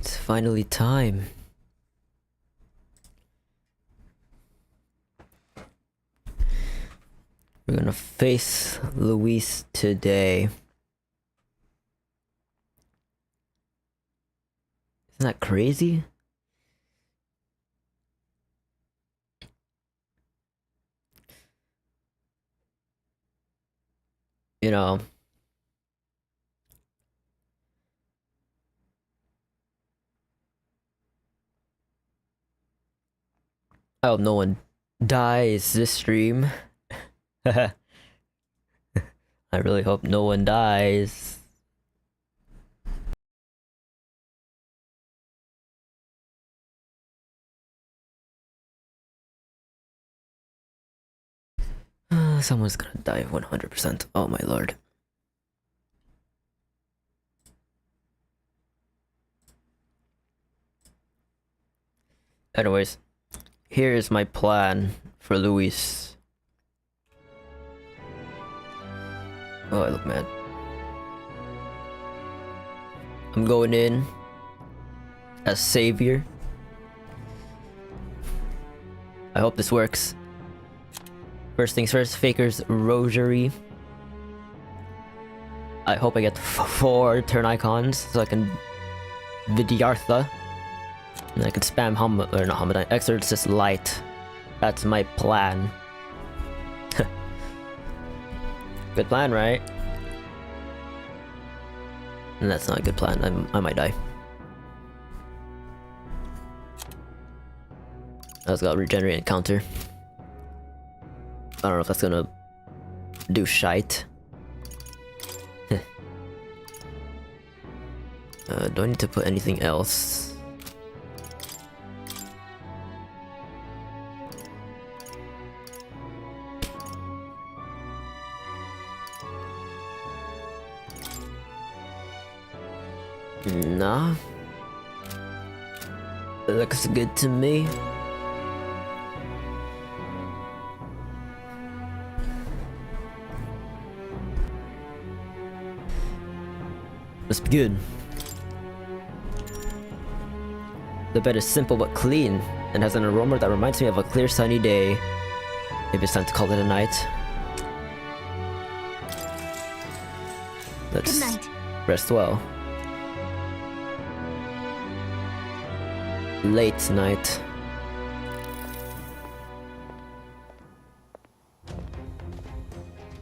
Alright, finally time. We're gonna face Luis today. Isn't that crazy? You know, I hope no one dies this stream. I really hope no one dies. Someone's gonna die 100%. Oh my lord. Anyways, here is my plan for Luis. Oh, I look mad. I'm going in as savior. I hope this works. First things first, Faker's Rosary. I hope I get 4 turn icons so I can Vidyartha. And I can spam Exorcist Light. That's my plan. Good plan, right? And that's not a good plan. I might die. I just got regenerate and counter. I don't know if that's gonna do shite. Do I need to put anything else? Nah. It looks good to me. Must be good. The bed is simple but clean and has an aroma that reminds me of a clear sunny day. Maybe it's time to call it a night. Let's rest well. Late night.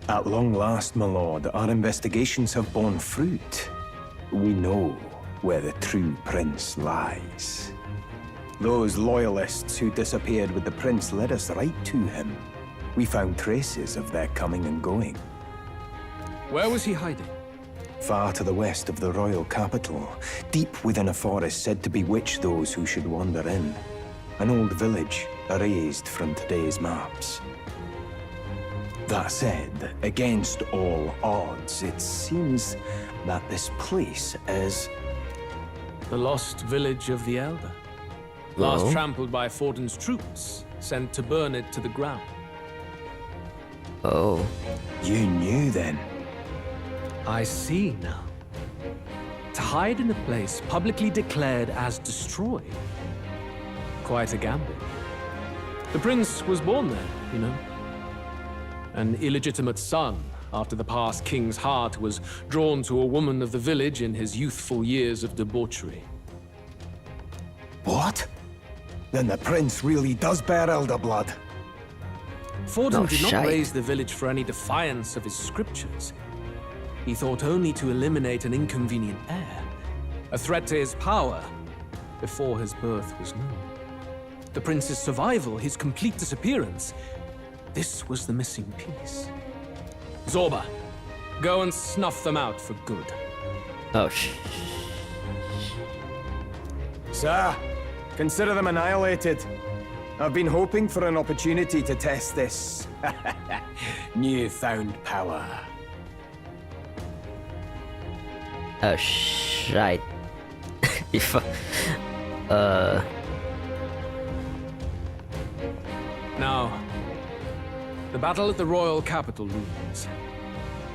At long last, my lord, our investigations have borne fruit. We know where the true prince lies. Those loyalists who disappeared with the prince led us right to him. We found traces of their coming and going. Where was he hiding? Far to the west of the royal capital, deep within a forest said to bewitch those who should wander in. An old village, erased from today's maps. That said, against all odds, it seems that this place is... The lost village of the Elder. Last trampled by Forden's troops, sent to burn it to the ground. Oh. You knew then? I see now. To hide in a place publicly declared as destroyed. Quite a gamble. The prince was born there, you know. An illegitimate son, after the past king's heart was drawn to a woman of the village in his youthful years of debauchery. What? Then the prince really does bear elder blood. Forden did not raise the village for any defiance of his scriptures. He thought only to eliminate an inconvenient heir, a threat to his power, before his birth was known. The prince's survival, his complete disappearance, this was the missing piece. Zorba, go and snuff them out for good. Oh, Sir, consider them annihilated. I've been hoping for an opportunity to test this newfound power. oh shite. Now, the battle at the royal capital looms.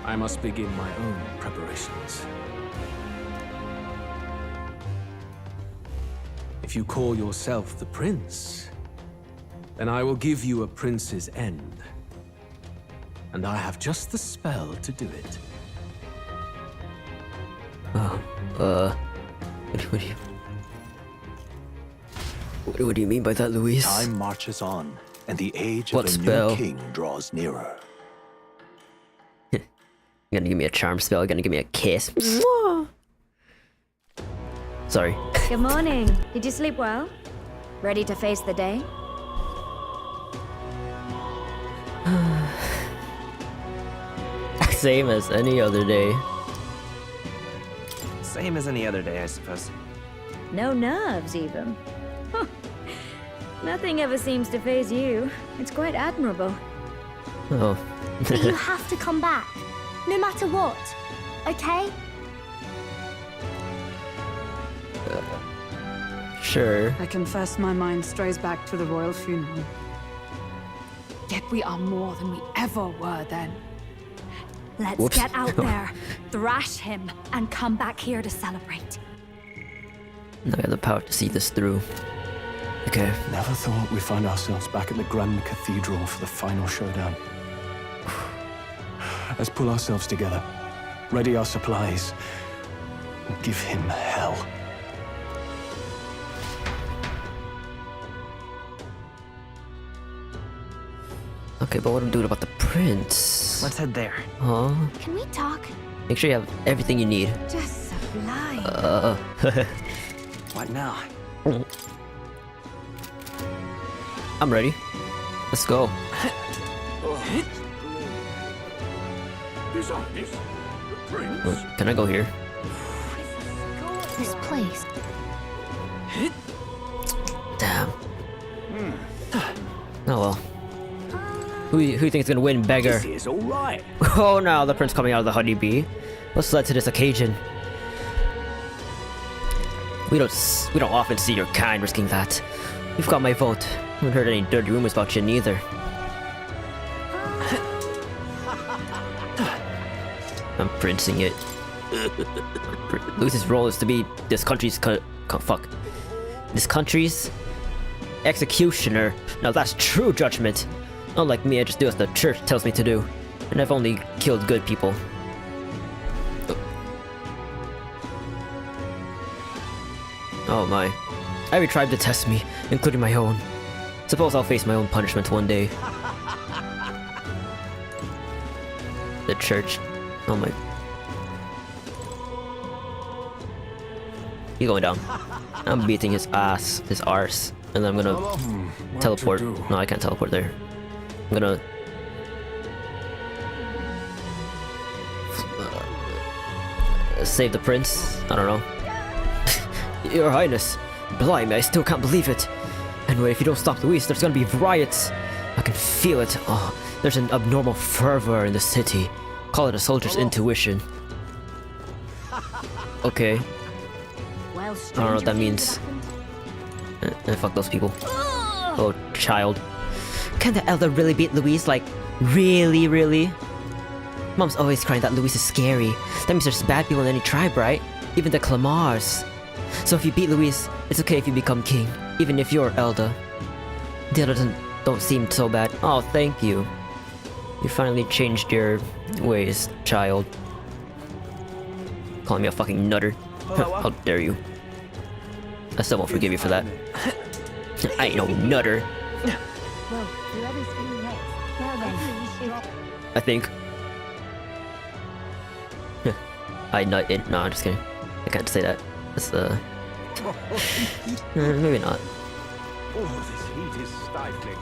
I must begin my own preparations. If you call yourself the prince, then I will give you a prince's end. And I have just the spell to do it. What do you mean by that, Luis? Time marches on, and the age What of the spell? new king draws nearer. You're gonna give me a charm spell, you're gonna give me a kiss. Mwah. Sorry. Good morning. Did you sleep well? Ready to face the day? Same as any other day. Same as any other day, I suppose. No nerves, even. Huh. Nothing ever seems to faze you. It's quite admirable. Oh. But you have to come back, no matter what, okay? Sure. I confess my mind strays back to the royal funeral. Yet we are more than we ever were then. Let's Whoops. get out there, thrash him, and come back here to celebrate. I have the power to see this through. Okay. Never thought we'd find ourselves back at the Grand Cathedral for the final showdown. Let's pull ourselves together, ready our supplies, and give him hell. Okay, but what am I doing about the prince? Let's head there. Huh? Can we talk? Make sure you have everything you need. Just sublime. What now? I'm ready. Let's go. Can I go here? This place. Damn. Oh well. Who you think is gonna win, beggar? This is all right. Oh no, the prince coming out of the honeybee. What's led to this occasion? We don't often see your kind risking that. You've got my vote. I haven't heard any dirty rumors about you neither. I'm princing it. Luis's role is to be this country's this country's executioner. Now that's true judgment. Unlike me, I just do as the church tells me to do. And I've only killed good people. Oh my. Every tribe detests me, including my own. Suppose I'll face my own punishment one day. The church. Oh my. He's going down. I'm beating his ass, his arse. And then I'm gonna teleport. No, I can't teleport there. I'm gonna... save the prince? I don't know. Your Highness. Blimey, I still can't believe it. Anyway, if you don't stop Luis, there's gonna be riots. I can feel it. Oh, there's an abnormal fervor in the city. Call it a soldier's intuition. Okay. Well, I don't know what that means. Fuck those people. Oh, child. Can the elder really beat Luis? Like, really? Mom's always crying that Luis is scary. That means there's bad people in any tribe, right? Even the Clamars. So if you beat Luis, it's okay if you become king, even if you're elder. The others don't seem so bad. Oh, thank you. You finally changed your ways, child. Calling me a fucking nutter. How dare you. I still won't forgive you for that. I ain't no nutter. Well, whoever's feeling next. Well then, I think. I nutted. No, I'm just kidding. I can't say that. That's maybe not. Oh, this heat is stifling.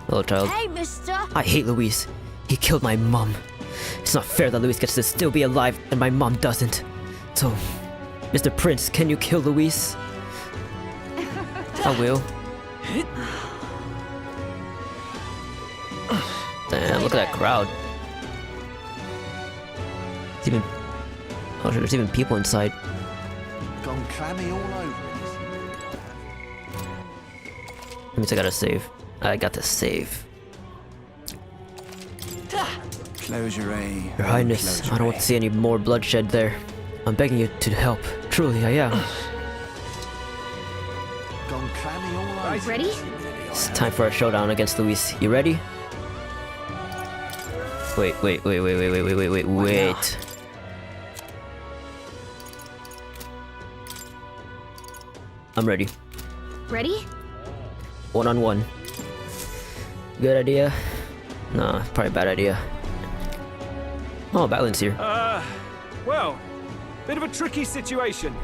Hello, child. hey, mister! I hate Luis. He killed my mom. It's not fair that Luis gets to still be alive and my mom doesn't. So, Mr. Prince, can you kill Luis? I will. Damn, look at that crowd. It's even... Oh, there's even people inside. Gone clammy all over That means I gotta save. I got to save. Closure, Your Highness, I don't want to see any more bloodshed there. I'm begging you to help. Truly, I am. clammy all over. Ready? It's time for a showdown against Luis. You ready? Wait. I'm ready. Ready? One-on-one. Good idea? Nah, probably bad idea. Oh, Battlin's here. Well, bit of a tricky situation.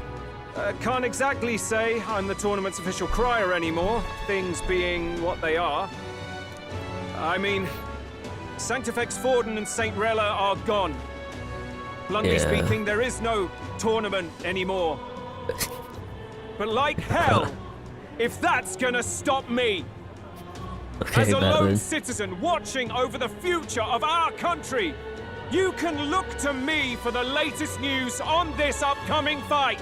Can't exactly say I'm the tournament's official crier anymore, things being what they are. I mean, Sanctifex Forden and St. Rella are gone. Bluntly speaking, there is no tournament anymore. But like hell, if that's gonna stop me. Okay, As a lone Battlin. citizen watching over the future of our country, you can look to me for the latest news on this upcoming fight.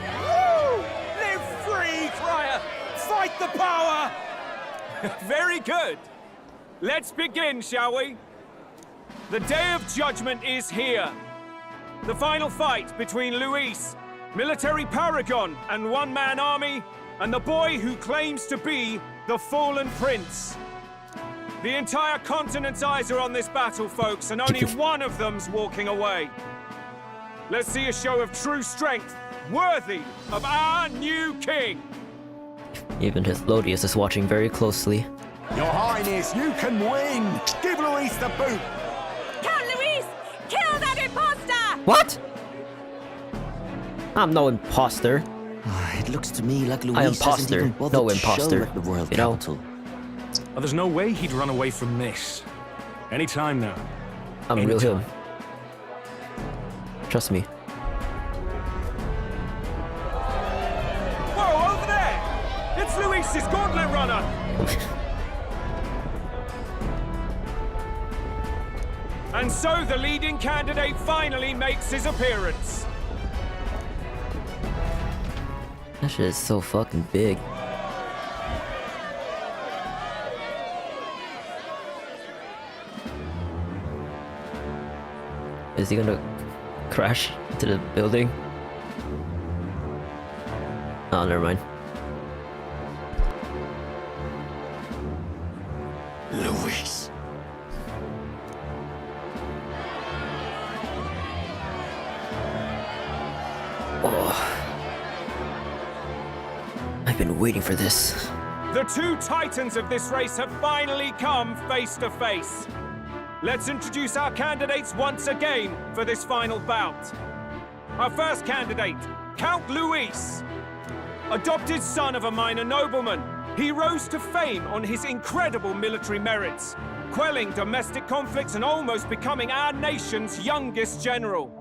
Woo! Live free, Crier! Fight the power! Very good. Let's begin, shall we? The Day of Judgment is here. The final fight between Luis, military paragon and one-man army, and the boy who claims to be the fallen prince. The entire continent's eyes are on this battle, folks, and only one of them's walking away. Let's see a show of true strength, worthy of our new king. Even his Lodius is watching very closely. Your Highness, you can win! Give Luis the boot! Count Luis! Kill that imposter! What? I'm no imposter. It looks to me like Luis I hasn't imposter, even bothered no to show imposter. at the royal You know? capital. Well, there's no way he'd run away from this. Anytime now. I'm real him. Trust me. Whoa, over there! It's Luis's gauntlet runner! And so the leading candidate finally makes his appearance. That shit is so fucking big. Is he gonna crash into the building? Oh, never mind. Luis. I've been waiting for this. The two titans of this race have finally come face to face. Let's introduce our candidates once again for this final bout. Our first candidate, Count Luis. Adopted son of a minor nobleman, he rose to fame on his incredible military merits, quelling domestic conflicts and almost becoming our nation's youngest general.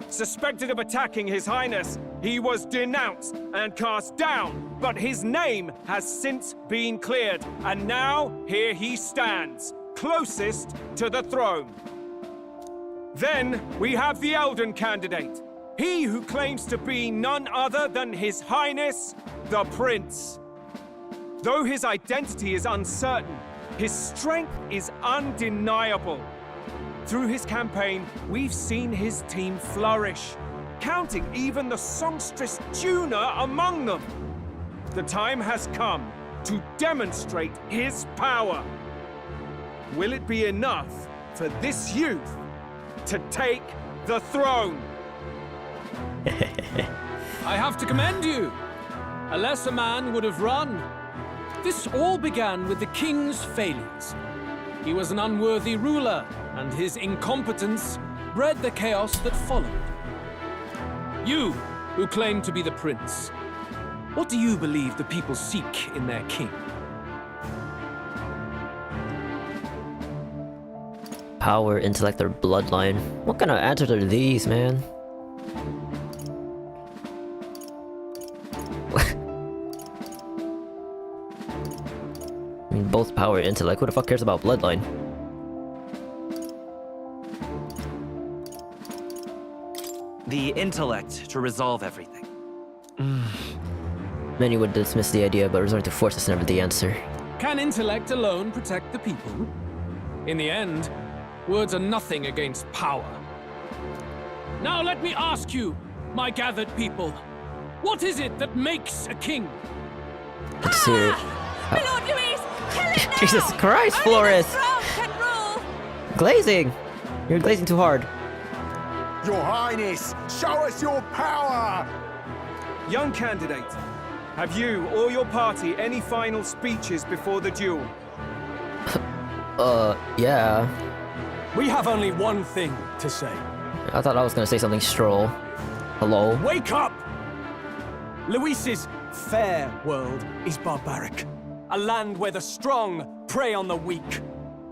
Suspected of attacking His Highness, he was denounced and cast down, but his name has since been cleared, and now here he stands, closest to the throne. Then we have the Elden candidate, he who claims to be none other than His Highness, the Prince. Though his identity is uncertain, his strength is undeniable. Through his campaign, we've seen his team flourish, counting even the songstress Juna among them. The time has come to demonstrate his power. Will it be enough for this youth to take the throne? I have to commend you. A lesser man would have run. This all began with the king's failures. He was an unworthy ruler, and his incompetence bred the chaos that followed. You, who claim to be the prince, what do you believe the people seek in their king? Power, intellect, or bloodline. What kind of answers are these, man? I mean, both power and intellect. Who the fuck cares about bloodline? The intellect to resolve everything. Many would dismiss the idea, but resort to force is never the answer. Can intellect alone protect the people? In the end, words are nothing against power. Now let me ask you, my gathered people, what is it that makes a king? Let's hear it. Lord Luis, kill it now! Jesus Christ, Flores! Throne can rule! Glazing! You're glazing too hard. Your Highness, show us your power! Young candidate, have you or your party any final speeches before the duel? Yeah. We have only one thing to say. I thought I was gonna say something stroll. Hello? Wake up! Luis's fair world is barbaric. A land where the strong prey on the weak.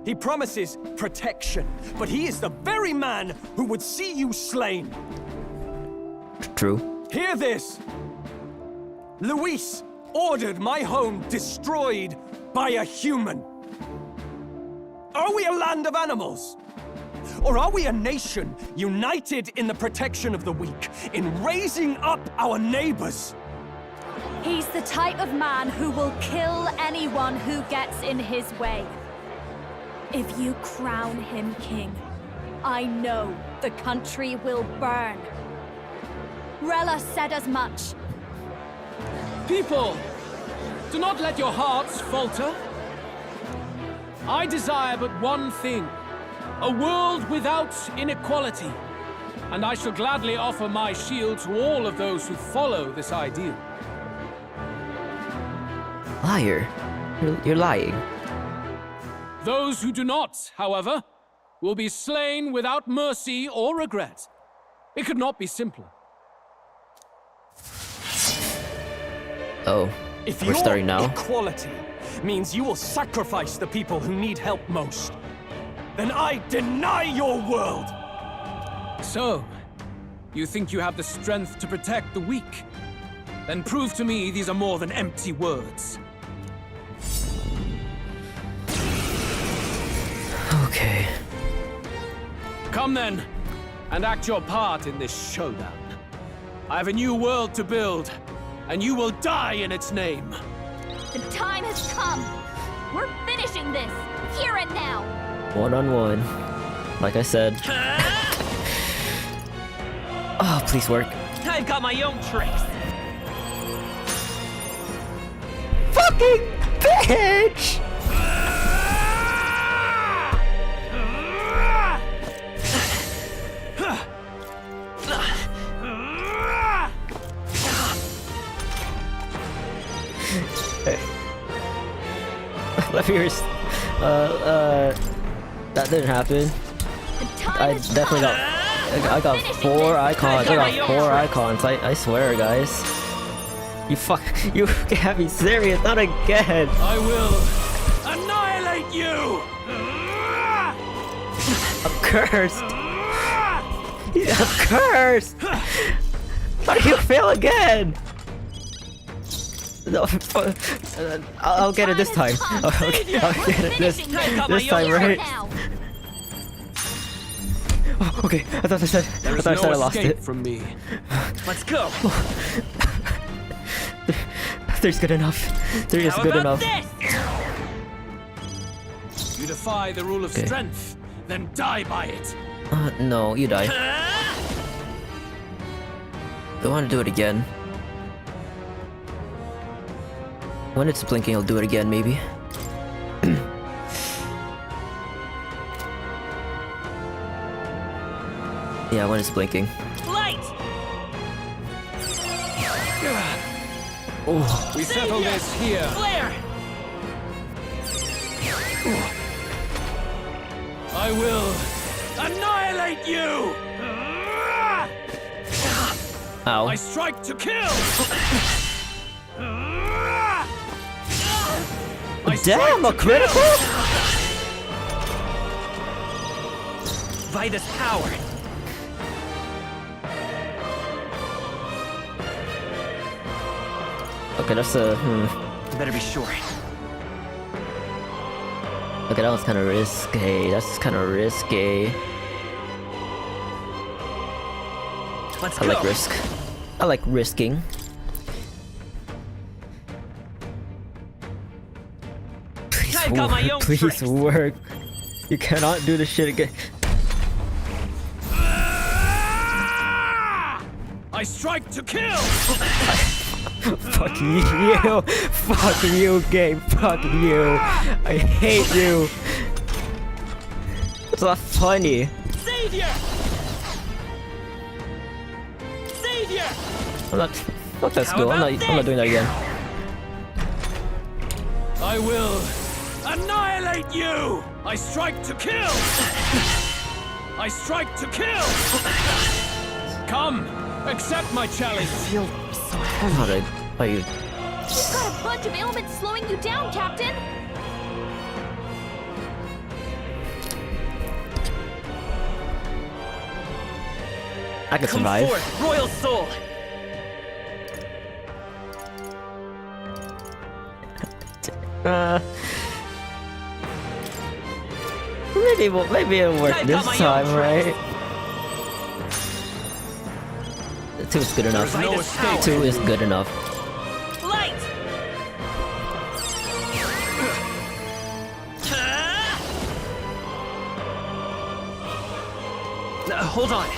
He promises protection, but he is the very man who would see you slain. True. Hear this! Luis ordered my home destroyed by a human. Are we a land of animals? Or are we a nation united in the protection of the weak, in raising up our neighbors? He's the type of man who will kill anyone who gets in his way. If you crown him king, I know the country will burn. Rella said as much. People, do not let your hearts falter. I desire but one thing, a world without inequality. And I shall gladly offer my shield to all of those who follow this ideal. Liar. You're lying. Those who do not, however, will be slain without mercy or regret. It could not be simpler. Oh, If we're starting now? equality means you will sacrifice the people who need help most, then I deny your world! So, you think you have the strength to protect the weak? Then prove to me these are more than empty words. Okay. Come then, and act your part in this showdown. I have a new world to build, and you will die in its name. The time has come. We're finishing this, here and now. One-on-one. Like I said. Oh, please work. I've got my own tricks. Fucking bitch! Left ears. That didn't happen. I definitely got. I got 4 icons. I got 4 icons. I swear, guys. You can't be serious. Not again. I will annihilate you! I'm cursed. I'm cursed. How do you fail again? No, I'll get it this time. I'll get it this time, right? Oh, okay, I thought I said I lost it. From me. Let's go. Three's good enough. 3 is good enough. You defy the rule of strength, then die by it. No, you die. I want to do it again. When it's blinking, I'll do it again, maybe. Yeah, when it's blinking. Light! Oh, We settle this here. Flare! I will annihilate you! ow. I strike to kill! Damn, a critical? By this power. Okay, that's a Better be sure. Okay, that was kind of risky. That's kind of risky. Let's I go. like risk. I like risking. Please I've got my own Please tricks. work. You cannot do this shit again. I strike to kill! Fuck you! Fuck you, game! Fuck you! I hate you! It's not funny. Savior! Savior! I'm not. Fuck that school. I'm not doing that again. I will annihilate you! I strike to kill! I strike to kill! Come, accept my challenge! How did are you? You've got a bunch of ailments slowing you down, Captain! I could Come survive. forth, royal soul! Maybe it'll work I've this got my own time, tricks. right? 2 is good enough. There's no escape. 2 is good enough. Light! Hold on.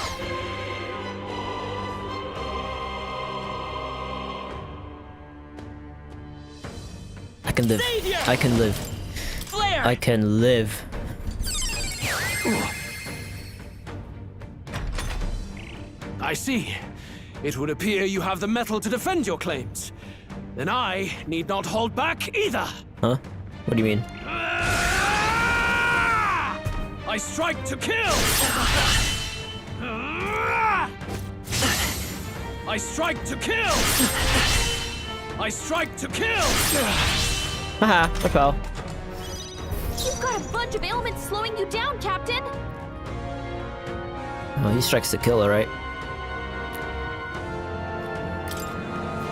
I can live. Savior! I can live. Flare! I can live. I see. It would appear you have the metal to defend your claims. Then I need not hold back either. Huh? What do you mean? I strike to kill! I strike to kill! I strike to kill! Haha, repel. You've got a bunch of ailments slowing you down, Captain! Oh, he strikes to kill, alright.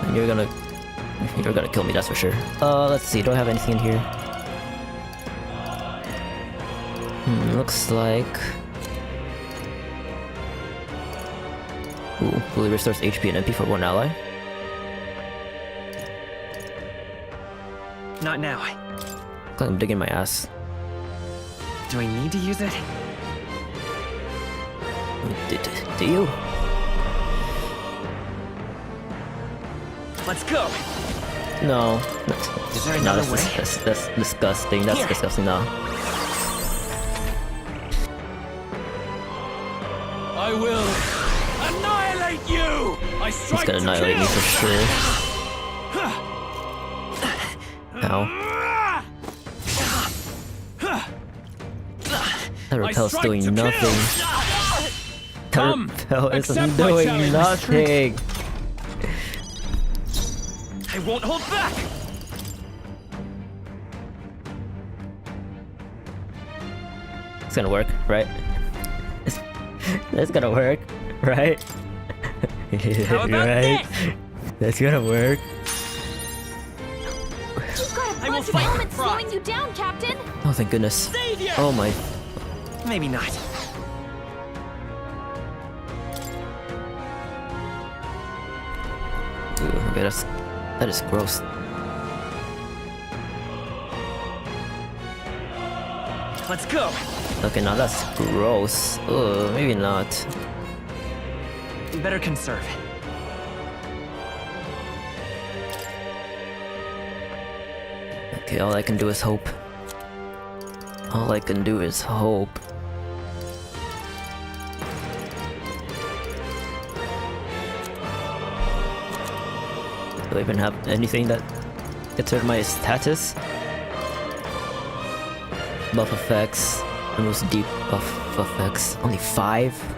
And you're gonna kill me, that's for sure. Let's see, do I have anything in here? Looks like... Ooh, fully restores HP and MP for one ally. Not now. Looks like I'm digging my ass. Do I need to use it? Do you? Let's go! No. Is there No, another that's, way? that's disgusting. That's Here. disgusting now. I will annihilate you! I He's strike gonna to annihilate kill! me for sure. Ow. That repel's strike doing to kill. nothing. That Come, repel accept isn't my doing challenge. nothing. I won't hold back! It's gonna work, right? That's gonna work, right? How about right? this? That's gonna work. You've got a I will bunch of fight ailments for pride. slowing you down, Captain! Oh, thank goodness. Savior! Oh my. Maybe not. Ooh, okay, that is gross. Let's go! Okay, now that's gross. Maybe not. Better conserve. Okay, all I can do is hope. All I can do is hope. Do I even have anything that gets rid of my status? Buff effects. The most deep buff effects. Only 5?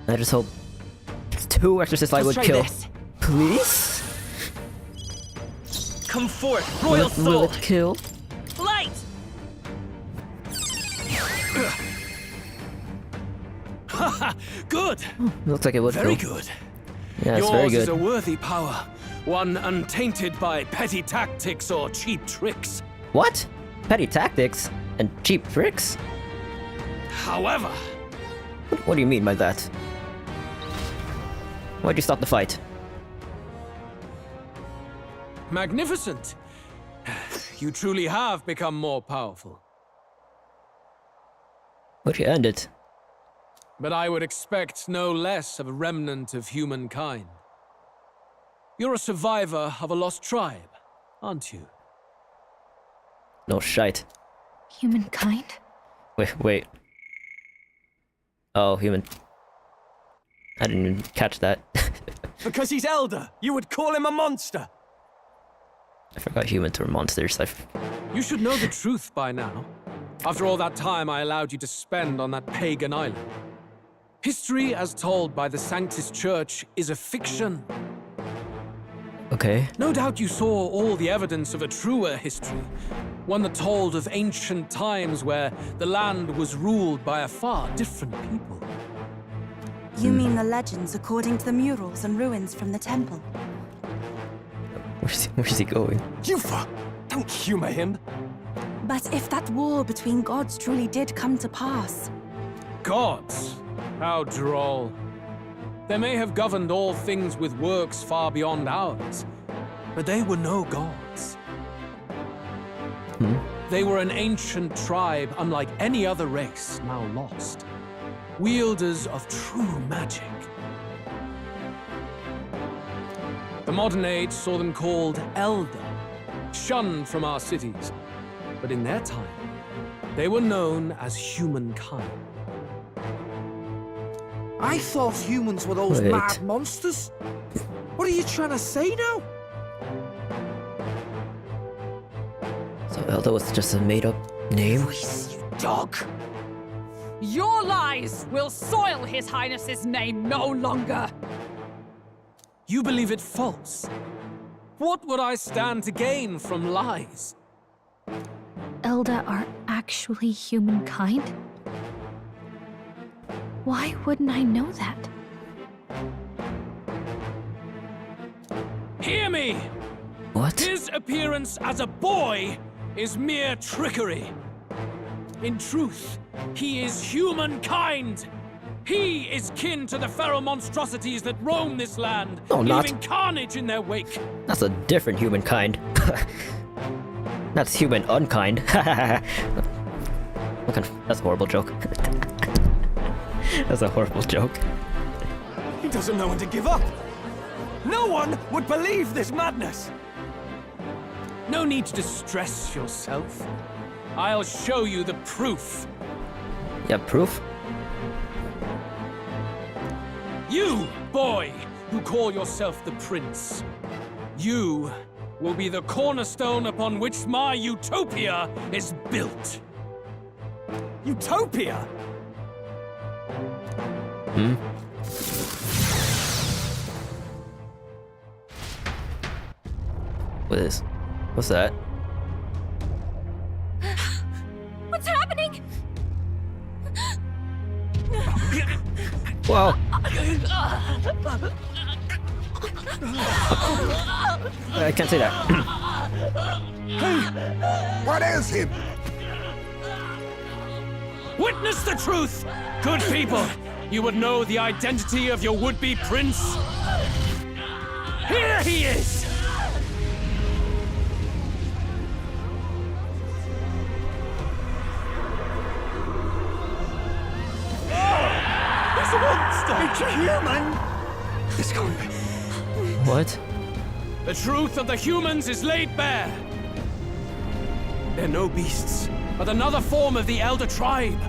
I just hope 2 Exorcist Light would Let's try kill. this. Please? Come forth, Will royal it, soul! will it kill? Light! Good! Looks like it would Very kill. good. Yeah, it's Yours very is a good. worthy power, one untainted by petty tactics or cheap tricks. What? Petty tactics? And cheap tricks? However, What do you mean by that? Why'd you stop the fight? magnificent. you truly have become more powerful. Would you end it? But I would expect no less of a remnant of humankind. You're a survivor of a lost tribe, aren't you? No shite. Humankind? Wait. Oh, human. I didn't even catch that. Because he's elder, you would call him a monster. I forgot humans were monsters. You should know the truth by now. After all that time I allowed you to spend on that pagan island. History as told by the Sanctus Church is a fiction. Okay. No doubt you saw all the evidence of a truer history. One that told of ancient times where the land was ruled by a far different people. You mean the legends according to the murals and ruins from the temple? Where's he going? Yufa! Don't humor him. But if that war between gods truly did come to pass... Gods? How droll. They may have governed all things with works far beyond ours, but they were no gods. They were an ancient tribe unlike any other race, now lost. Wielders of true magic. The modern age saw them called Elder, shunned from our cities. But in their time, they were known as humankind. I thought humans were those mad monsters. What are you trying to say now? So Elder was just a made-up name? You dog! Your lies will soil His Highness's name no longer. You believe it false? What would I stand to gain from lies? Elder are actually humankind? Why wouldn't I know that? Hear me! What? His appearance as a boy is mere trickery. In truth, he is humankind. He is kin to the feral monstrosities that roam this land, leaving carnage in their wake. That's a different humankind. That's human unkind. That's a horrible joke. That's a horrible joke. He doesn't know when to give up. No one would believe this madness. No need to distress yourself. I'll show you the proof. You have proof? You, boy, who call yourself the prince. You will be the cornerstone upon which my utopia is built. Utopia? What is? What's that? What's happening? Whoa! I can't say that. What ails him? Witness the truth! Good people, you would know the identity of your would-be prince. Here he is! He's a monster! It's a human! This can't be. What? The truth of the humans is laid bare. They're no beasts, but another form of the Elder Tribe.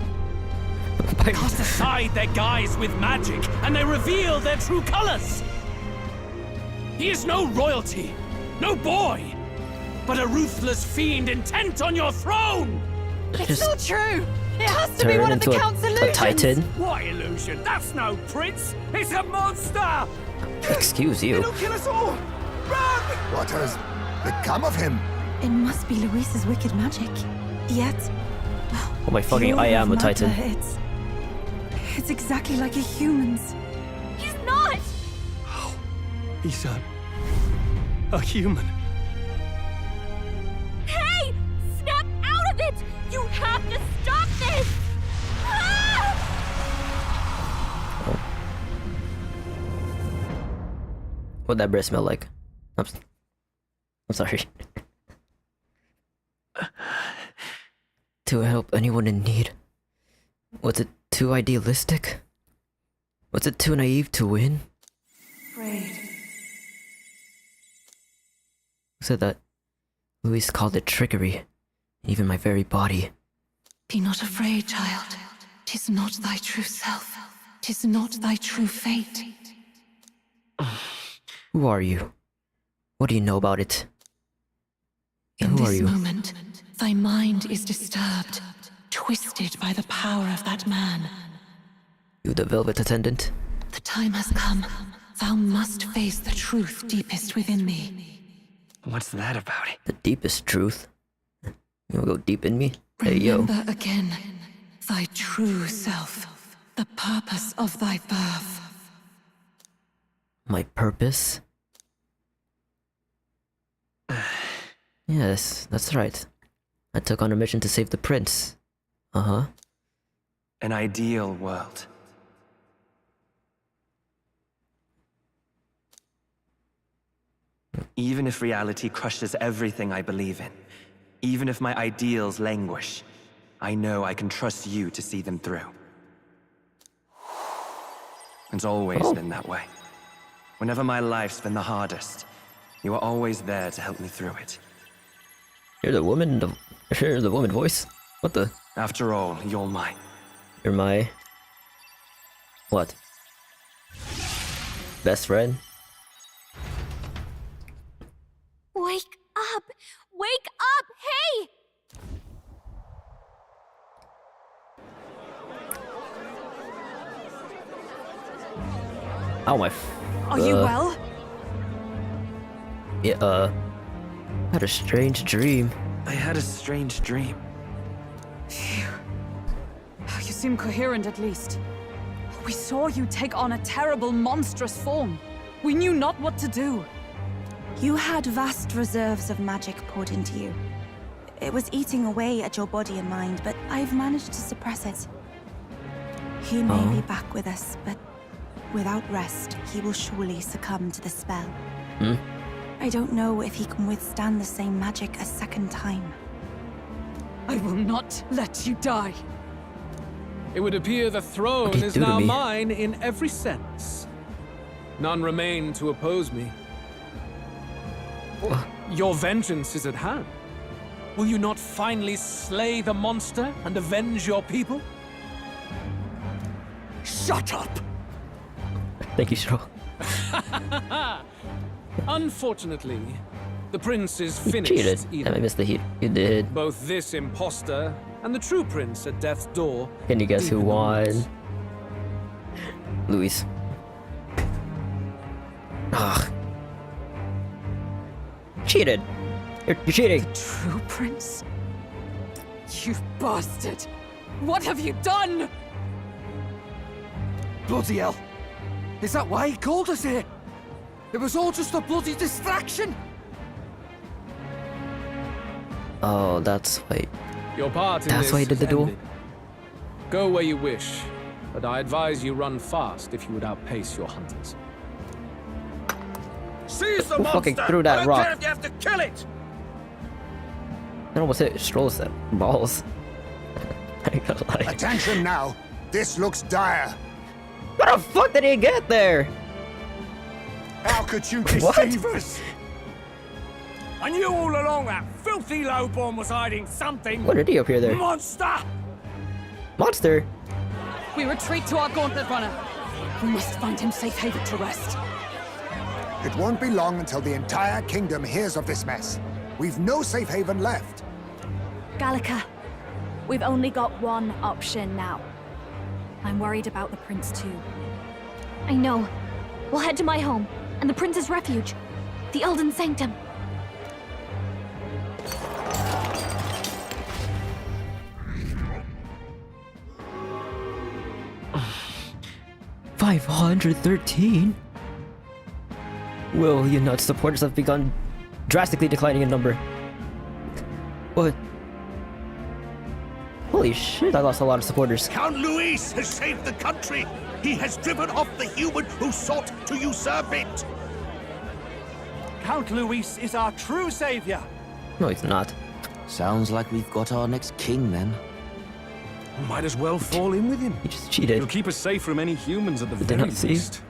Cast aside their guise with magic, and they reveal their true colors. He is no royalty, no boy, but a ruthless fiend intent on your throne. It's not true. It has to be one of the Count's illusions. A titan? What illusion? That's no prince! It's a monster! Excuse you. It'll kill us all! Run! What has become of him? It must be Luis's wicked magic. Yet... Oh my fucking, I am a titan. It's exactly like a human's. He's not! He's a human. Hey! Snap out of it! You have to stop this! Ah! What'd that breath smell like? I'm sorry. to help anyone in need. Was it too idealistic? Was it too naive to win? Afraid. Who said that? Louis called it trickery. Even my very body. Be not afraid, child. 'Tis not thy true self. 'Tis not thy true fate. Who are you? What do you know about it? In Who are this you? moment, thy mind is disturbed, twisted by the power of that man. You the velvet attendant? The time has come. Thou must face the truth deepest within thee. What's that about? The deepest truth? You wanna go deep in me? Hey yo. Remember again thy true self, the purpose of thy birth. My purpose? Yes, that's right. I took on a mission to save the prince. Uh-huh. An ideal world. Even if reality crushes everything I believe in, even if my ideals languish, I know I can trust you to see them through. It's always been that way. Whenever my life's been the hardest, you are always there to help me through it. You're the woman, you're the woman voice? What the? After all, you're mine. You're my... What? Best friend? Wake up! Wake up! Hey! Oh my... Are you well? Yeah, had a strange dream. I had a strange dream. Phew. You seem coherent at least. We saw you take on a terrible, monstrous form. We knew not what to do. You had vast reserves of magic poured into you. It was eating away at your body and mind, but I've managed to suppress it. He may be back with us, but without rest, he will surely succumb to the spell. I don't know if he can withstand the same magic a second time. I will not let you die. It would appear the throne What did he is do to now me? mine in every sense. None remain to oppose me. Your vengeance is at hand. Will you not finally slay the monster and avenge your people? Shut up! Thank you, Shro. Unfortunately, the prince is You finished. cheated. either. I missed the heat. You did. Both this imposter and the true prince at death's door. Can you guess deep who in the won? woods. Luis. Ugh. Cheated. You're cheating. True prince? You bastard! What have you done? Bloody hell! Is that why he called us here? It was all just a bloody distraction! Oh, that's why. Your part in That's this why he did is the duel? ended. Go where you wish, but I advise you run fast if you would outpace your hunters. Seize the Who monster! fucking threw that I don't rock? care if you have to kill it! I almost hit Stroll's balls. I ain't gonna lie. Attention now. This looks dire. How the fuck did he get there? How could you What? deceive us? I knew all along that filthy lowborn was hiding something. What did he appear there? Monster! Monster? We retreat to our gauntlet runner. We must find him safe haven to rest. It won't be long until the entire kingdom hears of this mess. We've no safe haven left. Gallica, we've only got one option now. I'm worried about the prince too. I know. We'll head to my home and the prince's refuge, the Elden Sanctum. $513? Will Unut supporters have begun drastically declining in number? What? Holy shit, I lost a lot of supporters. Count Luis has saved the country! He has driven off the human who sought to usurp it! Count Luis is our true savior! No, he's not. Sounds like we've got our next king then. Might as well fall in with him. He just cheated. He'll keep us safe from any humans at the Did very not see. least.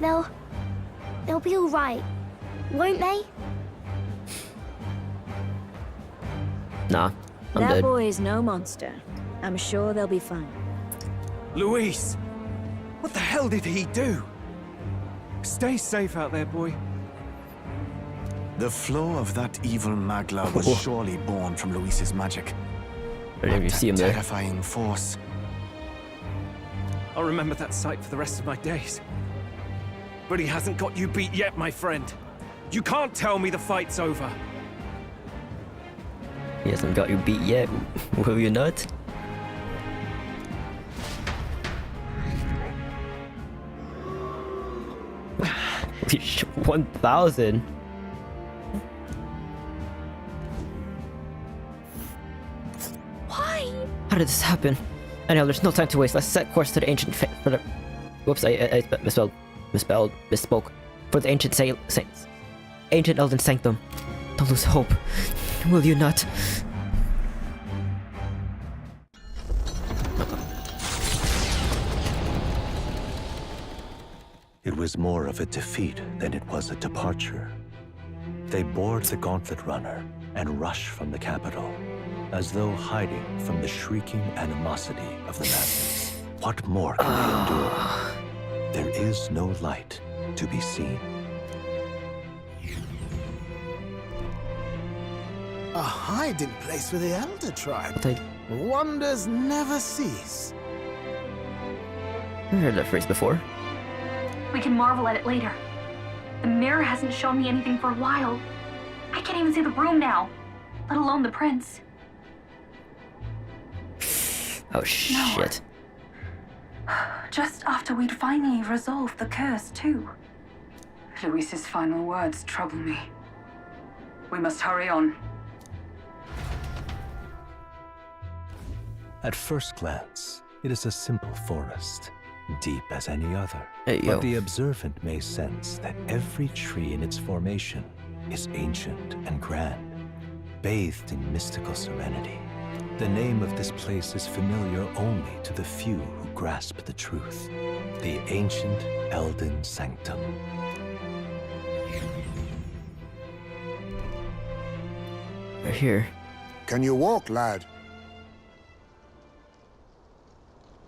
They'll be all right, won't they? Nah, I'm That dead. boy's no monster. I'm sure they'll be fine. Luis! What the hell did he do? Stay safe out there, boy. The flow of that evil Magla was surely born from Luis's magic. I didn't even see him there. Terrifying force. I'll remember that sight for the rest of my days. But he hasn't got you beat yet, my friend. You can't tell me the fight's over. He hasn't got you beat yet, will you not? Holy shit, 1,000. Why? How did this happen? I know, there's no time to waste. Let's set course to the ancient whoops, I misspoke. For the ancient saints. Ancient Elden Sanctum. Don't lose hope. Will you not? It was more of a defeat than it was a departure. They board the gauntlet runner and rush from the capital, as though hiding from the shrieking animosity of the masses. What more can they endure? There is no light to be seen. A hiding place for the Elder Tribe. I Wonders never cease. heard that phrase before. We can marvel at it later. The mirror hasn't shown me anything for a while. I can't even see the room now, let alone the prince. Oh shit. Just after we'd finally resolved the curse, too. Luis's final words trouble me. We must hurry on. At first glance, it is a simple forest, deep as any other. Hey, yo. But the observant may sense that every tree in its formation is ancient and grand, bathed in mystical serenity. The name of this place is familiar only to the few who grasp the truth. The ancient Elden Sanctum. Right here. Can you walk, lad?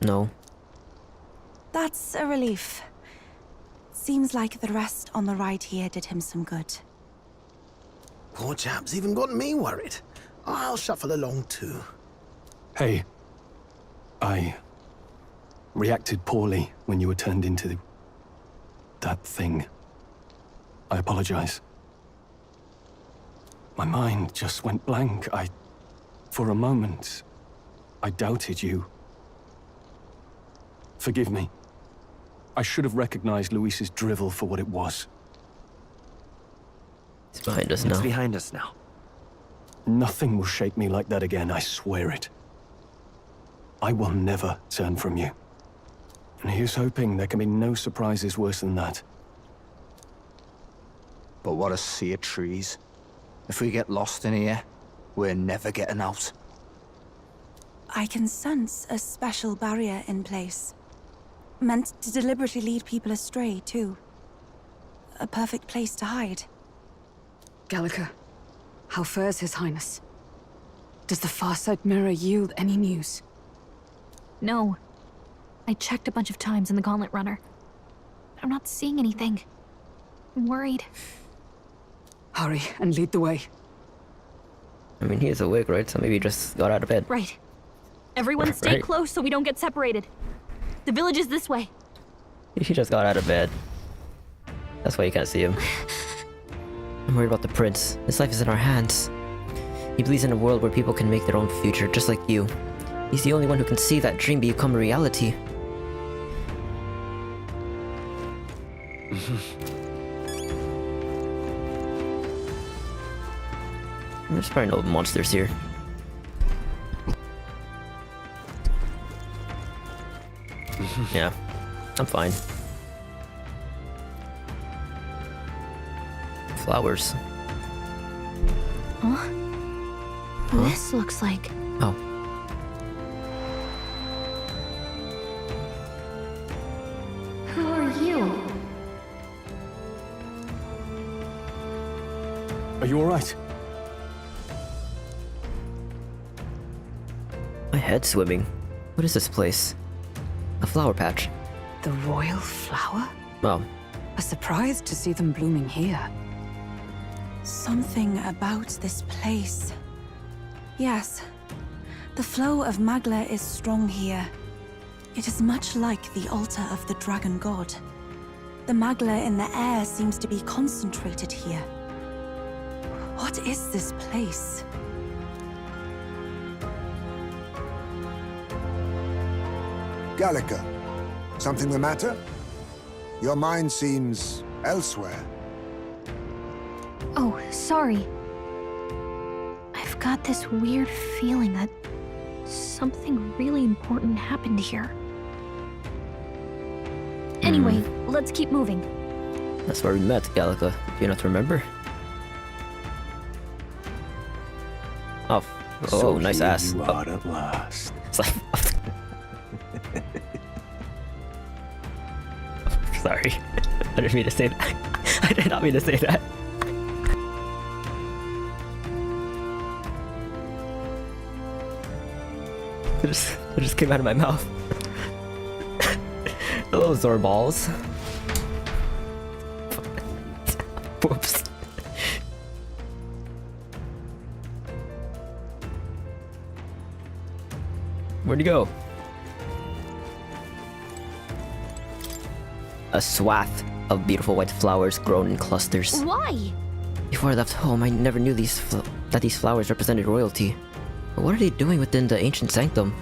No. That's a relief. Seems like the rest on the ride here did him some good. Poor chap's even got me worried. I'll shuffle along too. Hey, I reacted poorly when you were turned into that thing. I apologize. My mind just went blank. For a moment, I doubted you. Forgive me. I should have recognized Luis's drivel for what it was. It's behind us now. It's behind us now. Nothing will shake me like that again, I swear it. I will never turn from you. And here's hoping there can be no surprises worse than that. But what a sea of trees. If we get lost in here, we're never getting out. I can sense a special barrier in place. Meant to deliberately lead people astray, too. A perfect place to hide. Gallica, how fares His Highness? Does the Farsight Mirror yield any news? No. I checked a bunch of times in the Gauntlet Runner. I'm not seeing anything. I'm worried. Hurry and lead the way. I mean, he is awake, right? So maybe he just got out of bed. Right. Everyone stay Right. close so we don't get separated. The village is this way. He just got out of bed. That's why you can't see him. I'm worried about the prince. His life is in our hands. He believes in a world where people can make their own future, just like you. He's the only one who can see that dream become a reality. There's probably no monsters here. Yeah, I'm fine. Flowers. Huh? This looks like... Oh. Who are you? Are you alright? My head's swimming. What is this place? A flower patch. The royal flower? Oh. A surprise to see them blooming here. Something about this place. Yes. The flow of Magla is strong here. It is much like the altar of the dragon god. The Magla in the air seems to be concentrated here. What is this place? Gallica, something the matter? Your mind seems elsewhere. Oh, sorry. I've got this weird feeling that something really important happened here. Anyway, let's keep moving. That's where we met, Gallica. Do you not remember? Oh, So nice here ass. you are at last. It's like, sorry. I didn't mean to say that. I did not mean to say that. It just came out of my mouth. Hello, Zorballs. Whoops. Where'd you go? A swath of beautiful white flowers grown in clusters. Why? Before I left home, I never knew that these flowers represented royalty. But what are they doing within the ancient sanctum?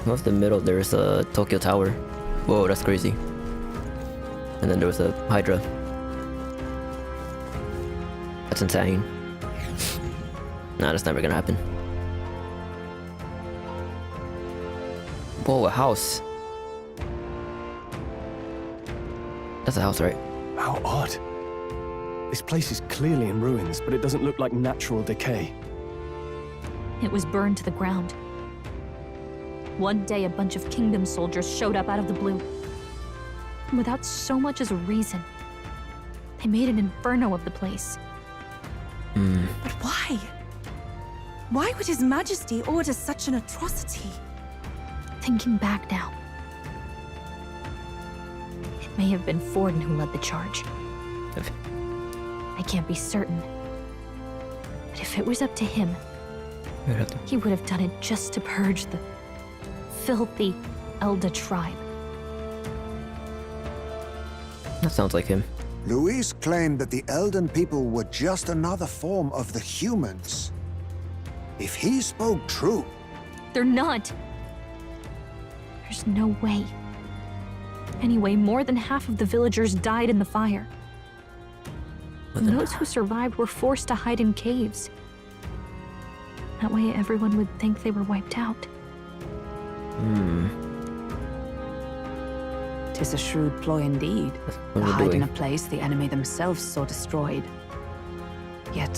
Off the middle, there's a Tokyo Tower. Whoa, that's crazy. And then there was a Hydra. That's insane. Nah, that's never gonna happen. Whoa, a house. That's a house, right? How odd. This place is clearly in ruins, but it doesn't look like natural decay. It was burned to the ground. One day, a bunch of kingdom soldiers showed up out of the blue. Without so much as a reason. They made an inferno of the place. But why? Why would His Majesty order such an atrocity? Thinking back now, it may have been Forden who led the charge. I can't be certain. But if it was up to him, he would have done it just to purge the filthy Elda tribe. That sounds like him. Luis claimed that the Elden people were just another form of the humans. If he spoke true... They're not. There's no way. Anyway, more than half of the villagers died in the fire. And those who survived were forced to hide in caves. That way everyone would think they were wiped out. Tis a shrewd ploy indeed. To hide in a place the enemy themselves saw destroyed. Yet,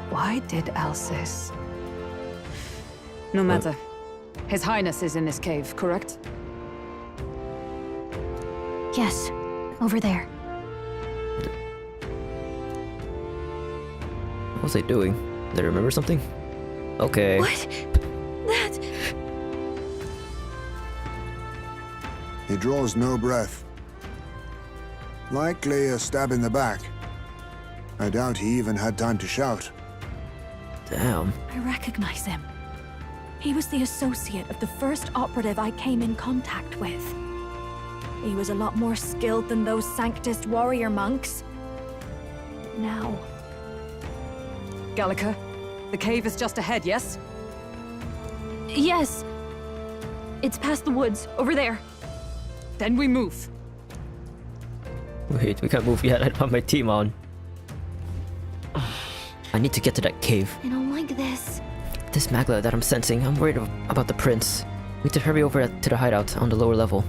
why did Alcis? No matter. His Highness is in this cave, correct? Yes, over there. What was they doing? Did they remember something? Okay. What? That... He draws no breath. Likely a stab in the back. I doubt he even had time to shout. Damn. I recognize him. He was the associate of the first operative I came in contact with. He was a lot more skilled than those Sanctist warrior monks. Now... Gallica, the cave is just ahead, yes? Yes! It's past the woods, over there. Then we move. Wait, we can't move yet. I don't have my team on. I need to get to that cave. I don't like this. This Magla that I'm sensing, I'm worried about the prince. We need to hurry over to the hideout on the lower level.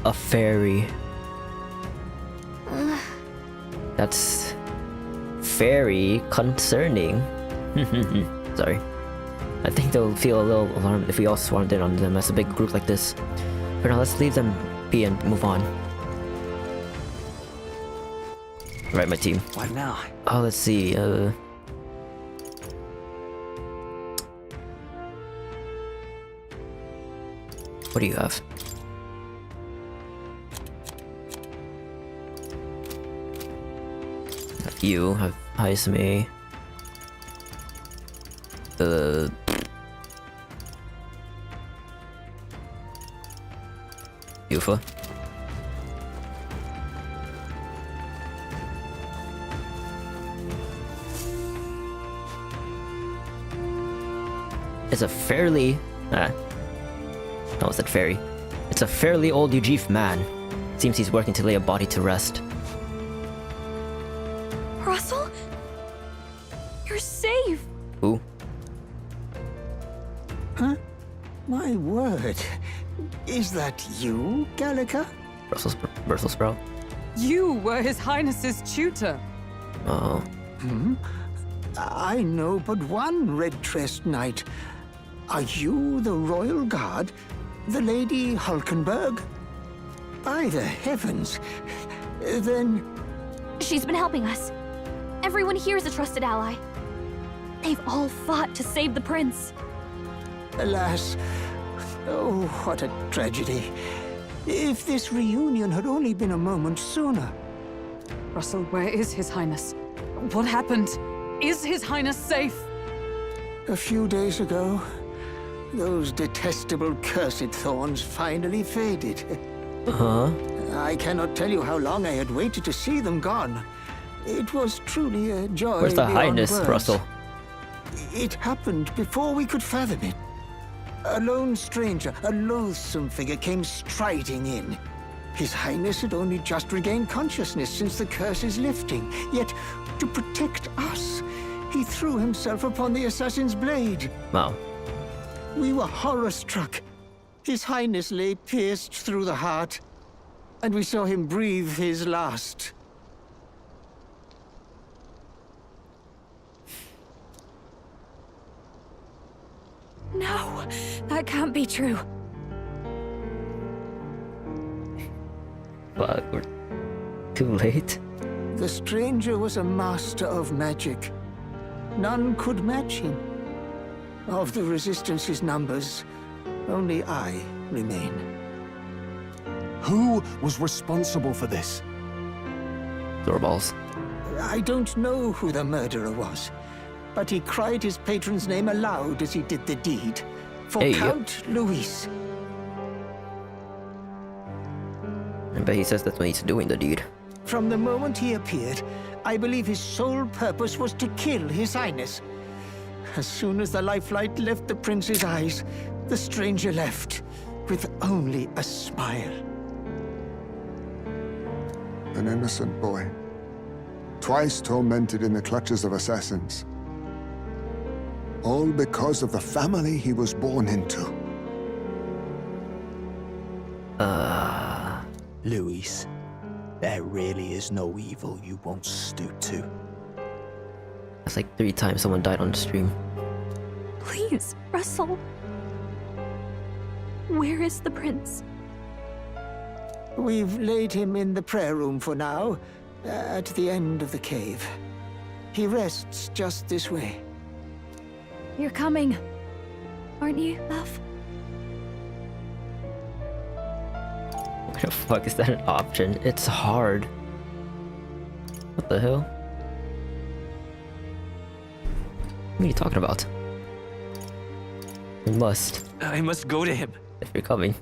A fairy. That's very concerning. Sorry. I think they'll feel a little alarmed if we all swarmed in on them as a big group like this. For now, let's leave them be and move on. Right, my team. What now? Oh, let's see. What do you have? You have Haisame. Yufa. It's a fairly... no, it's not fairy. It's a fairly old Ujif man. Seems he's working to lay a body to rest. Russell? You're safe! Who? Huh? My word. Is that you, Gallica? Brussels sprout. You were His Highness's tutor. Oh. I know but one red-tressed knight. Are you the royal guard? The Lady Hulkenberg? By the heavens. Then... She's been helping us. Everyone here is a trusted ally. They've all fought to save the prince. Alas. Oh, what a tragedy. If this reunion had only been a moment sooner. Russell, where is His Highness? What happened? Is His Highness safe? A few days ago, those detestable cursed thorns finally faded. Huh? I cannot tell you how long I had waited to see them gone. It was truly a joy. Where's the beyond Highness, words. Russell? It happened before we could fathom it. A lone stranger, a loathsome figure, came striding in. His Highness had only just regained consciousness since the curse's lifting. Yet, to protect us, he threw himself upon the assassin's blade. Wow. We were horror-struck. His Highness lay pierced through the heart, and we saw him breathe his last. No, that can't be true. But we're too late. The stranger was a master of magic. None could match him. Of the Resistance's numbers, only I remain. Who was responsible for this? Thorballs. I don't know who the murderer was, but he cried his patron's name aloud as he did the deed. For Hey. Count Luis. I bet he says that when he's doing the deed. From the moment he appeared, I believe his sole purpose was to kill His Highness. As soon as the lifelight left the prince's eyes, the stranger left, with only a smile. An innocent boy. Twice tormented in the clutches of assassins. All because of the family he was born into. Luis, there really is no evil you won't stoop to. That's like 3 times someone died on the stream. Please, Russell. Where is the prince? We've laid him in the prayer room for now, at the end of the cave. He rests just this way. You're coming, aren't you, love? Why the fuck is that an option? It's hard. What the hell? What are you talking about? We must. I must go to him. If you're coming.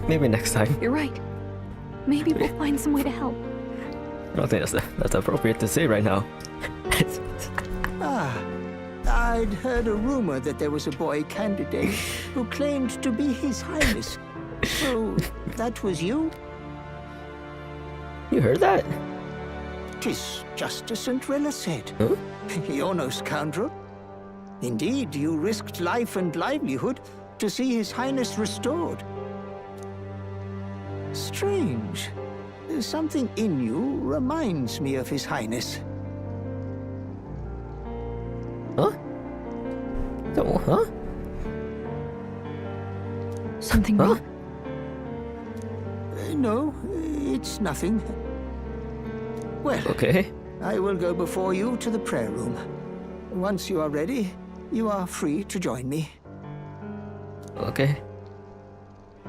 Maybe next time. You're right. Maybe we'll find some way to help. I don't think that's appropriate to say right now. I'd heard a rumor that there was a boy candidate who claimed to be His Highness. So, that was you? You heard that? 'Tis just as St. Rilla said. Huh? You're no scoundrel. Indeed, you risked life and livelihood to see His Highness restored. Strange. Something in you reminds me of His Highness. Huh? Oh, huh? Something wrong? No, it's nothing. Well, okay. I will go before you to the prayer room. Once you are ready, you are free to join me. Okay.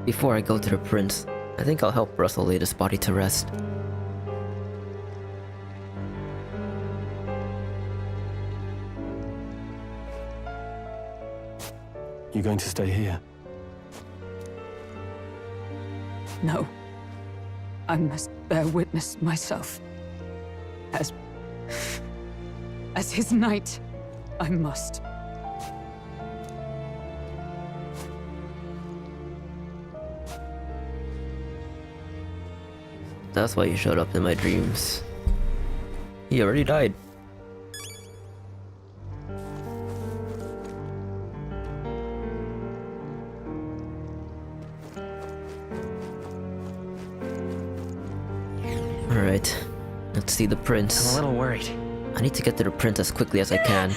Before I go to the prince, I think I'll help Russell lay this body to rest. You going to stay here? No. I must bear witness myself. As his knight, I must. That's why you showed up in my dreams. He already died. Alright, let's see the prince. I'm a little worried. I need to get to the prince as quickly as I can.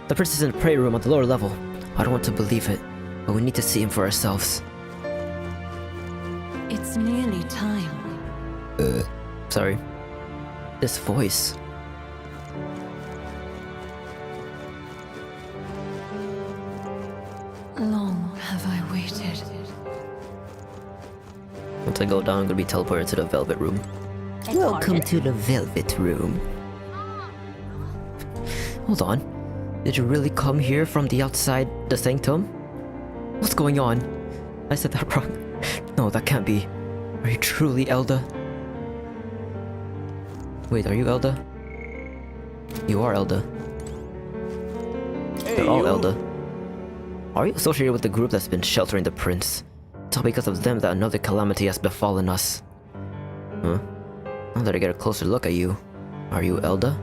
The prince is in the prayer room on the lower level. I don't want to believe it, but we need to see him for ourselves. It's nearly time. Sorry. This voice. Long have I waited. Once I go down, I'm gonna be teleported to the velvet room. Welcome to the velvet room. Hold on. Did you really come here from the outside the sanctum? What's going on? I said that wrong. No, that can't be. Are you truly Elda? Wait, are you Elda? You are Elda. They're all Elda. Are you associated with the group that's been sheltering the prince? It's all because of them that another calamity has befallen us. Huh? Now that I get a closer look at you, are you Elda?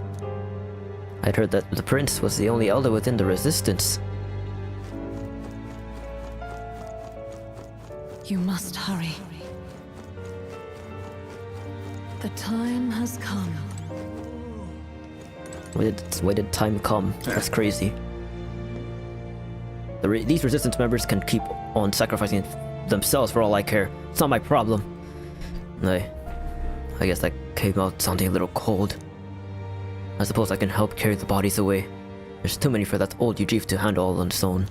I'd heard that the prince was the only Elda within the resistance. You must hurry. The time has come. Where did time come? That's crazy. These resistance members can keep on sacrificing themselves for all I care. It's not my problem. I guess that came out sounding a little cold. I suppose I can help carry the bodies away. There's too many for that old Ujif to handle all on its own.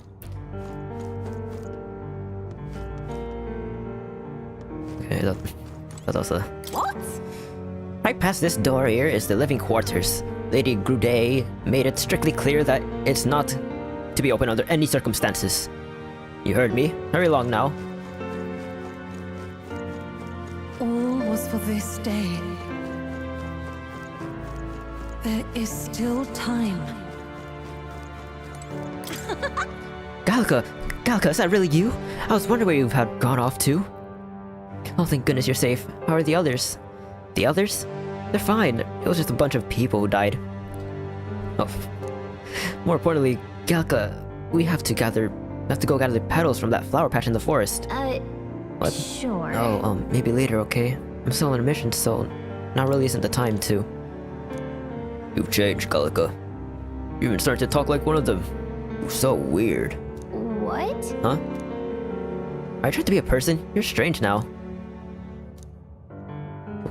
Okay, that was a... What? Right past this door here is the living quarters. Lady Grudet made it strictly clear that it's not to be open under any circumstances. You heard me. Hurry along now. All was for this day. There is still time. Galka, is that really you? I was wondering where you had gone off to. Oh, thank goodness you're safe. How are the others? The others? They're fine. It was just a bunch of people who died. Oh. More importantly, Galka, we have to go gather the petals from that flower patch in the forest. What? Sure. Oh, maybe later, okay? I'm still on a mission, so now really isn't the time to. You've changed, Galka. You even started to talk like one of them. So weird. What? Huh? I tried to be a person. You're strange now.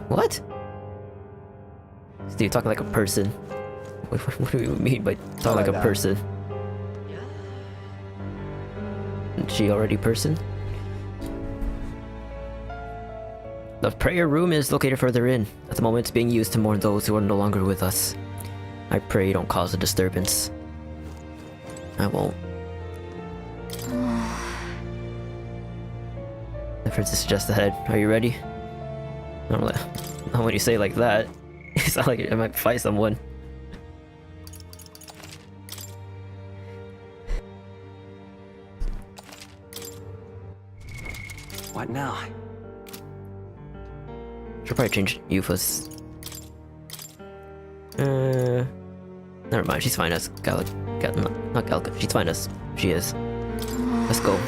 What? Steve, talking like a person. What do you mean by talking like a person? Isn't she already person? The prayer room is located further in. At the moment, it's being used to mourn those who are no longer with us. I pray you don't cause a disturbance. I won't. The princess is just ahead. Are you ready? Not when you say it like that. It's not like I might fight someone. What now? Should probably change Yufa's. Never mind, she's fine as Galak. Not Galka. She's fine as she is. Let's go.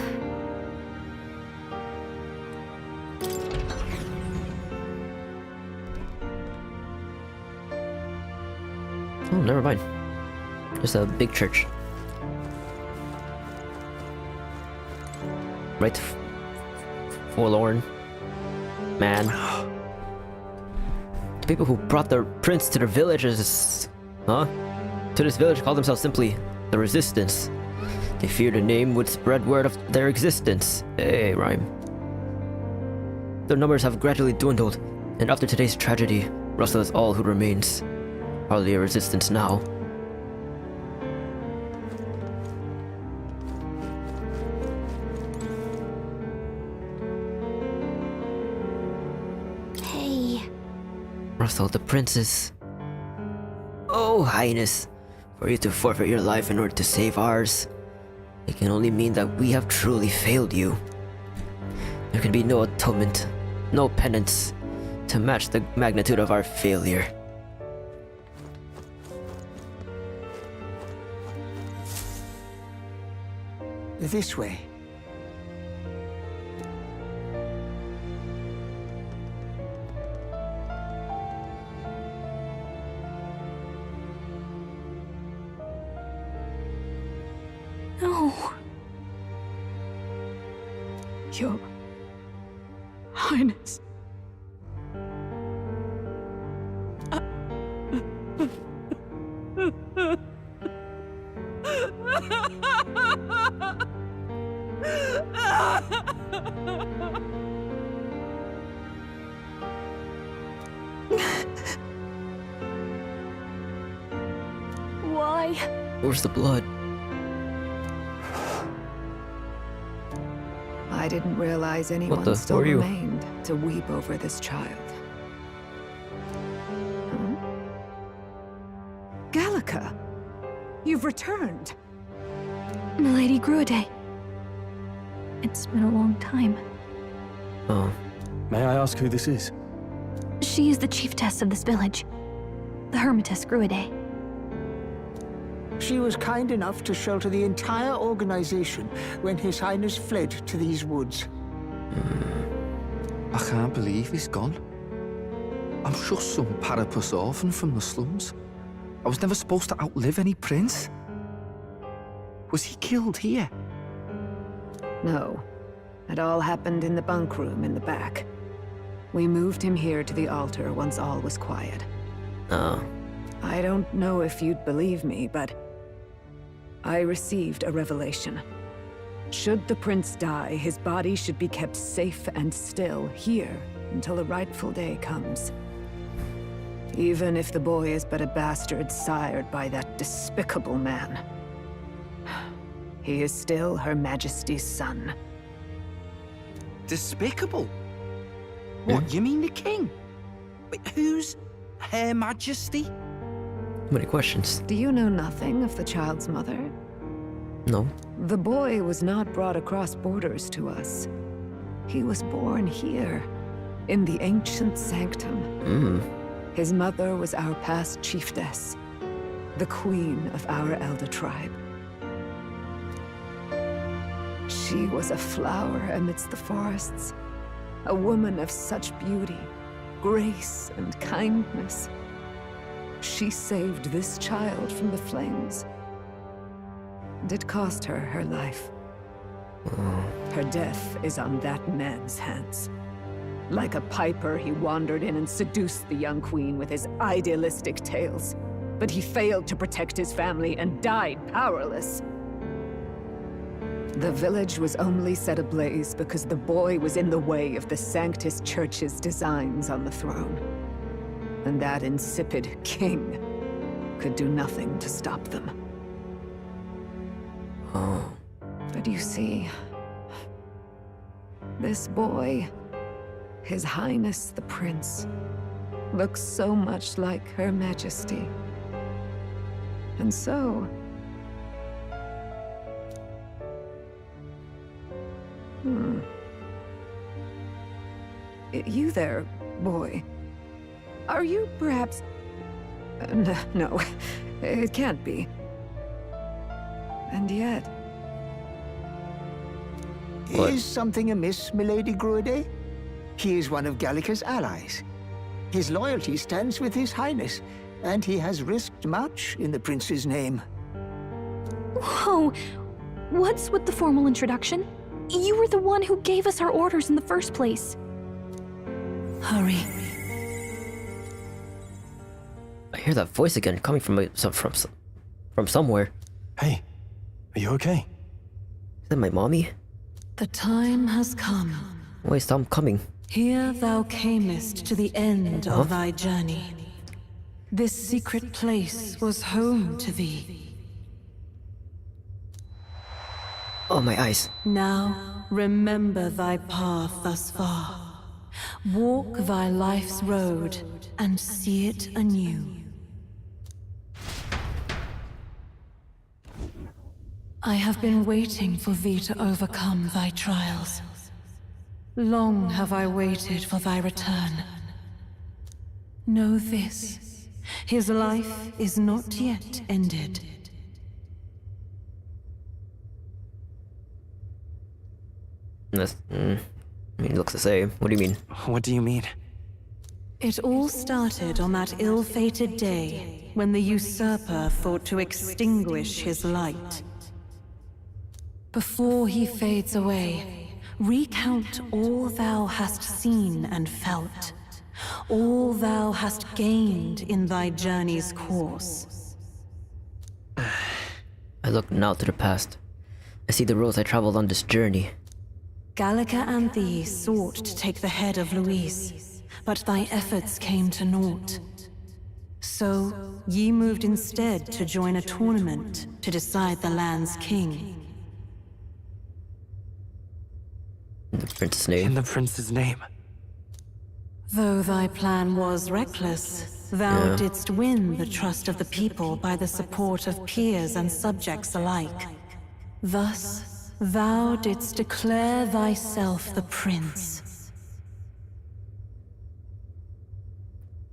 Oh, never mind. Just a big church. Right. Forlorn. Man. The people who brought the prince to their villages, to this village called themselves simply the Resistance. They feared the name would spread word of their existence. Hey, rhyme. Their numbers have gradually dwindled, and after today's tragedy, Russell is all who remains. Hardly a resistance now. Hey. Russell, the princess. Oh, Highness. For you to forfeit your life in order to save ours, it can only mean that we have truly failed you. There can be no atonement, no penance, to match the magnitude of our failure. This way. No. Your Highness. Why? Where's the blood? I didn't realize anyone still Who are you? remained to weep over this child. Hmm? Gallica, you've returned. Milady Gruade. It's been a long time. Oh. May I ask who this is? She is the chiefess of this village. The Hermitess Gruade. She was kind enough to shelter the entire organization when His Highness fled to these woods. I can't believe he's gone. I'm just some parapus orphan from the slums. I was never supposed to outlive any prince. Was he killed here? No. It all happened in the bunk room in the back. We moved him here to the altar once all was quiet. Oh. I don't know if you'd believe me, but I received a revelation. Should the prince die, his body should be kept safe and still here until the rightful day comes. Even if the boy is but a bastard sired by that despicable man. He is still Her Majesty's son. Despicable? What, you mean the king? Wait, who's Her Majesty? Many questions. Do you know nothing of the child's mother? No. The boy was not brought across borders to us. He was born here, in the ancient sanctum. His mother was our past chiefess, the queen of our elder tribe. She was a flower amidst the forests, a woman of such beauty, grace, and kindness. She saved this child from the flames. And it cost her her life. Her death is on that man's hands. Like a piper, he wandered in and seduced the young queen with his idealistic tales. But he failed to protect his family and died powerless. The village was only set ablaze because the boy was in the way of the Sanctus Church's designs on the throne. And that insipid king could do nothing to stop them. Oh. But you see, this boy, His Highness the Prince, looks so much like Her Majesty. And so... You there, boy. Are you perhaps... no, it can't be. And yet... What? Is something amiss, Milady Gruade? He is one of Gallica's allies. His loyalty stands with His Highness, and he has risked much in the prince's name. Whoa! What's with the formal introduction? You were the one who gave us our orders in the first place. Hurry. I hear that voice again, coming from somewhere. Hey, are you okay? Is that my mommy? The time has come. Wait, stop coming. Here thou camest to the end of thy journey. This secret place was home to thee. Oh, my eyes. Now remember thy path thus far. Walk thy life's road and see it anew. I have been waiting for thee to overcome thy trials. Long have I waited for thy return. Know this, his life is not yet ended. That's, I mean, it looks the same. What do you mean? What do you mean? It all started on that ill-fated day when the usurper thought to extinguish his light. Before he fades away, recount all thou hast seen and felt, all thou hast gained in thy journey's course. I look now to the past. I see the roads I traveled on this journey. Gallica and thee sought to take the head of Louise, but thy efforts came to naught. So, ye moved instead to join a tournament to decide the land's king. In the prince's name? In the prince's name. Though thy plan was reckless, thou didst win the trust of the people by the support of peers and subjects alike. Thus, thou didst declare thyself the prince.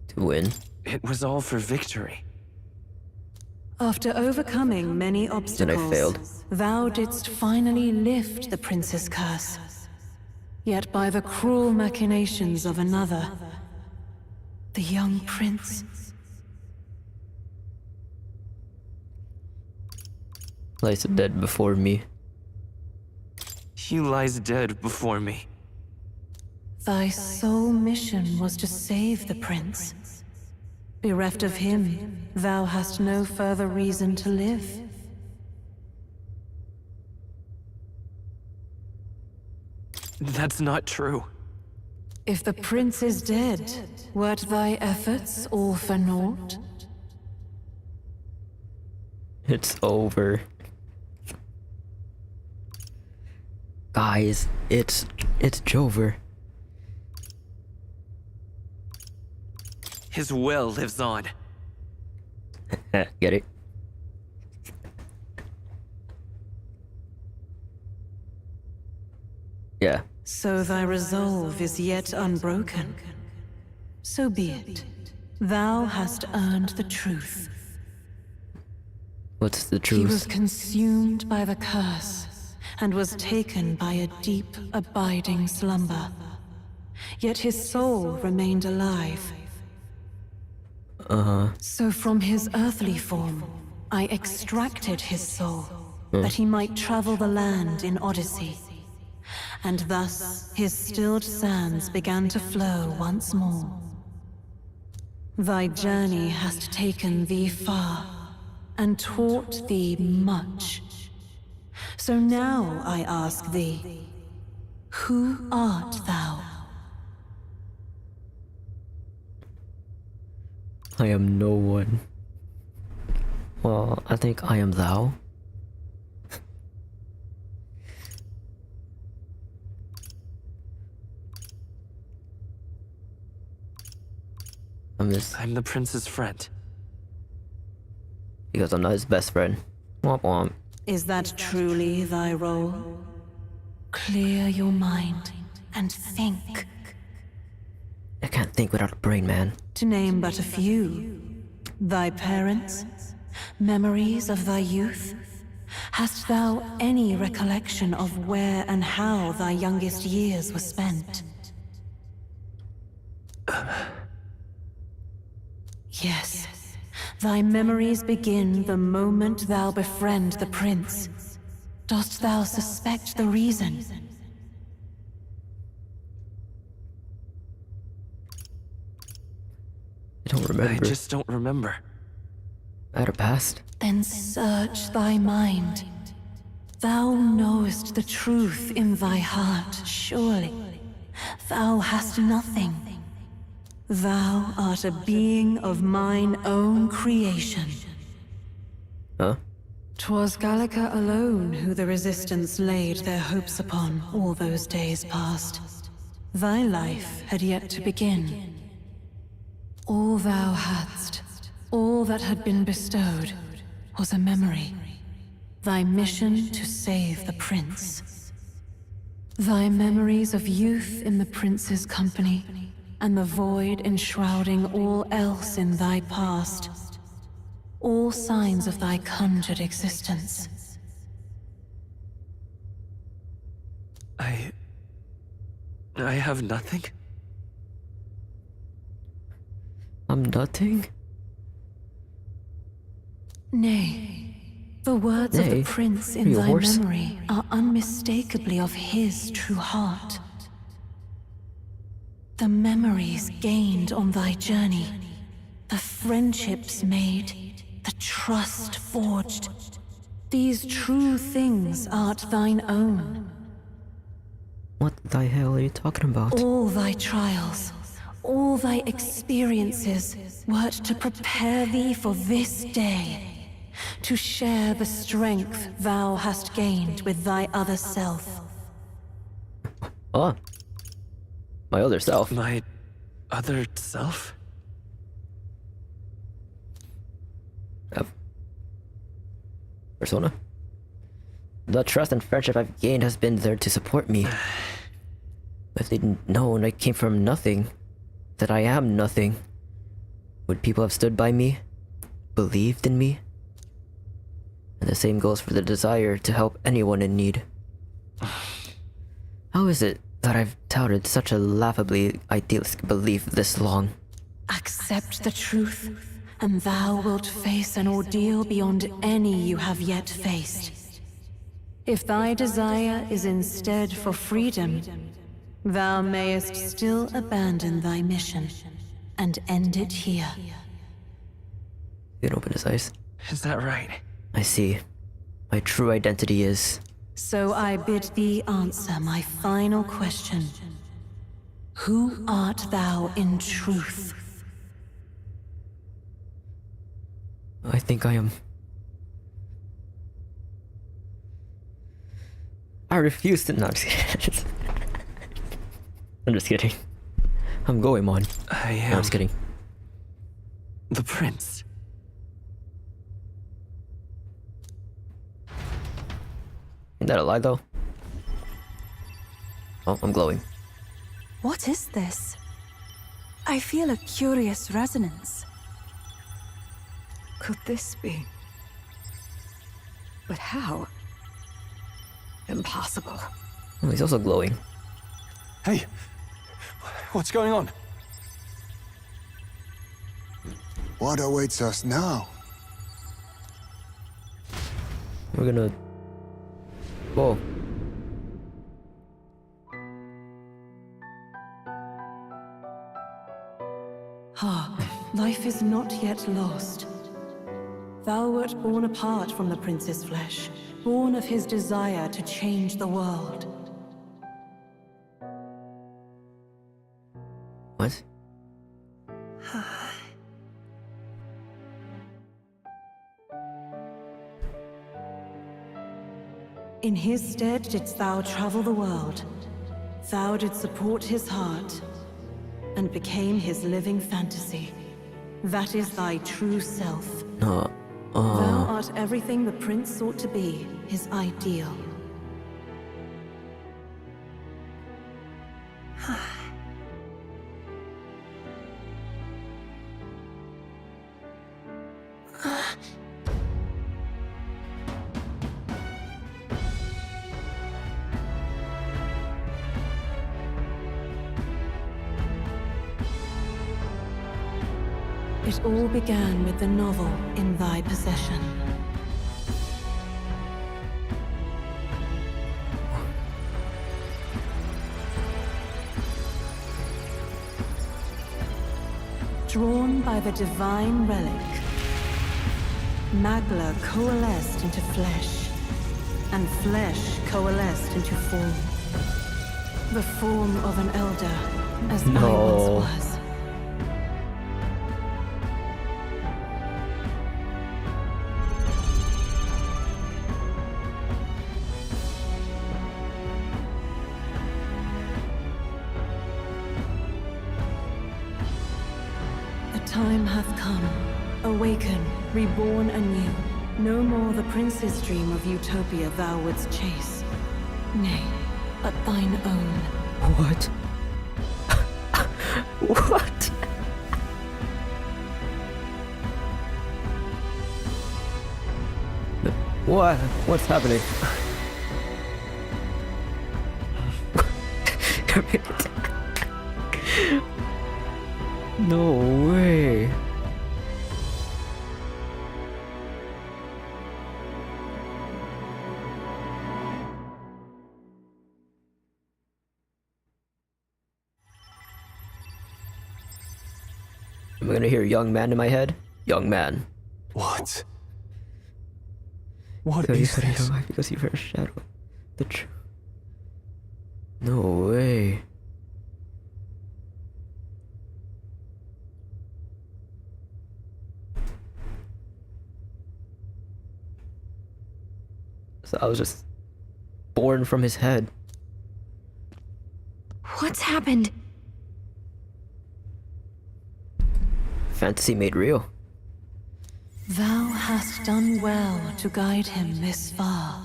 To win? It was all for victory. After overcoming many obstacles, Then I failed. Thou didst finally lift the prince's curse. Yet by the cruel machinations of another, the young prince lies dead before me. He lies dead before me. Thy sole mission was to save the prince. Bereft of him, thou hast no further reason to live. That's not true. If the prince is dead, wert thy efforts all for naught? It's over. Guys, it's Jover. His will lives on. Get it? Yeah. So thy resolve is yet unbroken. So be it. Thou hast earned the truth. What's the He truth? was consumed by the curse, and was taken by a deep, abiding slumber. Yet his soul remained alive. So from his earthly form, I extracted his soul, that he might travel the land in Odyssey. And thus his stilled sands began to flow once more. Thy journey hast taken thee far, and taught thee much. So now I ask thee, who art thou? I am no one. Well, I think I am thou. I'm the prince's friend. Because I'm not his best friend. Womp womp. Is that truly thy role? Clear your mind and think. I can't think without a brain, man. To name but a few. Thy parents, memories of thy youth, Hast thou any recollection of where and how thy youngest years were spent? Yes. Thy memories begin the moment thou befriend the prince. Dost thou suspect the reason? I don't remember. I just don't remember. I had a past. Then search thy mind. Thou knowest the truth in thy heart, surely. Thou hast nothing. Thou art a being of mine own creation. Huh? 'Twas Gallica alone who the Resistance laid their hopes upon all those days past. Thy life had yet to begin. All thou hadst, all that had been bestowed, was a memory. Thy mission to save the prince. Thy memories of youth in the prince's company, and the void enshrouding all else in thy past. All signs of thy conjured existence. I have nothing? I'm nothing? Nay, the words of the prince in thy memory are unmistakably of his true heart. The memories gained on thy journey, the friendships made, the trust forged. These true things art thine own. What the hell are you talking about? All thy trials, all thy experiences wert to prepare thee for this day, to share the strength thou hast gained with thy other self. Oh. My other self. My other self? Persona? The trust and friendship I've gained has been there to support me. If they'd known I came from nothing, that I am nothing, would people have stood by me? Believed in me? And the same goes for the desire to help anyone in need. How is it that I've touted such a laughably idealistic belief this long? Accept the truth, and thou wilt face an ordeal beyond any you have yet faced. If thy desire is instead for freedom, thou mayest still abandon thy mission and end it here. He can open his eyes. Is that right? I see. My true identity is... So I bid thee answer my final question. Who art thou in truth? I think I am... I refuse to... No, I'm just kidding. I'm just kidding. I'm going on. I am... No, I'm just kidding. The prince. Isn't that a lie, though? Oh, I'm glowing. What is this? I feel a curious resonance. Could this be? But how? Impossible. Oh, he's also glowing. Hey! What's going on? What awaits us now? We're gonna... Whoa. Life is not yet lost. Thou wert born apart from the prince's flesh, born of his desire to change the world. What? In his stead didst thou travel the world. Thou didst support his heart, and became his living fantasy. That is thy true self. No. Thou art everything the prince sought to be, his ideal. It all began with the novel in thy possession. Drawn by the divine relic, Magla coalesced into flesh, and flesh coalesced into form. The form of an elder, as I once was. Time hath come. Awaken, reborn anew. No more the prince's dream of utopia thou wouldst chase. Nay, but thine own. What? What? What? What's happening? No way. Am I gonna hear young man in my head? Young man. What? What because is this? Because you heard a shadow. The truth. No way. So I was just born from his head. What's happened? Fantasy made real. Thou hast done well to guide him this far.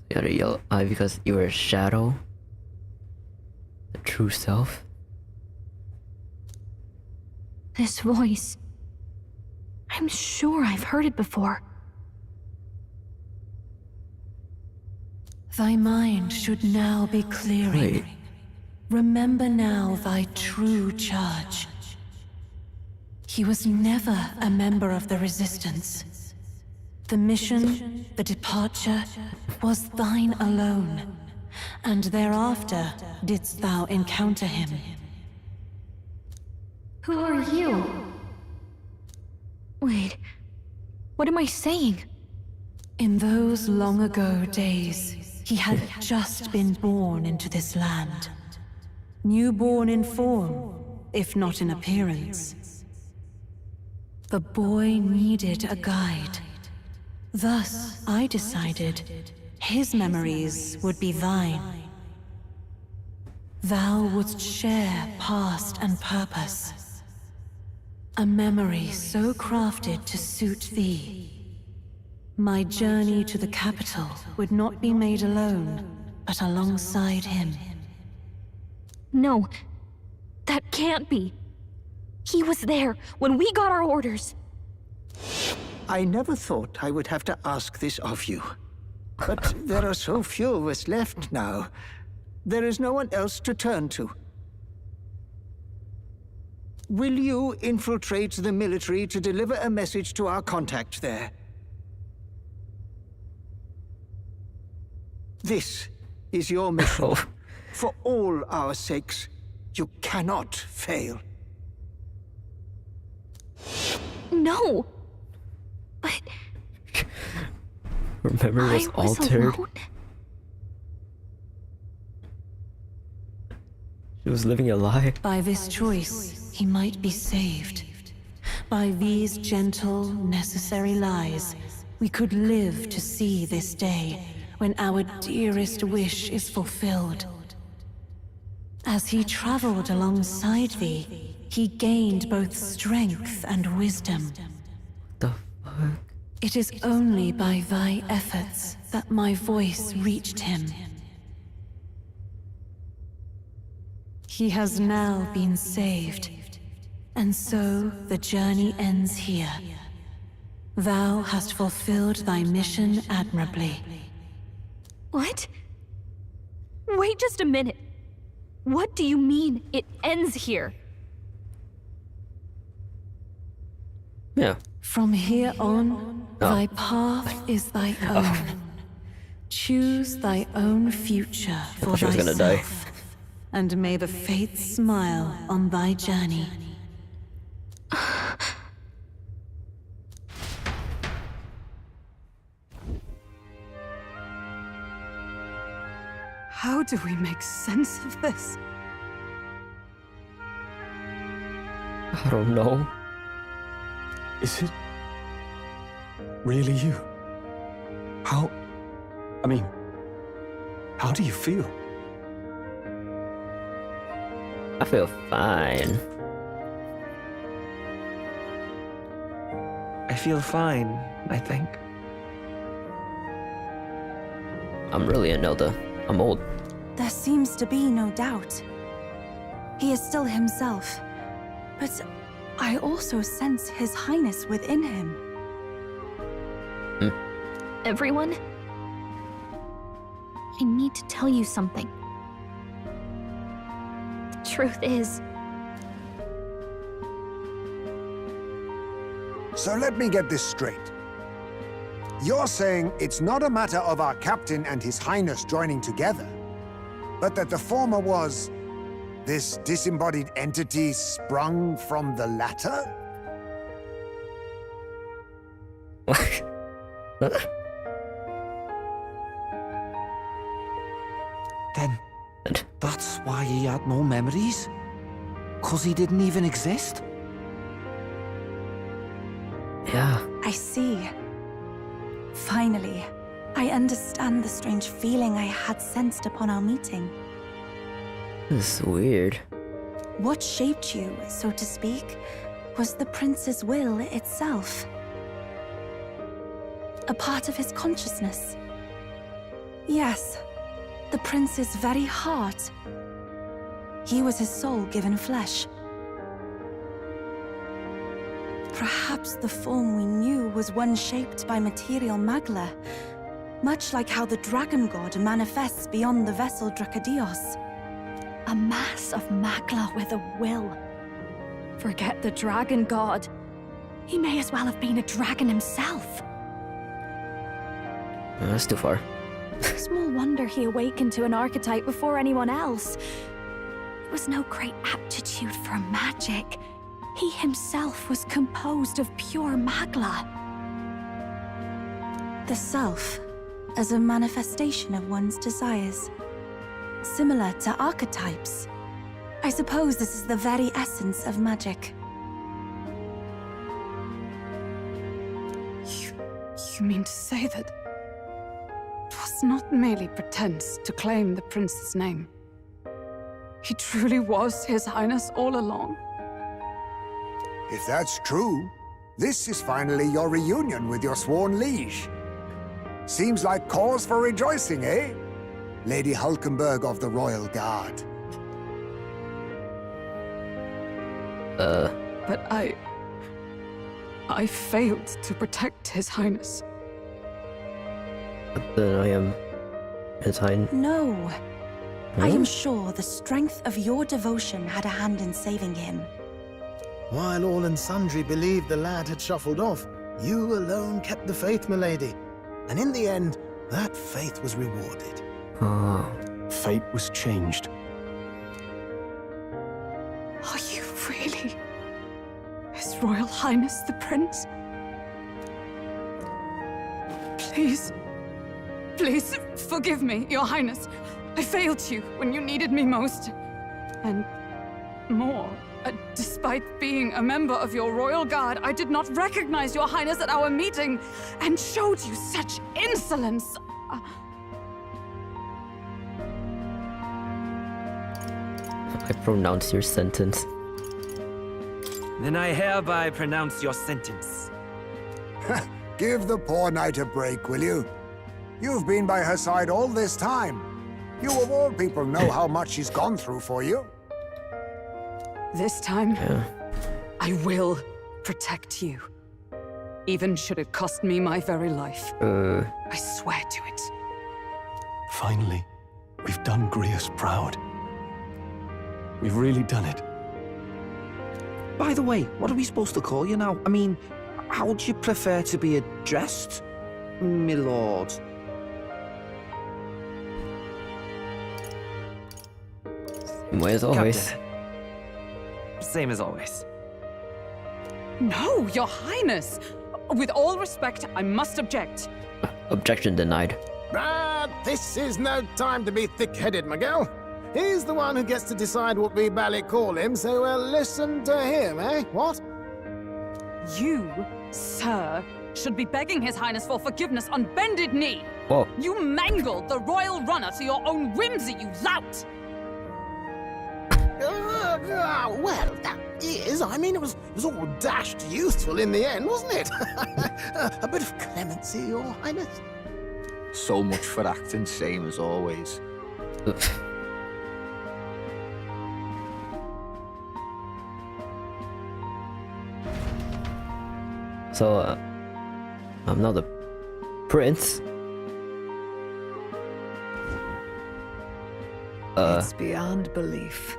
You had a yellow eye because you were a shadow? The true self? This voice. I'm sure I've heard it before. Thy mind should now be clearing. Wait. Remember now thy true charge. He was never a member of the Resistance. The mission, the departure, was thine alone, and thereafter didst thou encounter him. Who are you? Wait, what am I saying? In those long ago days, he had just been born into this land. Newborn in form, if not in appearance. The boy needed a guide. Thus, I decided his memories would be thine. Thou wouldst share past and purpose. A memory so crafted to suit thee. My journey to the capital would not be made alone, but alongside him. No, that can't be. He was there when we got our orders. I never thought I would have to ask this of you. But there are so few of us left now. There is no one else to turn to. Will you infiltrate the military to deliver a message to our contact there? This is your mission. For all our sakes, you cannot fail. No! But... Her memory was altered. Alone? She was living a lie. By this choice, he might be saved. By these gentle, necessary lies, we could live to see this day when our dearest wish is fulfilled. As he traveled alongside thee, he gained both strength and wisdom. The fuck? It is only by thy efforts that my voice reached him. He has now been saved, and so the journey ends here. Thou hast fulfilled thy mission admirably. What? Wait just a minute. What do you mean, it ends here? Yeah. From here on, thy path is thy own. Choose thy own future for she was gonna die. thyself. And may the fates smile on thy journey. How do we make sense of this? I don't know. Is it really you? How do you feel? I feel fine. I feel fine, I think. I'm really an elder. I'm old. There seems to be no doubt. He is still himself, but I also sense His Highness within him. Everyone, I need to tell you something. The truth is, So let me get this straight. You're saying it's not a matter of our captain and His Highness joining together, but that the former was this disembodied entity sprung from the latter? Then, that's why he had no memories? 'Cause he didn't even exist? Yeah. I see. Finally, I understand the strange feeling I had sensed upon our meeting. This is weird. What shaped you, so to speak, was the prince's will itself. A part of his consciousness. Yes, the prince's very heart. He was his soul given flesh. Perhaps the form we knew was one shaped by material magla, much like how the dragon god manifests beyond the vessel Drakadios. A mass of magla with a will. Forget the dragon god. He may as well have been a dragon himself. That's too far. Small wonder he awakened to an archetype before anyone else. It was no great aptitude for magic. He himself was composed of pure magla. The self, as a manifestation of one's desires. Similar to archetypes. I suppose this is the very essence of magic. You mean to say that it was not merely pretense to claim the prince's name? He truly was His Highness all along? If that's true, this is finally your reunion with your sworn liege. Seems like cause for rejoicing, eh? Lady Hulkenberg of the Royal Guard. But I failed to protect His Highness. But then I am His Highness. No. I am sure the strength of your devotion had a hand in saving him. While all and sundry believed the lad had shuffled off, you alone kept the faith, milady. And in the end, that faith was rewarded. Fate was changed. Are you really His Royal Highness the Prince? Please forgive me, Your Highness. I failed you when you needed me most. And more, despite being a member of your Royal Guard, I did not recognize Your Highness at our meeting and showed you such insolence. I pronounce your sentence. Then I hereby pronounce your sentence. Give the poor knight a break, will you? You've been by her side all this time. You of all people know how much she's gone through for you. This time, I will protect you. Even should it cost me my very life. I swear to it. Finally, we've done Grius proud. We've really done it. By the way, what are we supposed to call you now? I mean, How would you prefer to be addressed, my lord? Same way as always. Same as always. No, Your Highness! With all respect, I must object. Objection denied. But this is no time to be thick-headed, Miguel. He's the one who gets to decide what we bally call him, so we'll listen to him, eh? What? You, sir, should be begging His Highness for forgiveness on bended knee. Whoa. You mangled the royal runner to your own whimsy, you lout! Well, that is. I mean, it was all dashed useful in the end, wasn't it? A bit of clemency, Your Highness. So much for acting same as always. So, I'm not a prince. It's beyond belief.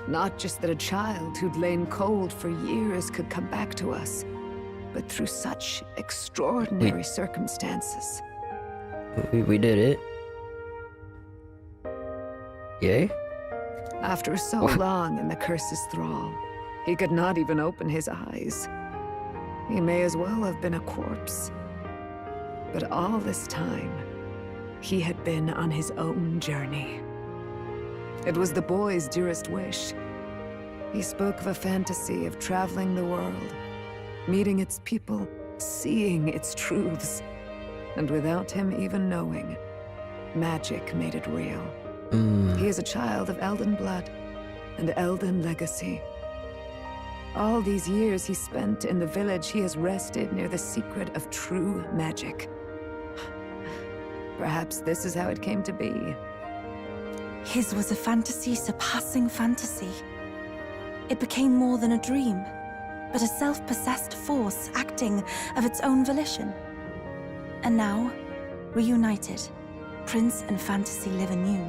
Not just that a child who'd lain cold for years could come back to us, but through such extraordinary circumstances. We did it. Yay? After so long in the curse's thrall, he could not even open his eyes. He may as well have been a corpse. But all this time, he had been on his own journey. It was the boy's dearest wish. He spoke of a fantasy of traveling the world, meeting its people, seeing its truths. And without him even knowing, magic made it real. He is a child of Elden blood and Elden legacy. All these years he spent in the village, he has rested near the secret of true magic. Perhaps this is how it came to be. His was a fantasy surpassing fantasy. It became more than a dream, but a self-possessed force acting of its own volition. And now, reunited, Prince and fantasy live anew.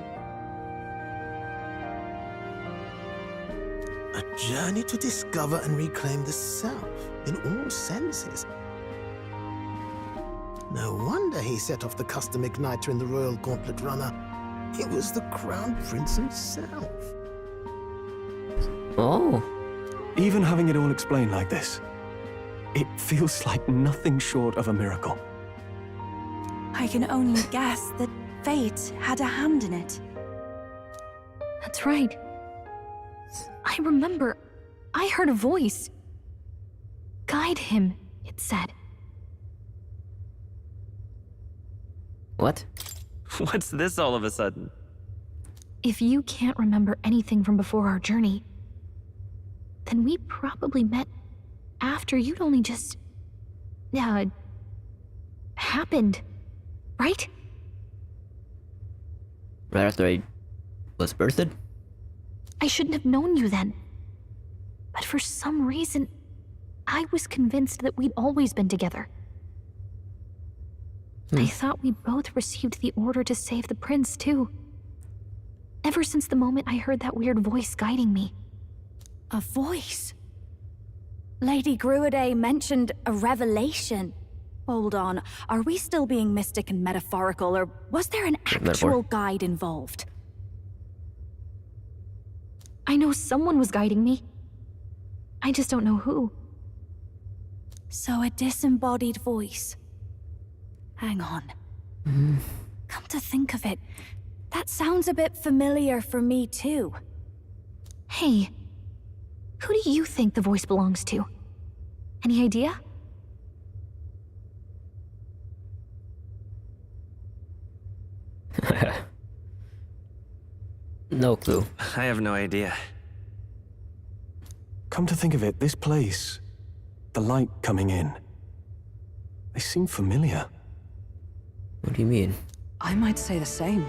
A journey to discover and reclaim the self, in all senses. No wonder he set off the custom igniter in the Royal Gauntlet Runner. It was the Crown Prince himself. Oh. Even having it all explained like this, it feels like nothing short of a miracle. I can only guess that fate had a hand in it. That's right. I remember. I heard a voice. Guide him, it said. What? What's this all of a sudden? If you can't remember anything from before our journey, then we probably met after you'd only just... happened, right? Right after I was birthed? I shouldn't have known you then. But for some reason, I was convinced that we'd always been together. I thought we both received the order to save the prince, too. Ever since the moment I heard that weird voice guiding me. A voice? Lady Gruade mentioned a revelation. Hold on, are we still being mystic and metaphorical, or was there an actual guide involved? I know someone was guiding me. I just don't know who. So a disembodied voice. Hang on. Come to think of it, that sounds a bit familiar for me too. Hey, who do you think the voice belongs to? Any idea? No clue. I have no idea. Come to think of it, this place, the light coming in, they seem familiar. What do you mean? I might say the same.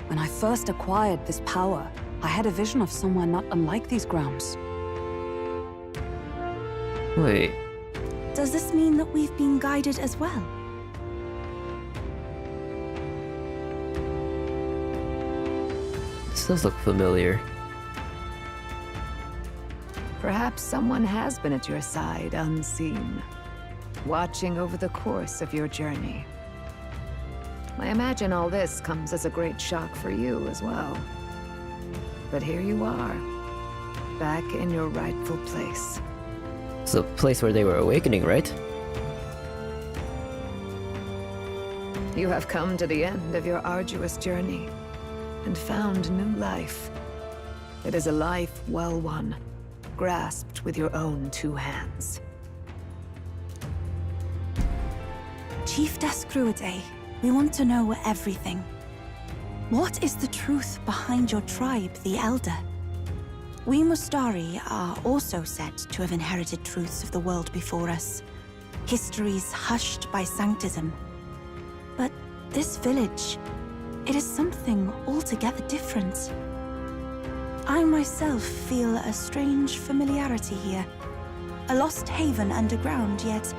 When I first acquired this power, I had a vision of somewhere not unlike these grounds. Wait. Does this mean that we've been guided as well? This does look familiar. Perhaps someone has been at your side unseen. watching over the course of your journey. I imagine all this comes as a great shock for you as well. But here you are, back in your rightful place. It's the place where they were awakening, right? You have come to the end of your arduous journey and found new life. It is a life well won, grasped with your own 2 hands. Chief Descruide, we want to know everything. What is the truth behind your tribe, the Elder? We Mustari are also said to have inherited truths of the world before us. Histories hushed by sanctism. But this village, it is something altogether different. I myself feel a strange familiarity here. A lost haven underground, yet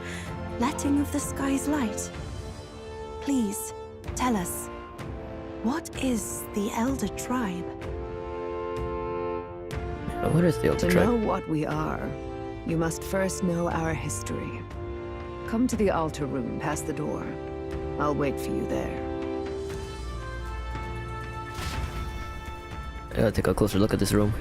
letting of the sky's light. Please, tell us, what is the Elder Tribe? What is the Elder To Tribe? know what we are, you must first know our history. Come to the altar room past the door. I'll wait for you there. I gotta take a closer look at this room.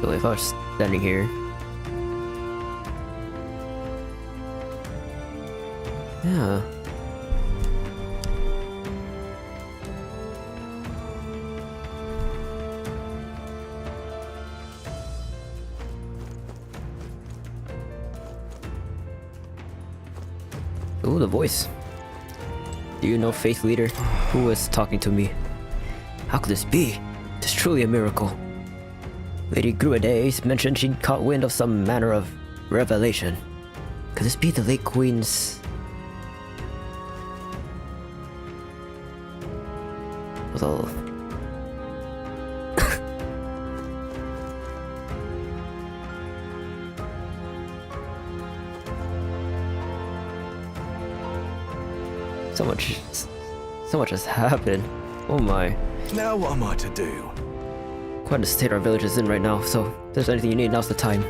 So if I was standing here... Yeah. Ooh, the voice. Do you know, Faith Leader? Who was talking to me? How could this be? It is truly a miracle. Lady Gruade mentioned she'd caught wind of some manner of revelation. Could this be the late Queen's... Well... So much has happened. Oh my. Now what am I to do? Quite a state our village is in right now, so if there's anything you need, now's the time.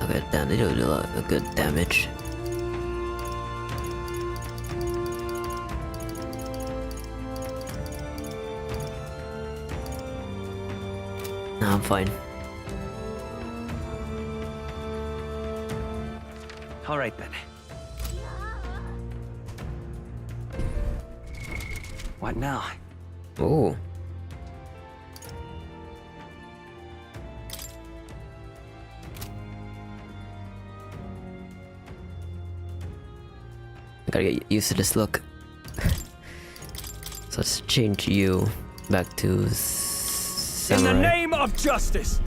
Okay, damn, they do a lot of good damage. Nah, I'm fine. All right then. What now? Oh. I gotta get used to this look. So let's change you back to samurai. In the name of justice!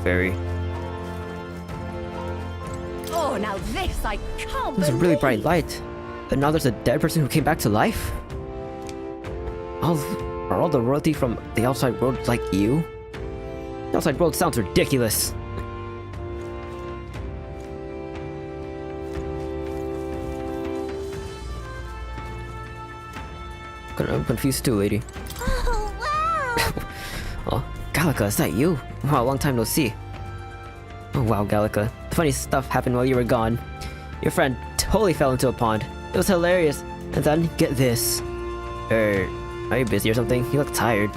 Very. Oh, now this I can't There's a really bright light. And now there's a dead person who came back to life? Are all the royalty from the outside world like you? The outside world sounds ridiculous. I'm confused too, lady. Oh, wow! Oh, Gallica, is that you? Wow, long time no see. Oh wow, Gallica. Funny stuff happened while you were gone. Your friend totally fell into a pond. It was hilarious. And then, get this. Are you busy or something? You look tired.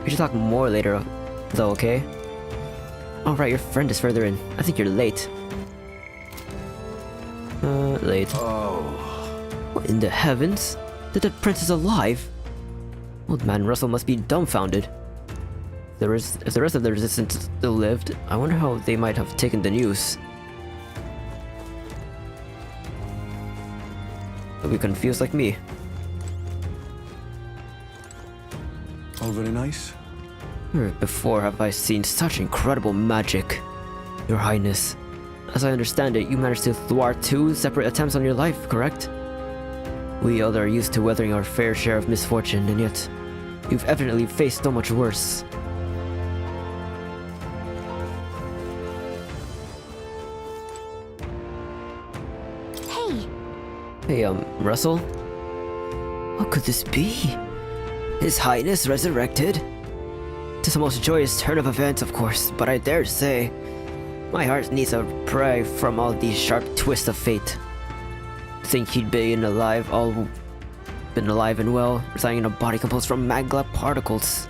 We should talk more later, though, okay? Alright, your friend is further in. I think you're late. Late. Oh. What in the heavens? The dead prince is alive? Old man Russell must be dumbfounded. If the rest of the resistance still lived, I wonder how they might have taken the news. Don't be confused like me. All very nice. Never before have I seen such incredible magic, Your Highness. As I understand it, you managed to thwart 2 separate attempts on your life, correct? We other are used to weathering our fair share of misfortune, and yet you've evidently faced so much worse. Hey, Russell? What could this be? His Highness resurrected? Tis a most joyous turn of events, of course, but I dare say, my heart needs a pray from all these sharp twists of fate. Think he'd been alive and well, residing in a body composed from magma particles.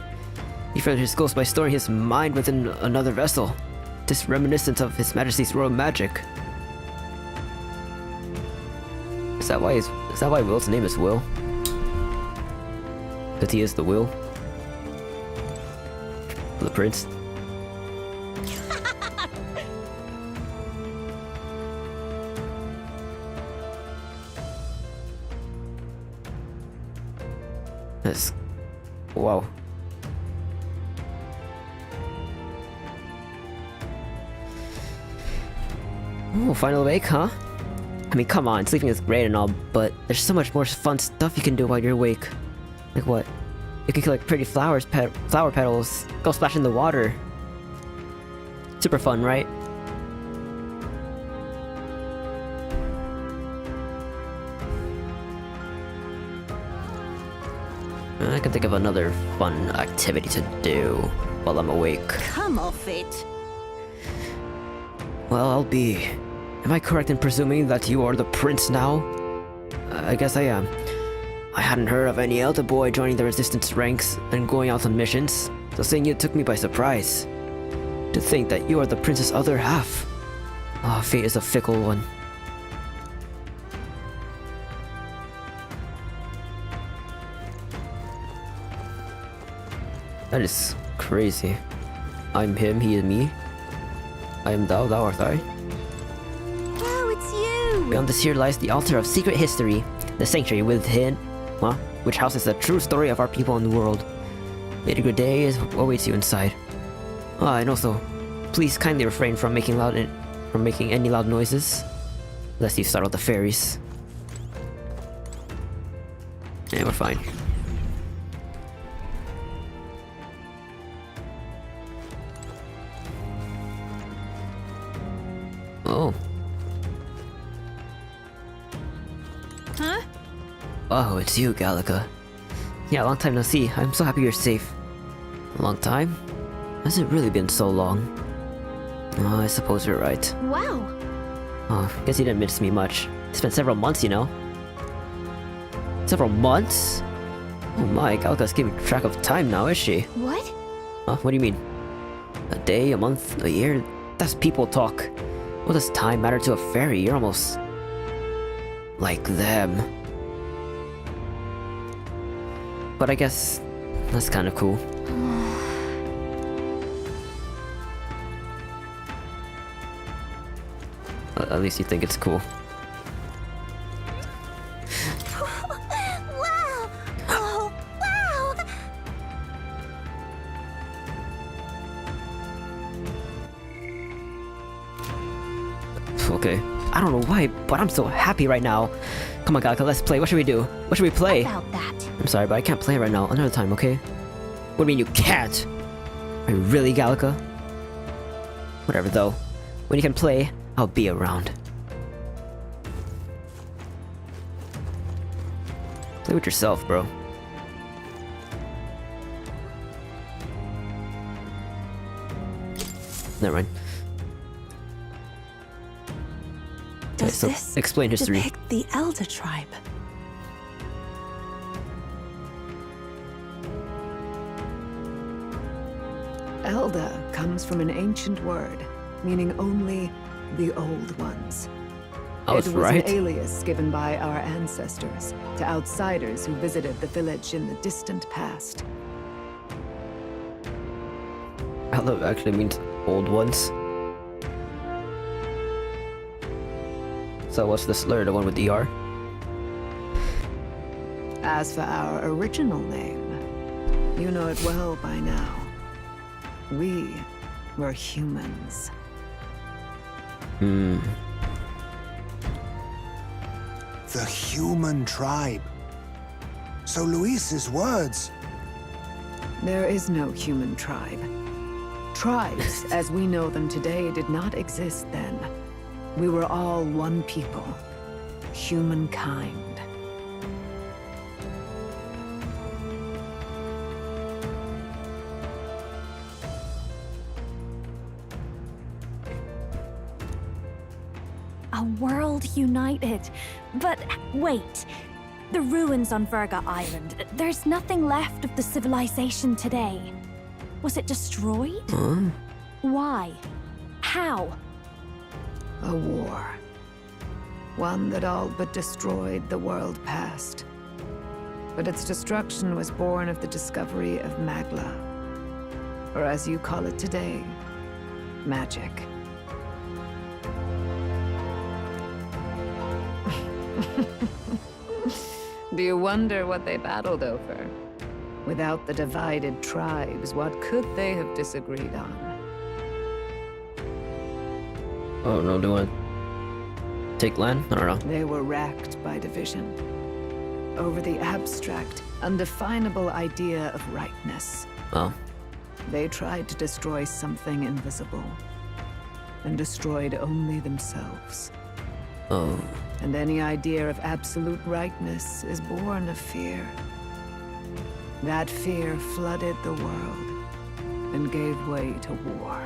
He furthered his ghost by storing his mind within another vessel. This reminiscent of His Majesty's royal magic. Is that why Will's name is Will? That he is the Will? The prince? That's... wow. Oh, final wake, huh? I mean, come on, sleeping is great and all, but there's so much more fun stuff you can do while you're awake. Like what? You can collect pretty flower petals, go splash in the water. Super fun, right? I can think of another fun activity to do while I'm awake. Come off it. Well, I'll be. Am I correct in presuming that you are the prince now? I guess I am. I hadn't heard of any elder boy joining the resistance ranks and going out on missions, so seeing you took me by surprise. To think that you are the prince's other half. Ah, fate is a fickle one. That is crazy. I'm him, he is me. I am thou, thou art I. Oh, it's you! Beyond this here lies the altar of secret history, the sanctuary within, which houses the true story of our people and the world. Lady Grenade awaits you inside. Ah, and also, please kindly refrain from making any loud noises, lest you startle the fairies. Yeah, we're fine. Oh. Huh? Oh, it's you, Gallica. Yeah, long time no see. I'm so happy you're safe. A long time? Has it really been so long? Oh, I suppose you're right. Wow. Oh, guess you didn't miss me much. It's been several months, you know. Several months? Oh my, Gallica's keeping track of time now, is she? What? Huh? What do you mean? A day, a month, a year? That's people talk. What does time matter to a fairy? You're almost... like them. But I guess... that's kind of cool. At least you think it's cool. Wow! Oh, wow! Okay. I don't know why, but I'm so happy right now. Come on, Gallica, let's play. What should we do? What should we play? About that. I'm sorry, but I can't play right now. Another time, okay? What do you mean you can't? Are you really, Gallica? Whatever, though. When you can play, I'll be around. Play with yourself, bro. Never mind. Does so this explain history. depict the Elder Tribe? Elder comes from an ancient word, meaning only the old ones. I was It was right. an alias given by our ancestors to outsiders who visited the village in the distant past. Hello actually means old ones. So what's the slur, the one with the R? As for our original name, you know it well by now. We were humans. The human tribe. So Luis's words. There is no human tribe. Tribes, as we know them today, did not exist then. We were all one people. Humankind. A world united. But wait. The ruins on Virga Island. There's nothing left of the civilization today. Was it destroyed? Why? How? A war. One that all but destroyed the world past. But its destruction was born of the discovery of Magla. Or as you call it today, magic. Do you wonder what they battled over? Without the divided tribes, what could they have disagreed on? Oh no, do I take land? I don't know. They were racked by division. Over the abstract, undefinable idea of rightness. Oh. They tried to destroy something invisible. And destroyed only themselves. Oh. And any idea of absolute rightness is born of fear. That fear flooded the world and gave way to war.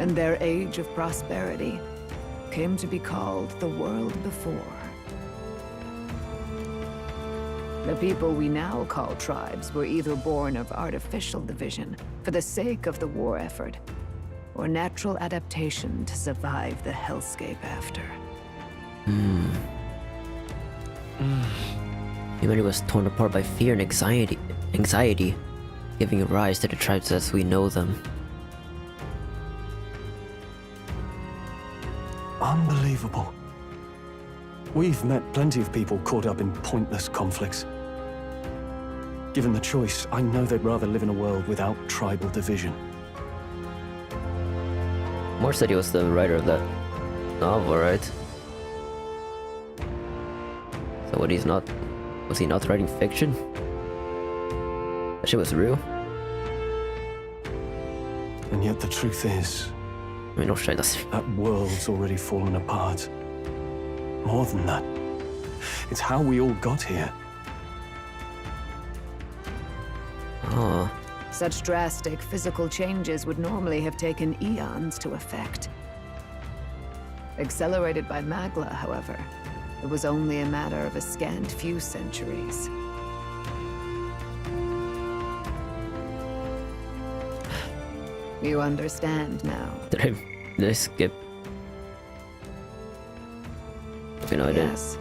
And their age of prosperity came to be called the world before. The people we now call tribes were either born of artificial division for the sake of the war effort, or natural adaptation to survive the hellscape after. Humanity was torn apart by fear and anxiety, giving rise to the tribes as we know them. Unbelievable. We've met plenty of people caught up in pointless conflicts. Given the choice, I know they'd rather live in a world without tribal division. Moore said he was the writer of that novel, right? So what, was he not writing fiction? That shit was real? And yet the truth is, I mean, no shit, that world's already fallen apart. More than that, it's how we all got here. Oh. Such drastic physical changes would normally have taken eons to effect. Accelerated by Magla, however, it was only a matter of a scant few centuries. You understand now. Did I skip? Okay, no, I didn't. Yes.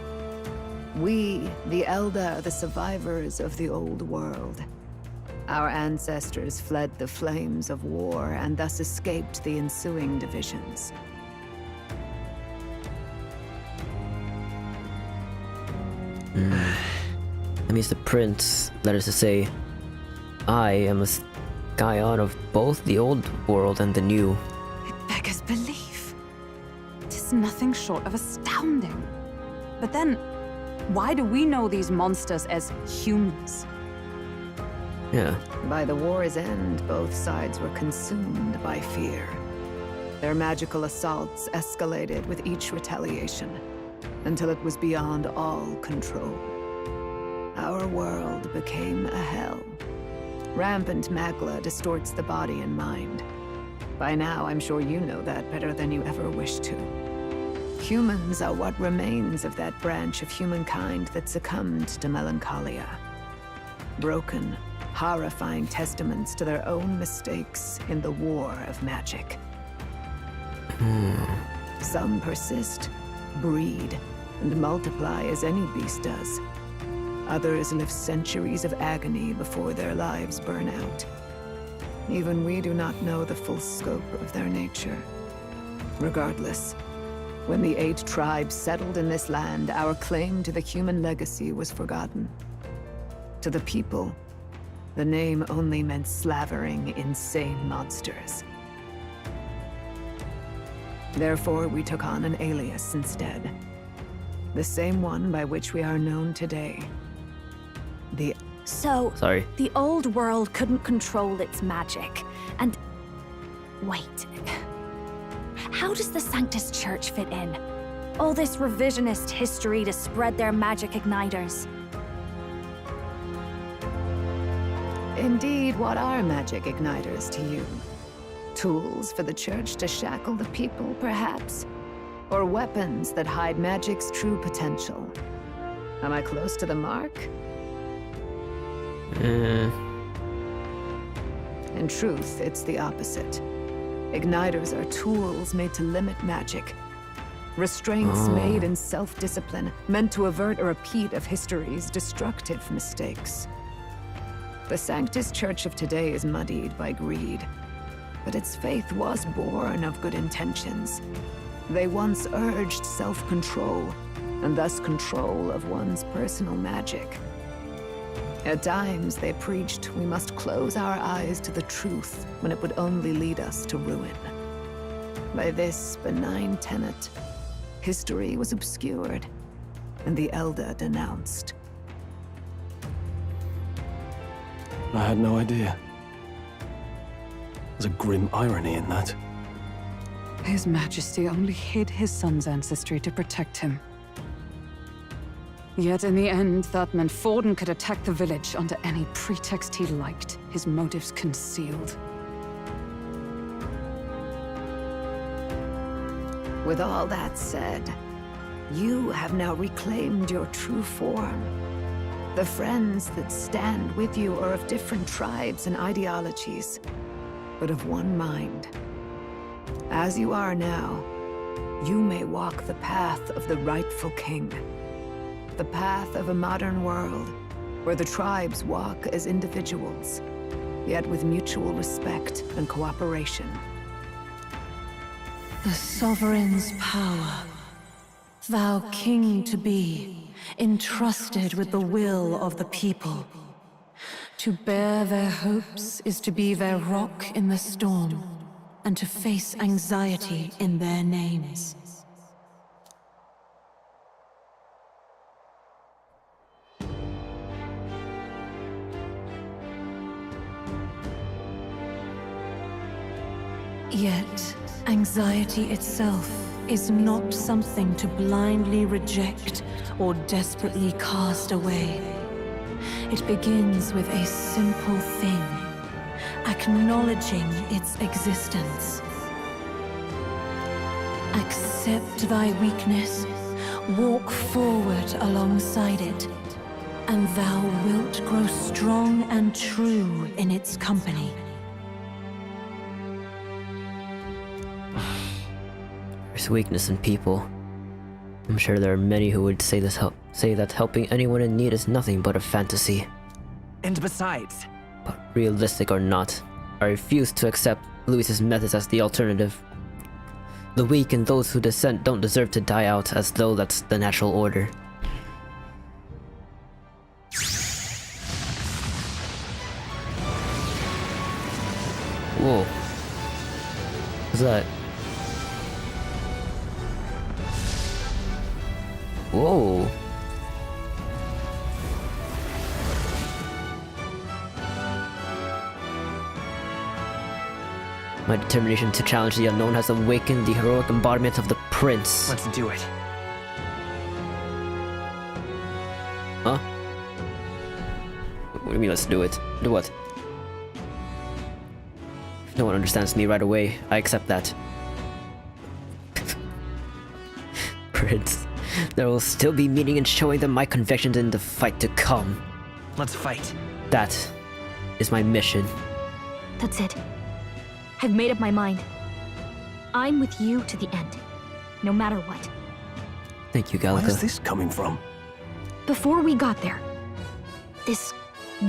We, the Elder, are the survivors of the old world. Our ancestors fled the flames of war and thus escaped the ensuing divisions. That means the prince, that is to say, I am a scion of both the old world and the new. It beggars belief. It is nothing short of astounding. But then, why do we know these monsters as humans? Yeah. By the war's end, both sides were consumed by fear. Their magical assaults escalated with each retaliation, until it was beyond all control. Our world became a hell. Rampant Magla distorts the body and mind. By now, I'm sure you know that better than you ever wished to. Humans are what remains of that branch of humankind that succumbed to melancholia. Broken, horrifying testaments to their own mistakes in the war of magic. Some persist, breed, and multiply as any beast does. Others live centuries of agony before their lives burn out. Even we do not know the full scope of their nature. Regardless, when the 8 tribes settled in this land, our claim to the human legacy was forgotten. To the people, the name only meant slavering, insane monsters. Therefore, we took on an alias instead. The same one by which we are known today. Sorry. The old world couldn't control its magic, and... Wait. How does the Sanctus Church fit in? All this revisionist history to spread their magic igniters. Indeed, what are magic igniters to you? Tools for the Church to shackle the people, perhaps? Or weapons that hide magic's true potential? Am I close to the mark? In truth, it's the opposite. Igniters are tools made to limit magic. Restraints made in self-discipline, meant to avert a repeat of history's destructive mistakes. The Sanctus Church of today is muddied by greed, but its faith was born of good intentions. They once urged self-control, and thus control of one's personal magic. At times, they preached we must close our eyes to the truth when it would only lead us to ruin. By this benign tenet, history was obscured, and the Elder denounced. I had no idea. There's a grim irony in that. His Majesty only hid his son's ancestry to protect him. Yet in the end, that meant Forden could attack the village under any pretext he liked, his motives concealed. With all that said, you have now reclaimed your true form. The friends that stand with you are of different tribes and ideologies, but of one mind. As you are now, you may walk the path of the rightful king. The path of a modern world, where the tribes walk as individuals, yet with mutual respect and cooperation. The sovereign's power, thou king to be, entrusted with the will of the people. To bear their hopes is to be their rock in the storm, and to face anxiety in their names. Yet, anxiety itself is not something to blindly reject or desperately cast away. It begins with a simple thing, acknowledging its existence. Accept thy weakness, walk forward alongside it, and thou wilt grow strong and true in its company. There's weakness in people. I'm sure there are many who would say that helping anyone in need is nothing but a fantasy. And besides... But realistic or not, I refuse to accept Louis's methods as the alternative. The weak and those who dissent don't deserve to die out as though that's the natural order. Whoa. What's that? Whoa. My determination to challenge the unknown has awakened the heroic embodiment of the prince. Let's do it. Huh? What do you mean, let's do it? Do what? If no one understands me right away, I accept that. Prince. There will still be meaning in showing them my convictions in the fight to come. Let's fight. That is my mission. That's it. I've made up my mind. I'm with you to the end, no matter what. Thank you, Gallica. Where's this coming from? Before we got there, this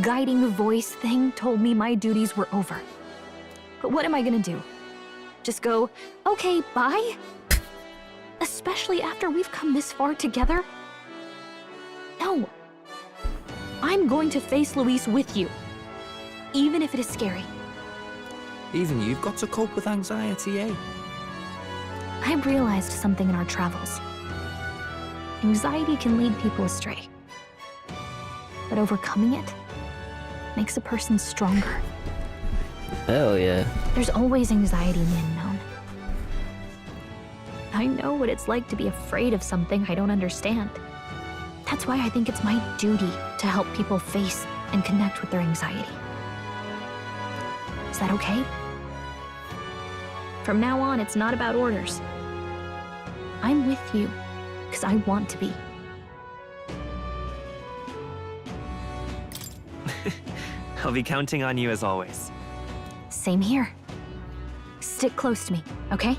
guiding voice thing told me my duties were over. But what am I gonna do? Just go, okay, bye? Especially after we've come this far together? No. I'm going to face Luis with you. Even if it is scary. Even you've got to cope with anxiety, eh? I've realized something in our travels. Anxiety can lead people astray. But overcoming it makes a person stronger. Hell yeah. There's always anxiety in the unknown. I know what it's like to be afraid of something I don't understand. That's why I think it's my duty to help people face and connect with their anxiety. Is that okay? From now on, it's not about orders. I'm with you, because I want to be. I'll be counting on you as always. Same here. Stick close to me, okay?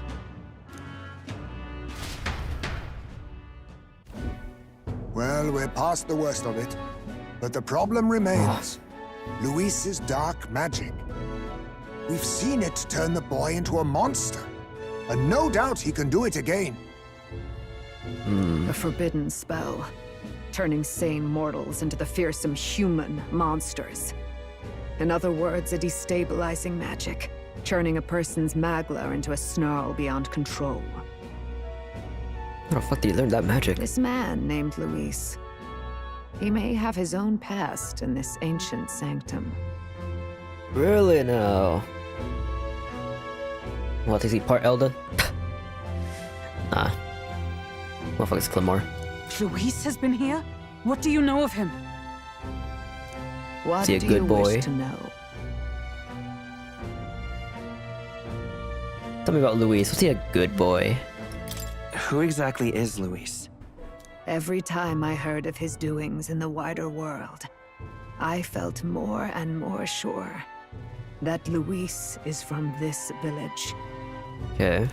Well, we're past the worst of it. But the problem remains. Luis's dark magic. We've seen it turn the boy into a monster. And no doubt he can do it again. A forbidden spell. Turning sane mortals into the fearsome human monsters. In other words, a destabilizing magic. Turning a person's magla into a snarl beyond control. How the fuck did he learn that magic? This man named Luis. He may have his own past in this ancient sanctum. Really now? What, is he part Elder? Nah. Motherfucker's Clemore. Luis has been here? What do you know of him? What Is he a do good you boy? wish to know? Tell me about Luis. Was he a good boy? Who exactly is Luis? Every time I heard of his doings in the wider world, I felt more and more sure that Luis is from this village. Okay.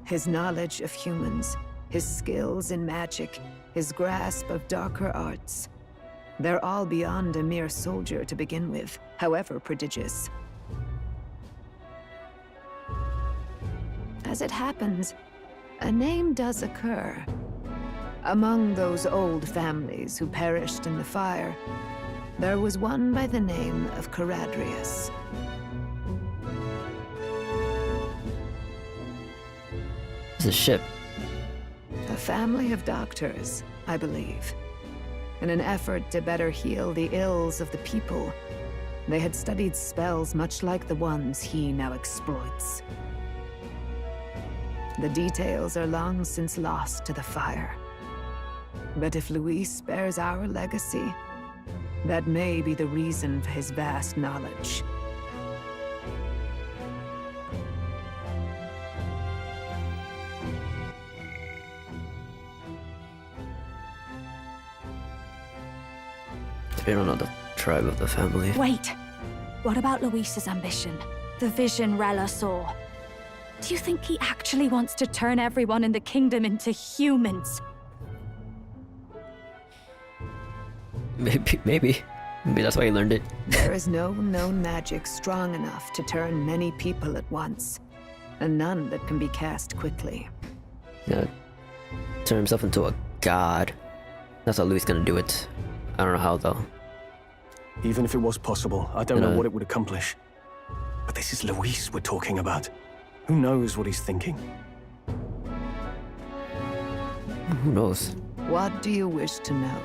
His knowledge of humans, his skills in magic, his grasp of darker arts. They're all beyond a mere soldier to begin with, however prodigious. As it happens, a name does occur. Among those old families who perished in the fire, there was one by the name of Caradrius. It's a ship. A family of doctors, I believe. In an effort to better heal the ills of the people, they had studied spells much like the ones he now exploits. The details are long since lost to the fire. But if Luis bears our legacy, that may be the reason for his vast knowledge. They don't know the tribe of the family. Wait. What about Luis's ambition? The vision Rella saw? Do you think he actually wants to turn everyone in the kingdom into humans? Maybe that's why he learned it. There is no known magic strong enough to turn many people at once, and none that can be cast quickly. Yeah. Turn himself into a god. That's how Luis gonna do it. I don't know how though. Even if it was possible, I don't know what it would accomplish. But this is Luis we're talking about. Who knows what he's thinking? Who knows? What do you wish to know?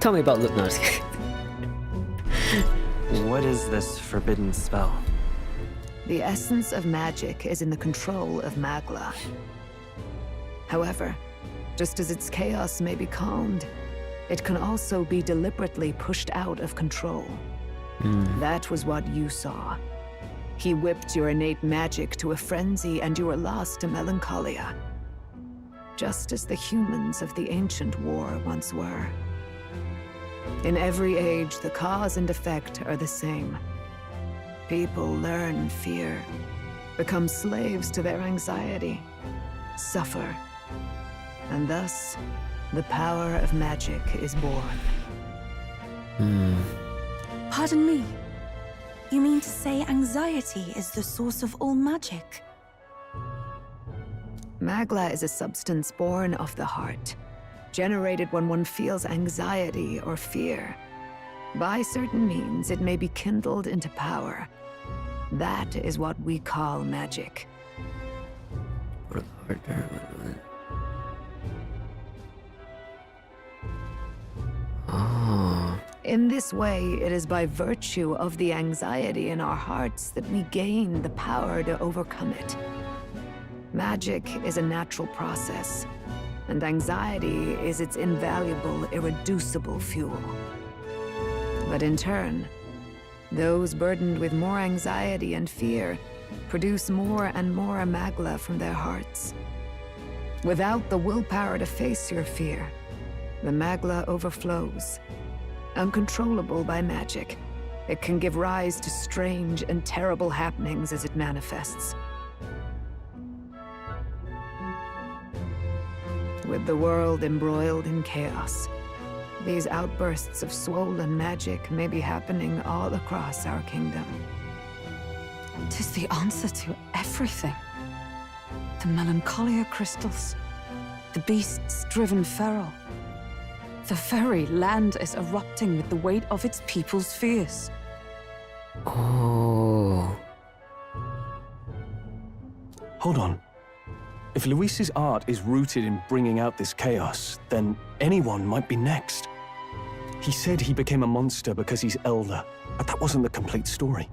Tell me about Luke. No, just kidding. What is this forbidden spell? The essence of magic is in the control of Magla. However, just as its chaos may be calmed, it can also be deliberately pushed out of control. That was what you saw. He whipped your innate magic to a frenzy and you were lost to melancholia. Just as the humans of the ancient war once were. In every age, the cause and effect are the same. People learn fear, become slaves to their anxiety, suffer, and thus, the power of magic is born. Pardon me. You mean to say anxiety is the source of all magic? Magla is a substance born of the heart, generated when one feels anxiety or fear. By certain means, it may be kindled into power. That is what we call magic. Oh. In this way, it is by virtue of the anxiety in our hearts that we gain the power to overcome it. Magic is a natural process, and anxiety is its invaluable, irreducible fuel. But in turn, those burdened with more anxiety and fear produce more and more magla from their hearts. Without the willpower to face your fear, the magla overflows. Uncontrollable by magic, it can give rise to strange and terrible happenings as it manifests. With the world embroiled in chaos, these outbursts of swollen magic may be happening all across our kingdom. 'Tis the answer to everything. The melancholia crystals, the beasts driven feral. The very land is erupting with the weight of its people's fears. Oh. Hold on. If Luis's art is rooted in bringing out this chaos, then anyone might be next. He said he became a monster because he's elder, but that wasn't the complete story.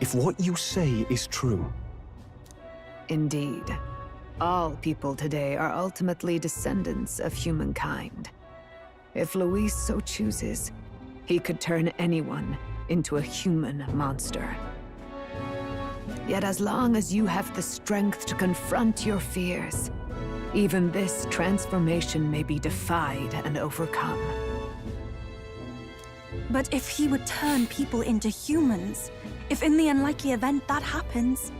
If what you say is true... Indeed. All people today are ultimately descendants of humankind. If Luis so chooses, he could turn anyone into a human monster. Yet as long as you have the strength to confront your fears, even this transformation may be defied and overcome. But if he would turn people into humans, if in the unlikely event that happens...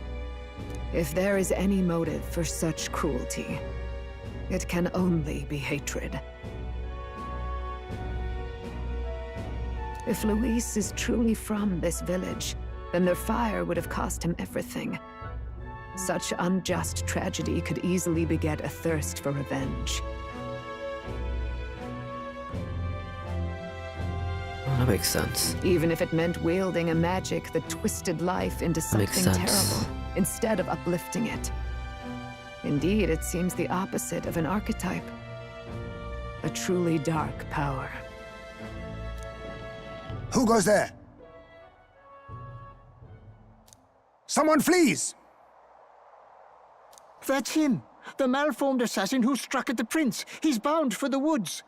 If there is any motive for such cruelty, it can only be hatred. If Luis is truly from this village, then their fire would have cost him everything. Such unjust tragedy could easily beget a thirst for revenge. That makes sense. Even if it meant wielding a magic that twisted life into something terrible, instead of uplifting it. Indeed, it seems the opposite of an archetype. A truly dark power. Who goes there? Someone flees! That's him, the malformed assassin who struck at the prince. He's bound for the woods.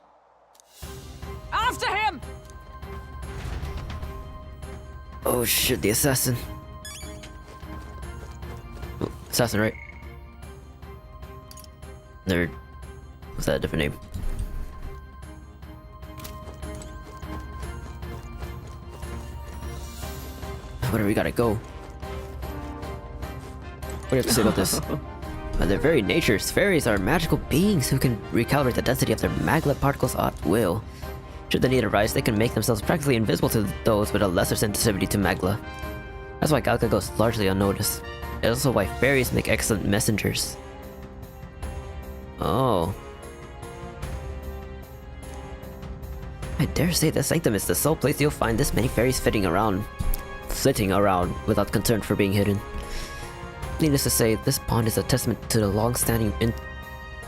After him! Oh shit, the assassin. Oh, assassin, right? Nerd. Was that a different name? Whatever, we gotta go. What do you have to say about this? By their very natures, fairies are magical beings who can recalibrate the density of their maglet particles at will. Should the need arise, they can make themselves practically invisible to those with a lesser sensitivity to magla. That's why Galka goes largely unnoticed. It's also why fairies make excellent messengers. Oh. I dare say the sanctum is the sole place you'll find this many fairies flitting around without concern for being hidden. Needless to say, this pond is a testament to the long-standing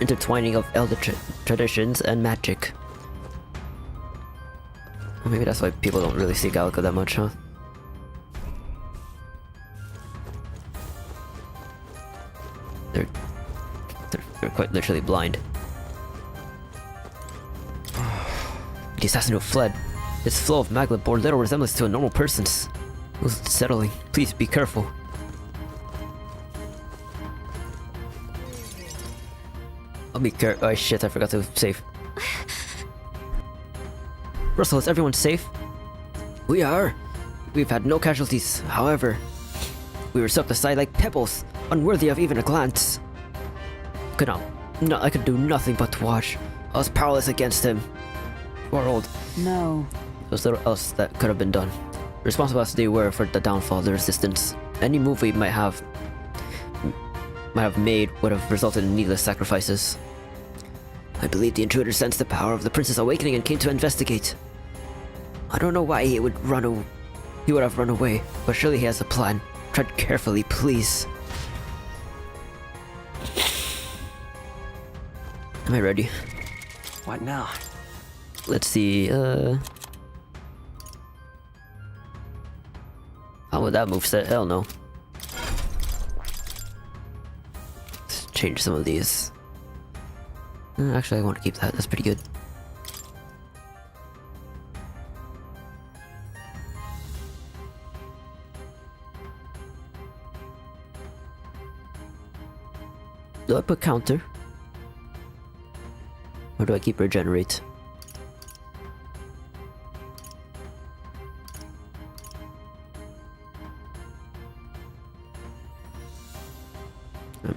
intertwining of elder traditions and magic. Maybe that's why people don't really see Galka that much, huh? They're quite literally blind. The assassin who fled. His flow of magla bore little resemblance to a normal person's. It was unsettling. Please be careful. I'll be careful. Oh shit, I forgot to save. Russell, is everyone safe? We are. We've had no casualties. However, we were swept aside like pebbles, unworthy of even a glance. I could do nothing but to watch. I was powerless against him. World. No. There was little else that could have been done. Responsible as they were for the downfall of the resistance, any move we might have made would have resulted in needless sacrifices. I believe the intruder sensed the power of the Princess awakening and came to investigate. I don't know why he would have run away, but surely he has a plan. Tread carefully, please. Am I ready? What now? Let's see, how would that move set? Hell no. Let's change some of these. Actually, I want to keep that. That's pretty good. Do I put counter? Or do I keep regenerate?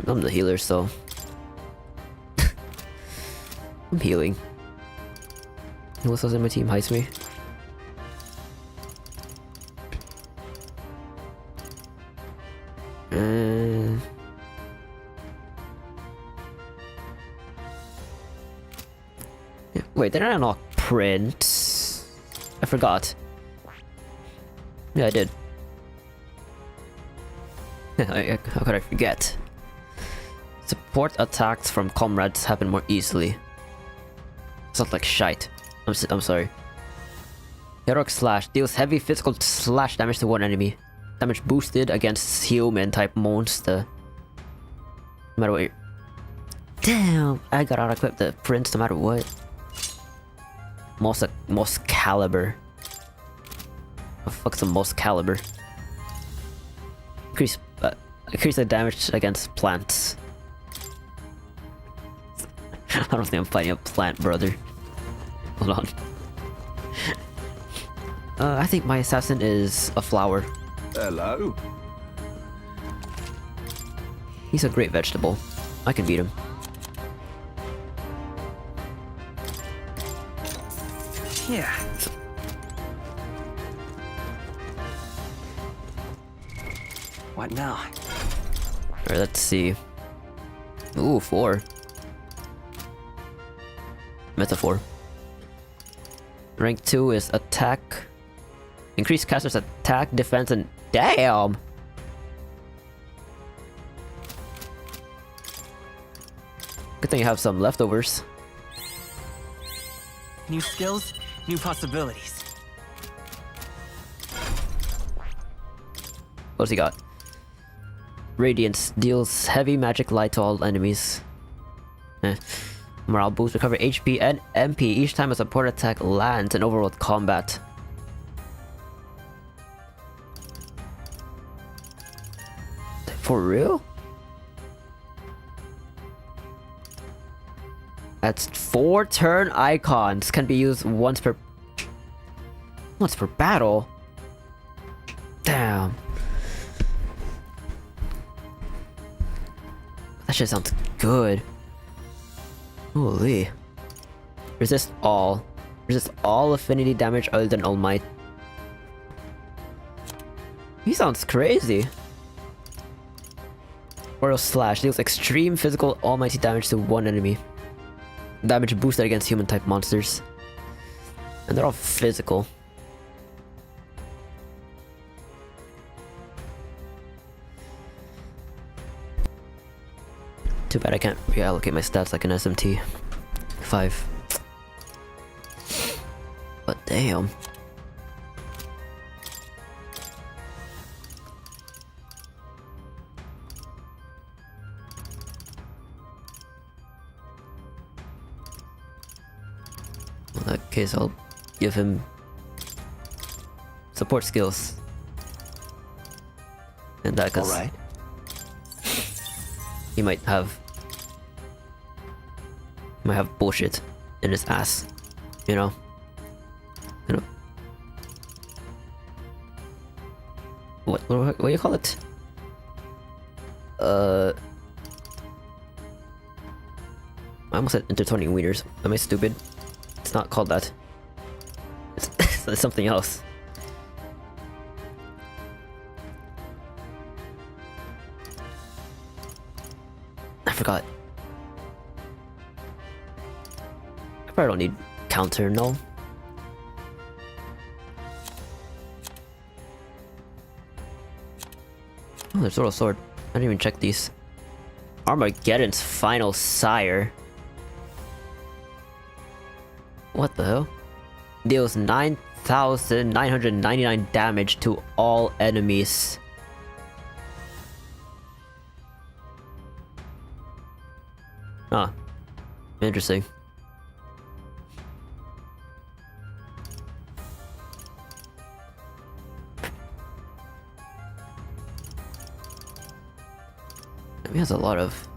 I'm the healer, so I'm healing. Who else in my team hides me? Yeah, wait, did I unlock print? I forgot. Yeah, I did. How could I forget? Support attacks from comrades happen more easily. Sounds like shite. I'm sorry. Heroic Slash deals heavy physical slash damage to one enemy. Damage boosted against human type monster. No matter what. Damn! I gotta out-equip the prince no matter what. Most caliber. What the fuck's a most caliber? Increase the damage against plants. I don't think I'm fighting a plant, brother. Hold on. I think my assassin is a flower. Hello. He's a great vegetable. I can beat him. Yeah. What now? Alright, let's see. Ooh, 4. Metaphor. Rank 2 is attack. Increase caster's attack, defense, and damn! Good thing you have some leftovers. New skills, new possibilities. What's he got? Radiance deals heavy magic light to all enemies. Morale boost, recover HP and MP each time a support attack lands in overworld combat. For real? That's 4 turn icons can be used once per battle. Damn. That shit sounds good. Holy. Resist all. Resist all affinity damage other than All Might. He sounds crazy. Royal Slash deals extreme physical almighty damage to one enemy. Damage boosted against human type monsters. And they're all physical. Too bad I can't reallocate my stats like an SMT 5. But damn. In that case, I'll give him support skills. And that, cause alright. He might have bullshit in his ass, you know. What do you call it? I almost said intertwining wieners. Am I stupid? It's not called that. It's something else. I forgot. Probably don't need counter, no. Oh, there's a little sword. I didn't even check these. Armageddon's final sire. What the hell? Deals 9,999 damage to all enemies. Huh. Interesting. He has a lot of...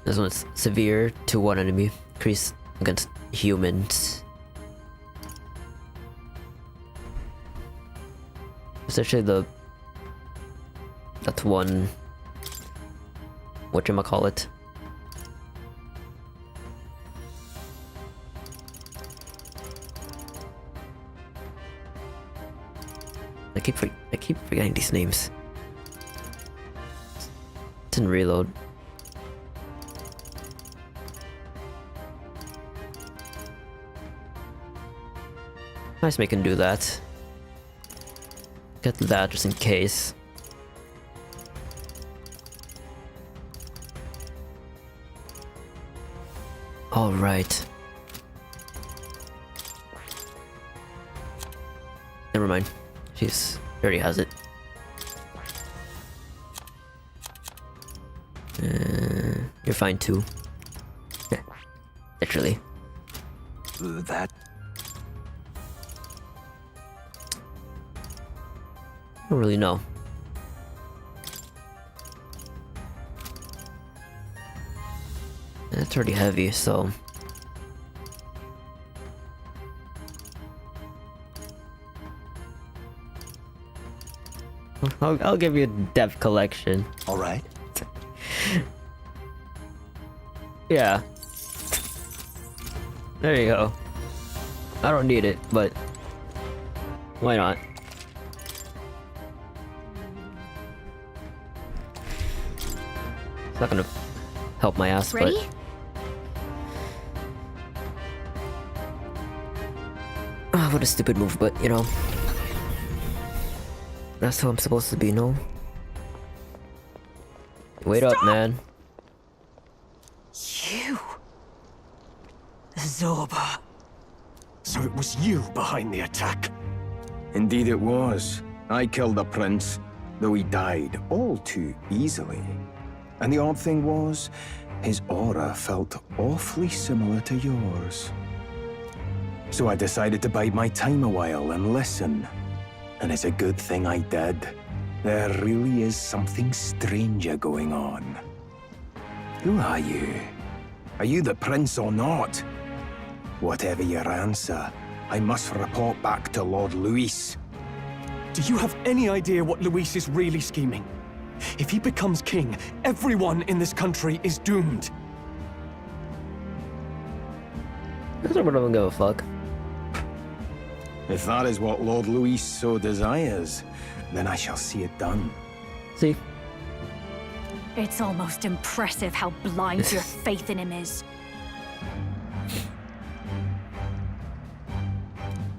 This one's severe to one enemy. Increase against humans. Especially the... That's one... Whatchamacallit. I keep forgetting these names. It's in reload. Nice, we can do that. Get that just in case. All right. Never mind. She already has it. You're fine too. Literally. That. I don't really know. It's already heavy, so... I'll give you a depth collection. Alright. Yeah. There you go. I don't need it, but... Why not? It's not gonna help my ass, Ready? but... Ah, what a stupid move, but you know. That's how I'm supposed to be, no? Wait up, man. You... Zorba. So it was you behind the attack? Indeed it was. I killed the prince, though he died all too easily. And the odd thing was, his aura felt awfully similar to yours. So I decided to bide my time a while and listen. And it's a good thing I did. There really is something stranger going on. Who are you? Are you the prince or not? Whatever your answer, I must report back to Lord Luis. Do you have any idea what Luis is really scheming? If he becomes king, everyone in this country is doomed. I don't give a fuck. If that is what Lord Luis so desires, then I shall see it done. See? It's almost impressive how blind your faith in him is.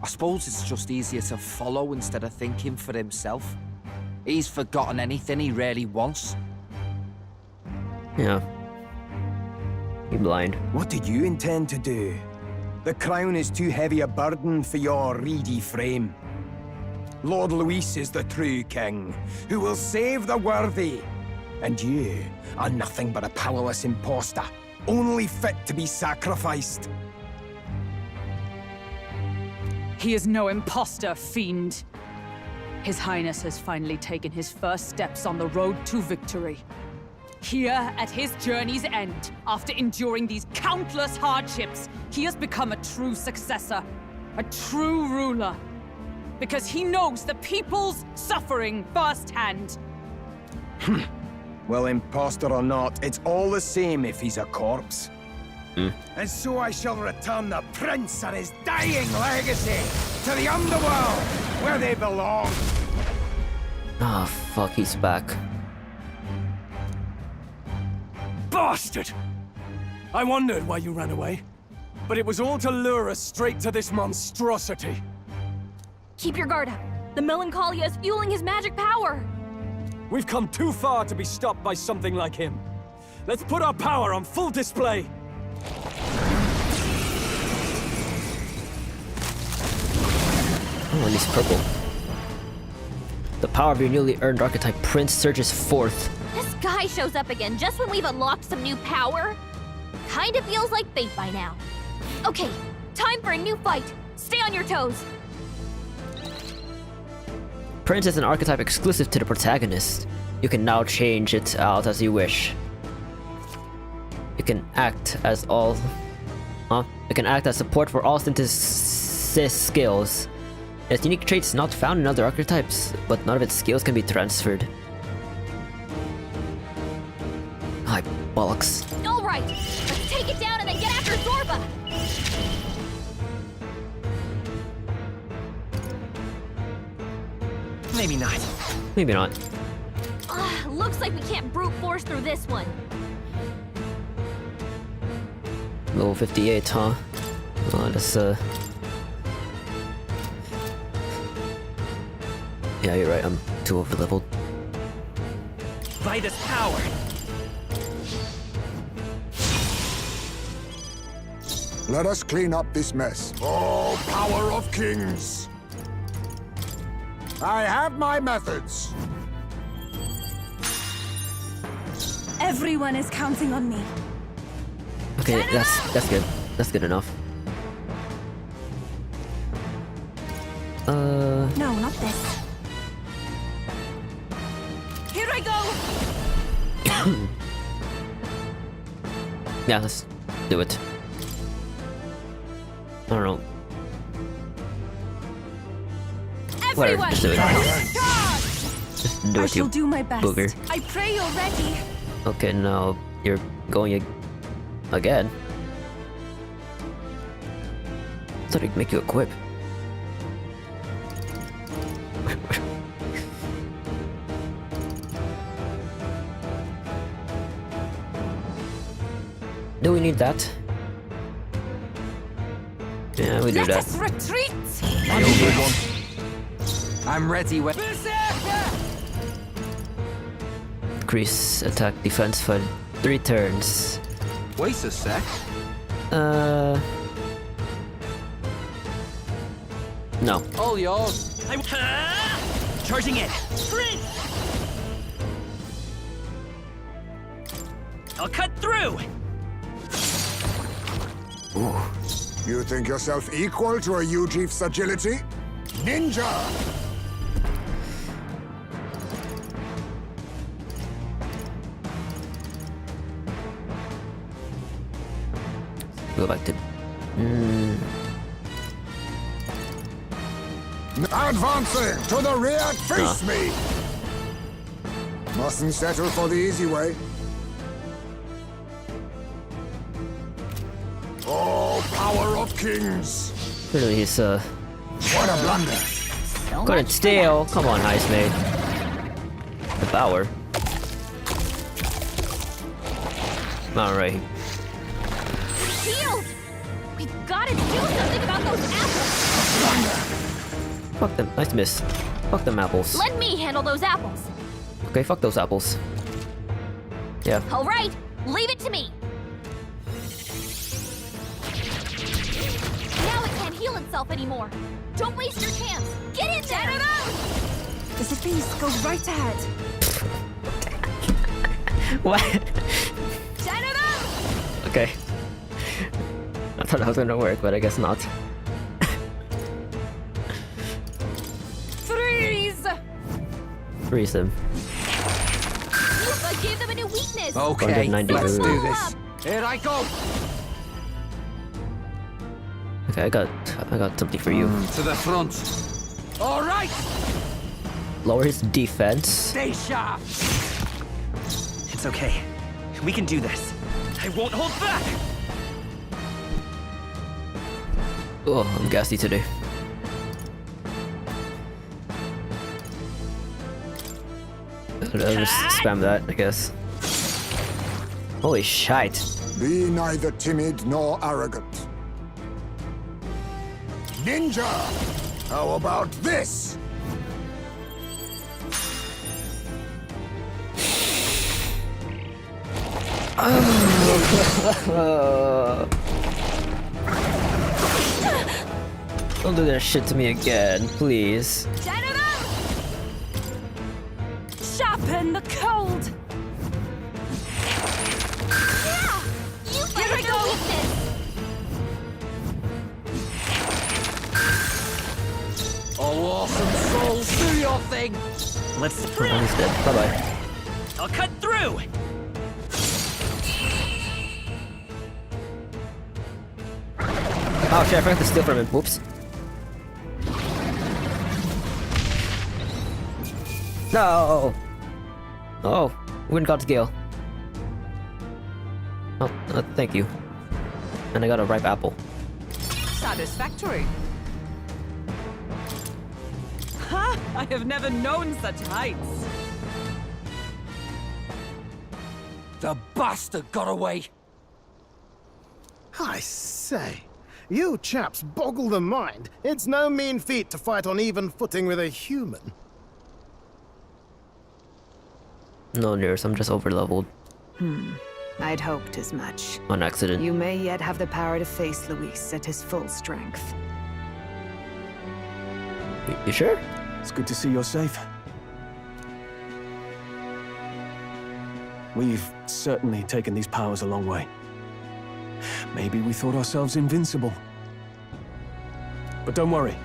I suppose it's just easier to follow instead of thinking for himself. He's forgotten anything he really wants. Yeah. You blind. What do you intend to do? The crown is too heavy a burden for your reedy frame. Lord Luis is the true king, who will save the worthy. And you are nothing but a powerless imposter, only fit to be sacrificed. He is no imposter, fiend. His Highness has finally taken his first steps on the road to victory. Here, at his journey's end, after enduring these countless hardships, he has become a true successor, a true ruler. Because he knows the people's suffering firsthand. Well, imposter or not, it's all the same if he's a corpse. And so I shall return the prince and his dying legacy to the underworld, where they belong. Ah, oh, fuck, he's back. Bastard! I wondered why you ran away. But it was all to lure us straight to this monstrosity. Keep your guard up. The Melancholia is fueling his magic power. We've come too far to be stopped by something like him. Let's put our power on full display. Oh, at least purple. The power of your newly earned archetype Prince surges forth. This guy shows up again just when we've unlocked some new power. Kinda feels like fate by now. Okay, time for a new fight. Stay on your toes. Prince is an archetype exclusive to the protagonist. You can now change it out as you wish. You can act as support for all synthesis skills. Its unique traits not found in other archetypes, but none of its skills can be transferred. Hi, bollocks. All right, let's take it down and then get after Zorba. Maybe not. Maybe not. Looks like we can't brute force through this one. Level 58, huh? That's yeah, you're right, I'm too overleveled. Vitus power! Let us clean up this mess. Oh, power of kings! I have my methods. Everyone is counting on me. Okay, that's good. That's good enough. No, not this. Here I go! Yeah, let's do it. I don't know. Whatever, just do it. Just do I it, shall you do my best. booger. I pray you're ready. Okay, now you're going again. I thought I'd make you equip. Do we need that? Yeah, we do Let that. us retreat! I'm ready when... Increase attack defense for 3 turns. Wait a sec. No. All yours. Charging in. I'll cut through. Ooh. You think yourself equal to a Ujif's agility? Ninja! Go back to... Advancing to the rear, face me! Mustn't settle for the easy way. Oh, power of kings! Clearly he's, What a blunder! couldn't steal! Come on, Ice Maid. The power. Alright. Shield! We've gotta do something about those apples! Fuck them. Nice miss. Fuck them apples. Let me handle those apples. Okay, fuck those apples. Yeah. All right, leave it to me. Now it can't heal itself anymore. Don't waste your chance. Get in there! Does it please go right ahead? What? Okay. I thought that was gonna work, but I guess not. Freeze! Freeze them. I gave them a new weakness. Okay, 190 let's do moves. this. Here I go. Okay, I got something for you. To the front. All right. Lower his defense. Stay sharp. It's okay. We can do this. I won't hold back. Oh, I'm gassy today. I'll just spam that, I guess. Holy shite. Be neither timid nor arrogant. Ninja! How about this? Don't do that shit to me again, please. Gentlemen! Sharpen the cold! Yeah! You better go with this! Oh, awesome souls, do your thing! Let's Oh, he's dead. Bye-bye. I'll cut through! Oh shit, I forgot to steal from him. Whoops. No! Oh, wouldn't got to Gale. Oh, thank you. And I got a ripe apple. Satisfactory. Ha! I have never known such heights. The bastard got away! I say, you chaps boggle the mind. It's no mean feat to fight on even footing with a human. No, Nurse, I'm just over-leveled. I'd hoped as much. On accident. You may yet have the power to face Luis at his full strength. You sure? It's good to see you're safe. We've certainly taken these powers a long way. Maybe we thought ourselves invincible. But don't worry.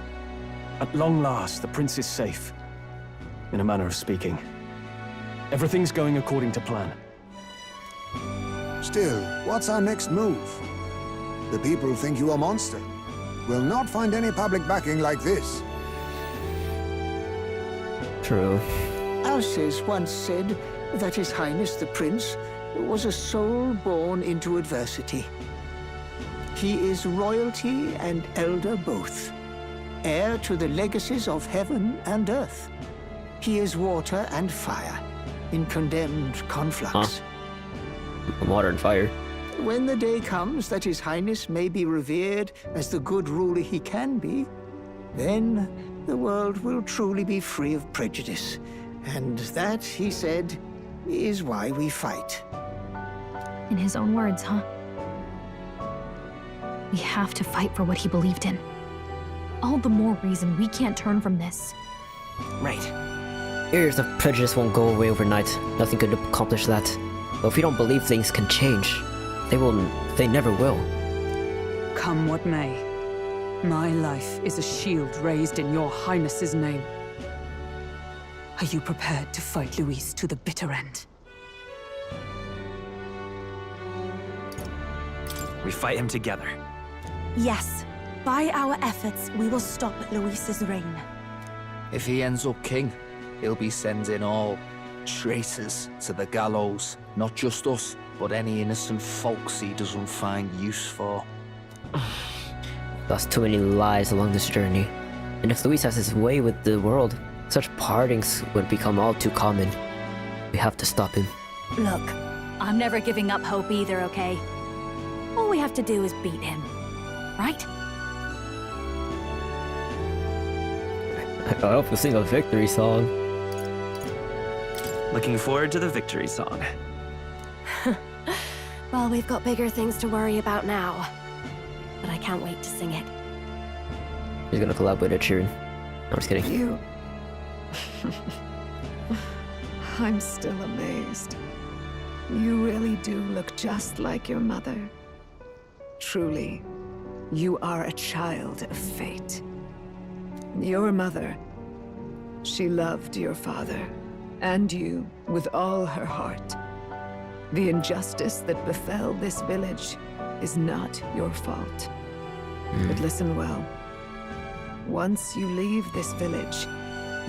At long last, the prince is safe. In a manner of speaking. Everything's going according to plan. Still, what's our next move? The people think you a monster. Will not find any public backing like this. True. Alces once said that His Highness the Prince was a soul born into adversity. He is royalty and elder both, heir to the legacies of heaven and earth. He is water and fire, in condemned conflux. Water and fire. When the day comes that His Highness may be revered as the good ruler he can be, then the world will truly be free of prejudice. And that, he said, is why we fight. In his own words, huh? We have to fight for what he believed in. All the more reason we can't turn from this. Right. Years of prejudice won't go away overnight. Nothing could accomplish that. But if we don't believe things can change, they never will. Come what may, my life is a shield raised in your highness's name. Are you prepared to fight Luis to the bitter end? We fight him together. Yes. By our efforts, we will stop Luis's reign. If he ends up king, he'll be sending all traitors to the gallows. Not just us, but any innocent folks he doesn't find use for. That's too many lies along this journey. And if Luis has his way with the world, such partings would become all too common. We have to stop him. Look, I'm never giving up hope either, okay? All we have to do is beat him, right? I hope you sing a victory song. Looking forward to the victory song. Well, we've got bigger things to worry about now. But I can't wait to sing it. He's gonna collab with Ed Sheeran. No, I'm just kidding. You... I'm still amazed. You really do look just like your mother. Truly, you are a child of fate. Your mother, she loved your father, and you, with all her heart. The injustice that befell this village is not your fault. But listen well. Once you leave this village,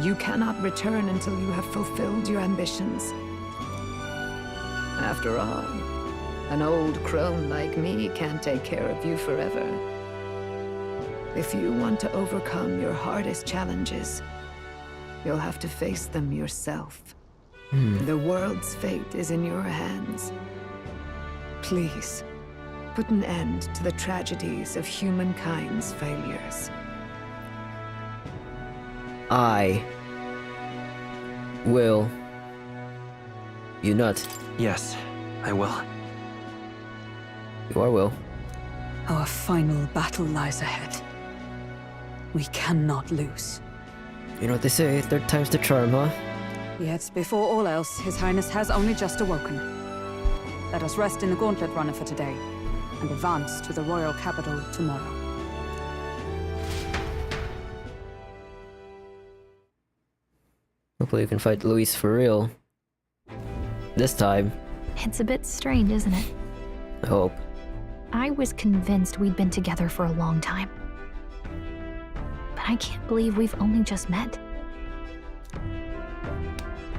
you cannot return until you have fulfilled your ambitions. After all, an old crone like me can't take care of you forever. If you want to overcome your hardest challenges, you'll have to face them yourself. The world's fate is in your hands. Please, put an end to the tragedies of humankind's failures. I will. Unut. Yes, I will. You are will. Our final battle lies ahead. We cannot lose. You know what they say, third time's the charm, huh? Yet, before all else, His Highness has only just awoken. Let us rest in the gauntlet runner for today, and advance to the royal capital tomorrow. Hopefully you can fight Luis for real. This time. It's a bit strange, isn't it? I hope. I was convinced we'd been together for a long time. But I can't believe we've only just met.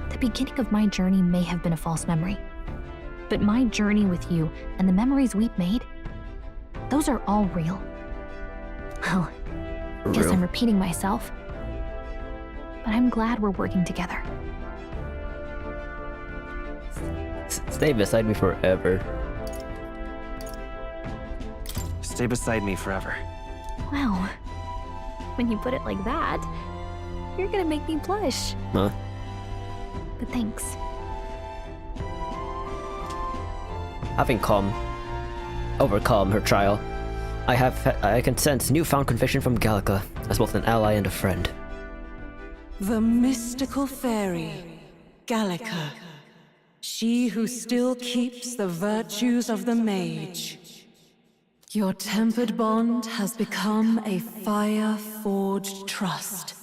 The beginning of my journey may have been a false memory. But my journey with you and the memories we've made, those are all real. Well, guess I'm repeating myself. But I'm glad we're working together. Stay beside me forever. Stay beside me forever. Wow. When you put it like that, you're gonna make me blush. Huh? But thanks. Having overcome her trial, I can sense newfound conviction from Gallica as both an ally and a friend. The mystical fairy, Gallica. She who still keeps the virtues of the mage. Your tempered bond has become a fire-forged trust.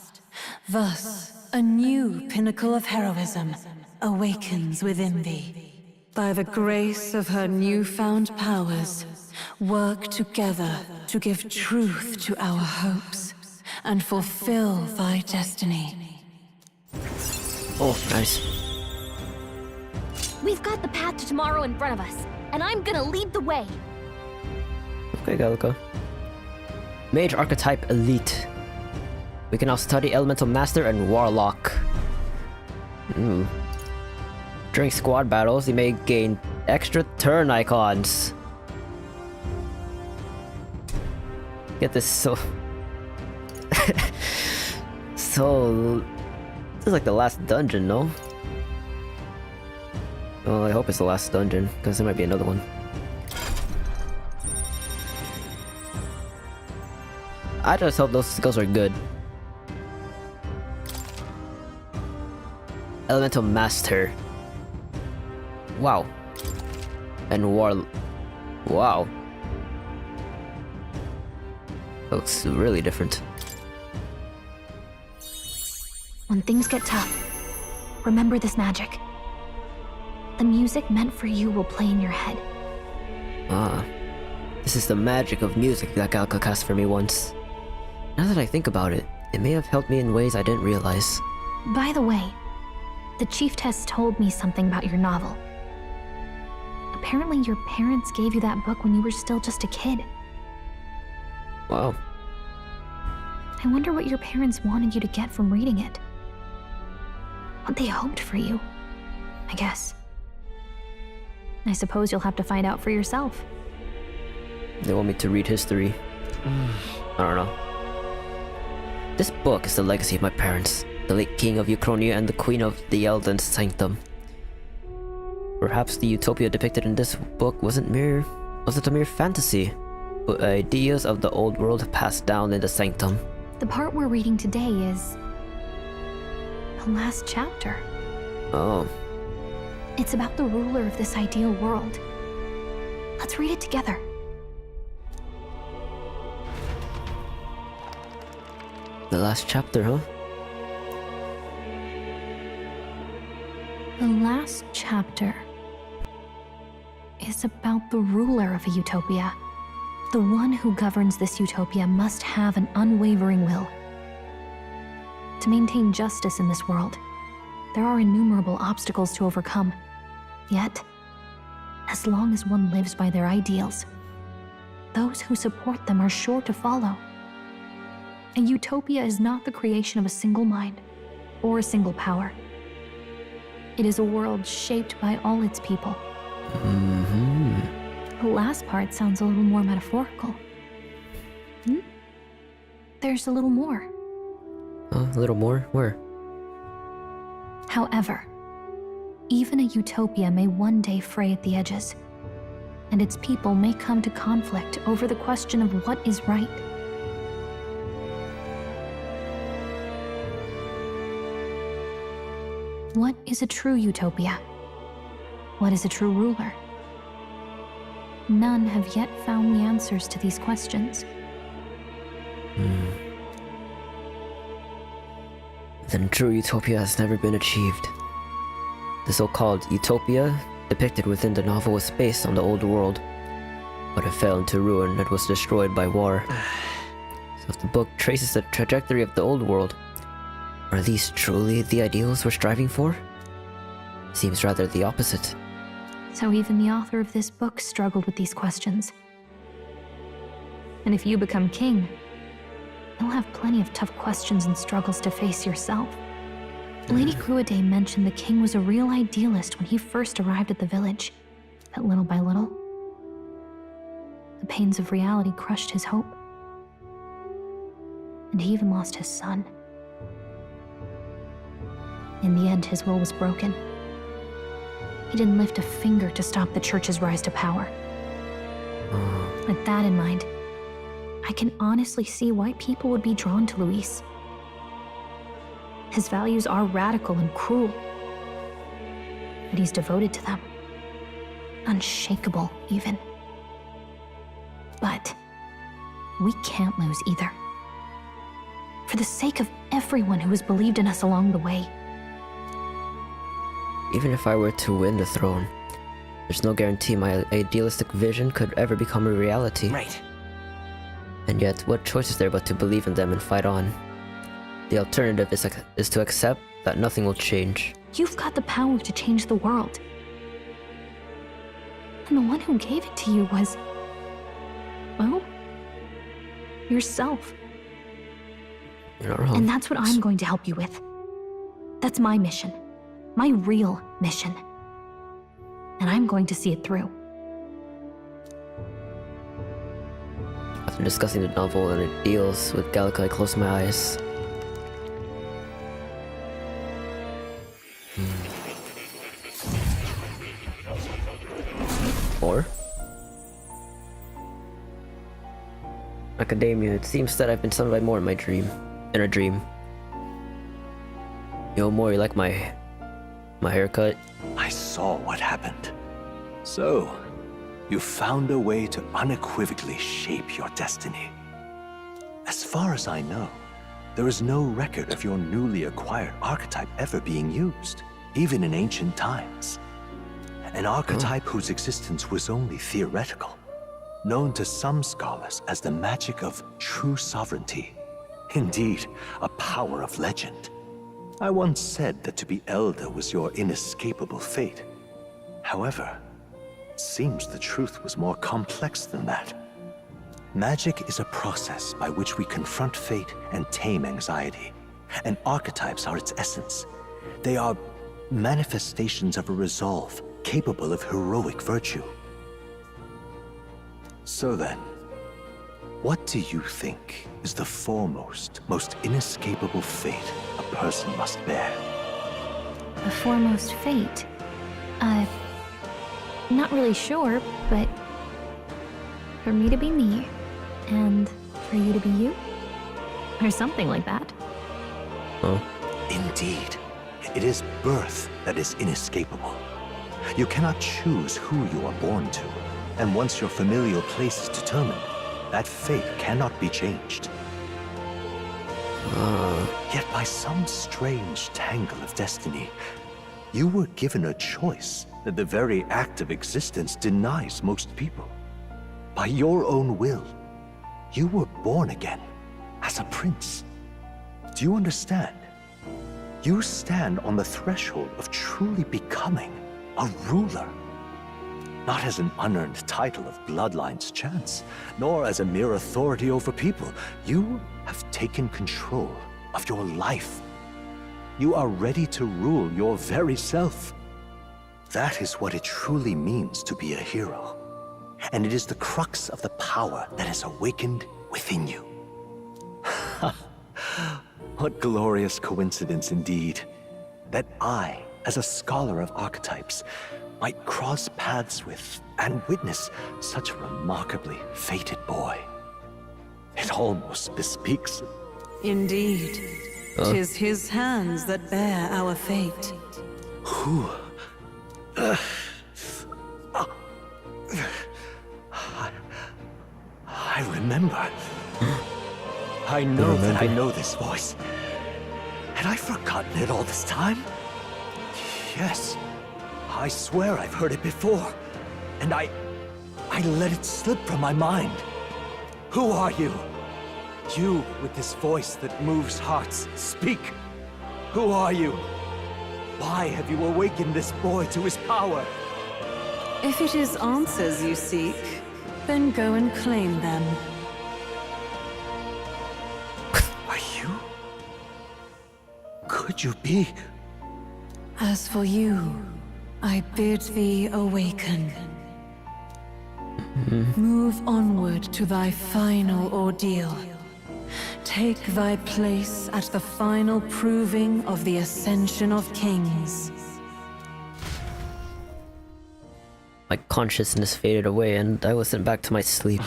Thus, a new pinnacle of heroism awakens within thee. By the grace of her newfound powers, work together to give truth to our hopes and fulfill thy destiny. Oh, nice. We've got the path to tomorrow in front of us, and I'm gonna lead the way. Okay, Gallica. Mage Archetype Elite. We can now study Elemental Master and Warlock. During squad battles, you may gain extra turn icons. Get this so... so... This is like the last dungeon, no? Well, I hope it's the last dungeon, because there might be another one. I just hope those skills are good. Elemental Master. Wow. And Wow. Looks really different. When things get tough, remember this magic. The music meant for you will play in your head. Ah. This is the magic of music that Gallica cast for me once. Now that I think about it, it may have helped me in ways I didn't realize. By the way, the Chieftess told me something about your novel. Apparently your parents gave you that book when you were still just a kid. Wow. I wonder what your parents wanted you to get from reading it. What they hoped for you, I guess. I suppose you'll have to find out for yourself. They want me to read history. I don't know. This book is the legacy of my parents, the late king of Uchronia and the queen of the Elden Sanctum. Perhaps the utopia depicted in this book wasn't a mere fantasy, but ideas of the old world passed down in the Sanctum. The part we're reading today is the last chapter. Oh. It's about the ruler of this ideal world. Let's read it together. The last chapter, huh? The last chapter is about the ruler of a utopia. The one who governs this utopia must have an unwavering will. To maintain justice in this world, there are innumerable obstacles to overcome. Yet, as long as one lives by their ideals, those who support them are sure to follow. A utopia is not the creation of a single mind or a single power. It is a world shaped by all its people. The last part sounds a little more metaphorical. There's a little more. Oh, a little more? Where? However, even a utopia may one day fray at the edges, and its people may come to conflict over the question of what is right. What is a true utopia? What is a true ruler? None have yet found the answers to these questions. Then true utopia has never been achieved. The so-called utopia depicted within the novel was based on the old world, but it fell into ruin and was destroyed by war. So if the book traces the trajectory of the old world, are these truly the ideals we're striving for? Seems rather the opposite. So even the author of this book struggled with these questions. And if you become king, you'll have plenty of tough questions and struggles to face yourself. Lady Gruaday mentioned the king was a real idealist when he first arrived at the village, but little by little, the pains of reality crushed his hope. And he even lost his son. In the end, his will was broken. He didn't lift a finger to stop the church's rise to power. With that in mind, I can honestly see why people would be drawn to Luis. His values are radical and cruel, but he's devoted to them. Unshakable, even. But we can't lose either. For the sake of everyone who has believed in us along the way. Even if I were to win the throne, there's no guarantee my idealistic vision could ever become a reality. Right. And yet, what choice is there but to believe in them and fight on? The alternative is to accept that nothing will change. You've got the power to change the world. And the one who gave it to you was, well, yourself. You're not wrong. And that's what I'm going to help you with. That's my mission. My real mission. And I'm going to see it through. After discussing the novel and it deals with Gallica, I close my eyes. Or? Academia, it seems that I've been summoned by Moore in a dream. Yo, Moore, you like my haircut? I saw what happened. So, you found a way to unequivocally shape your destiny. As far as I know, there is no record of your newly acquired archetype ever being used, even in ancient times. An archetype whose existence was only theoretical, known to some scholars as the magic of true sovereignty. Indeed, a power of legend. I once said that to be Elder was your inescapable fate. However, it seems the truth was more complex than that. Magic is a process by which we confront fate and tame anxiety, and archetypes are its essence. They are manifestations of a resolve capable of heroic virtue. So then, what do you think is the foremost, most inescapable fate a person must bear? The foremost fate? Not really sure, but for me to be me, and for you to be you? Or something like that. Oh. Indeed. It is birth that is inescapable. You cannot choose who you are born to, and once your familial place is determined, that fate cannot be changed. Yet by some strange tangle of destiny, you were given a choice that the very act of existence denies most people. By your own will, you were born again as a prince. Do you understand? You stand on the threshold of truly becoming a ruler. Not as an unearned title of bloodline's chance, nor as a mere authority over people. You have taken control of your life. You are ready to rule your very self. That is what it truly means to be a hero. and it is the crux of the power that is awakened within you. What glorious coincidence indeed, that I, as a scholar of archetypes, might cross paths with and witness such a remarkably fated boy. It almost bespeaks... Indeed. 'Tis his hands that bear our fate. Who? I remember. I know that I know this voice. Had I forgotten it all this time? Yes. I swear I've heard it before. And I let it slip from my mind. Who are you? You with this voice that moves hearts. Speak. Who are you? Why have you awakened this boy to his power? If it is answers you seek, then go and claim them. Are you? Could you be? As for you, I bid thee awaken. Move onward to thy final ordeal. Take thy place at the final proving of the Ascension of Kings. My consciousness faded away and I was sent back to my sleep.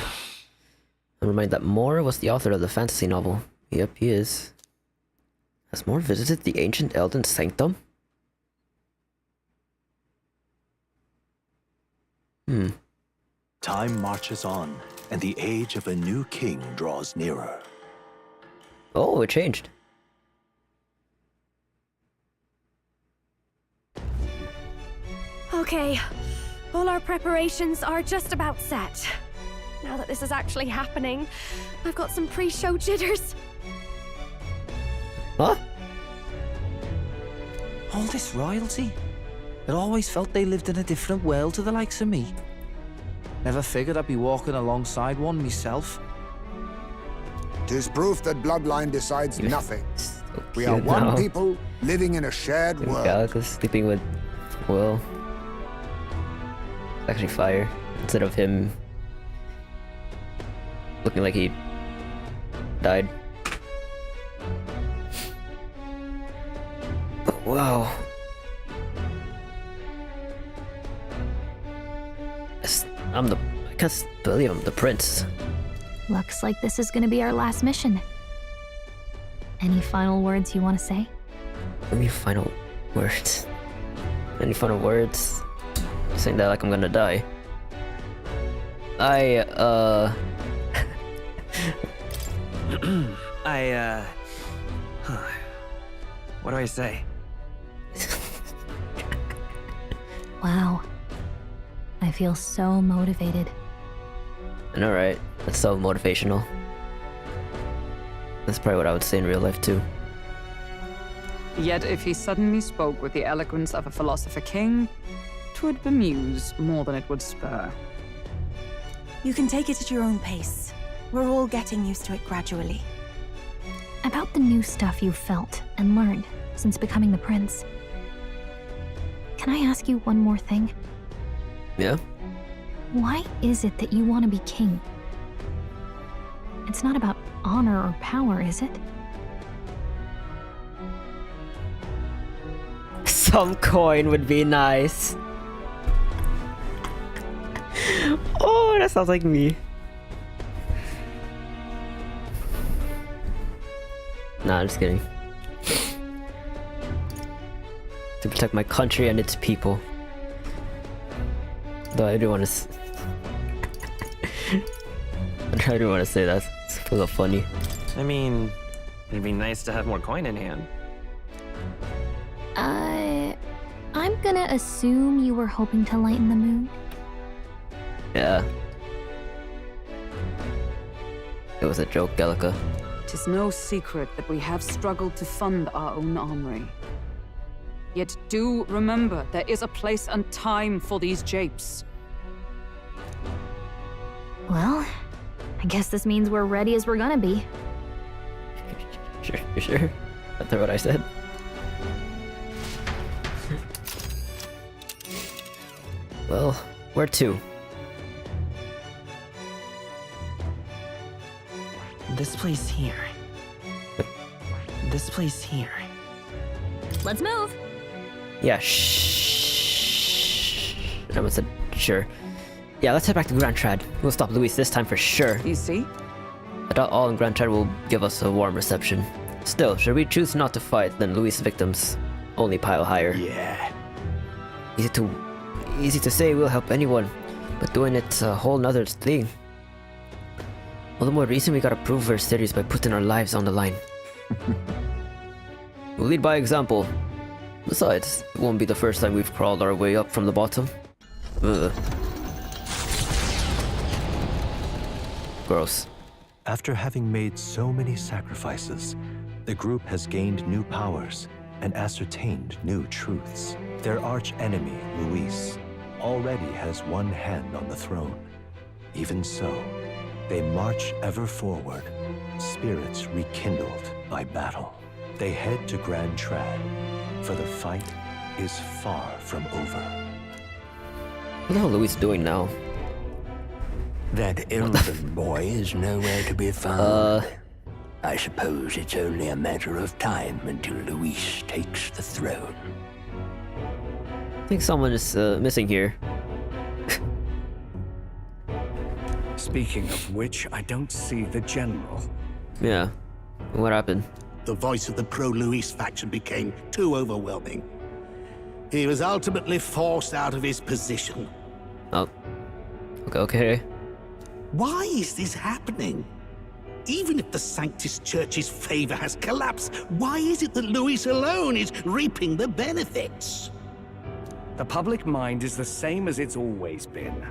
I'm reminded that Moore was the author of the fantasy novel. Yep, he is. Has Moore visited the ancient Elden Sanctum? Time marches on, and the age of a new king draws nearer. Oh, it changed. Okay, all our preparations are just about set. Now that this is actually happening, I've got some pre-show jitters. Huh? All this royalty? It always felt they lived in a different world to the likes of me. Never figured I'd be walking alongside one myself. 'Tis proof that bloodline decides nothing. We are cute one now. people living in a shared world. Galaga sleeping with Will. It's actually fire. Instead of him looking like he died. But wow. I can't believe I'm the prince. Looks like this is gonna be our last mission. Any final words you want to say? Any final words? Any final words? Saying that like I'm gonna die. What do I say? Wow. I feel so motivated. And alright, that's so motivational. That's probably what I would say in real life too. Yet if he suddenly spoke with the eloquence of a philosopher king, 'twould bemuse more than it would spur. You can take it at your own pace. We're all getting used to it gradually. About the new stuff you've felt and learned since becoming the prince. Can I ask you one more thing? Yeah? Why is it that you want to be king? It's not about honor or power, is it? Some coin would be nice. Oh, that sounds like me. Nah, I'm just kidding. To protect my country and its people. Though I do want to. I do want to say that. It's a little funny. I mean, it'd be nice to have more coin in hand. I'm gonna assume you were hoping to lighten the mood. Yeah. It was a joke, Gelica. 'Tis no secret that we have struggled to fund our own armory. Yet do remember, there is a place and time for these japes. Well, I guess this means we're ready as we're gonna be. Sure, you sure? That's what I said. Well, where to? This place here. This place here. Let's move. Yeah, shh. I almost said sure. Yeah, let's head back to Grand Trad. We'll stop Luis this time for sure. You see? I doubt all in Grand Trad will give us a warm reception. Still, should we choose not to fight, then Luis' victims only pile higher. Yeah. Easy to say we'll help anyone, but doing it's a whole nother thing. All the more reason we gotta prove our serious by putting our lives on the line. We'll lead by example. Besides, it won't be the first time we've crawled our way up from the bottom. Ugh. Gross. After having made so many sacrifices, the group has gained new powers and ascertained new truths. Their arch-enemy, Luis, already has one hand on the throne. Even so, they march ever forward, spirits rekindled by battle. They head to Grand Trad, for the fight is far from over. What the hell is Luis doing now? That elven boy is nowhere to be found. I suppose it's only a matter of time until Luis takes the throne. I think someone is missing here. Speaking of which, I don't see the general. Yeah. What happened? The voice of the pro-Luis faction became too overwhelming. He was ultimately forced out of his position. Oh. Okay. Why is this happening? Even if the Sanctus Church's favor has collapsed, why is it that Luis alone is reaping the benefits? The public mind is the same as it's always been.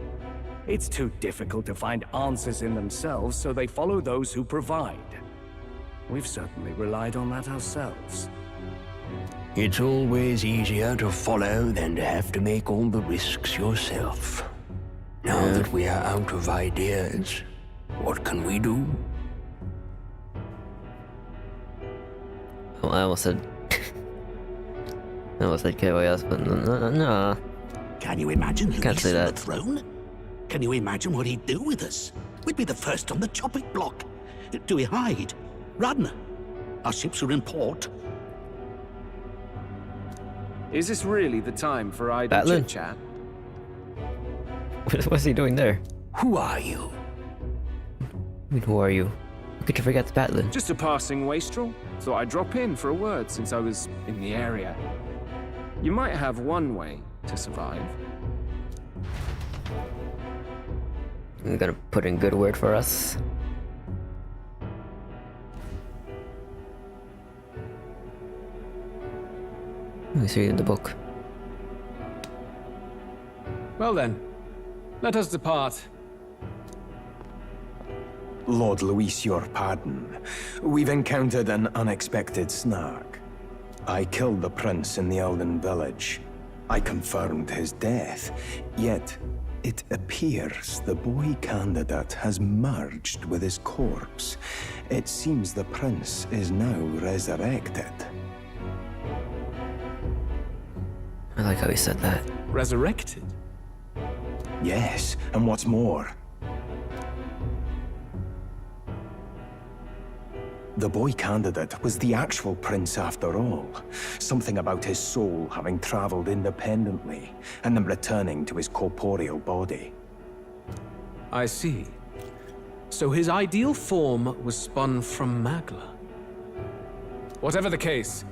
It's too difficult to find answers in themselves, so they follow those who provide. We've certainly relied on that ourselves. It's always easier to follow than to have to make all the risks yourself. Now that we are out of ideas, what can we do? Oh, I almost said KOS, but no. Can you imagine Can't Luis say on the that. throne? Can you imagine what he'd do with us? We'd be the first on the chopping block. Do we hide? Run? Our ships are in port. Is this really the time for idle chit-chat? What's he doing there? Who are you? I mean, who are you? How could you forget the battling? Just a passing wastrel. Thought I'd drop in for a word since I was in the area. You might have one way to survive. You're gonna put in good word for us. He's reading the book. Well then, let us depart. Lord Luis, your pardon. We've encountered an unexpected snag. I killed the prince in the Elden village. I confirmed his death, yet it appears the boy candidate has merged with his corpse. It seems the prince is now resurrected. I like how he said that. Resurrected? Yes, and what's more, the boy candidate was the actual prince after all. Something about his soul having traveled independently and then returning to his corporeal body. I see. So his ideal form was spun from Magla. Whatever the case,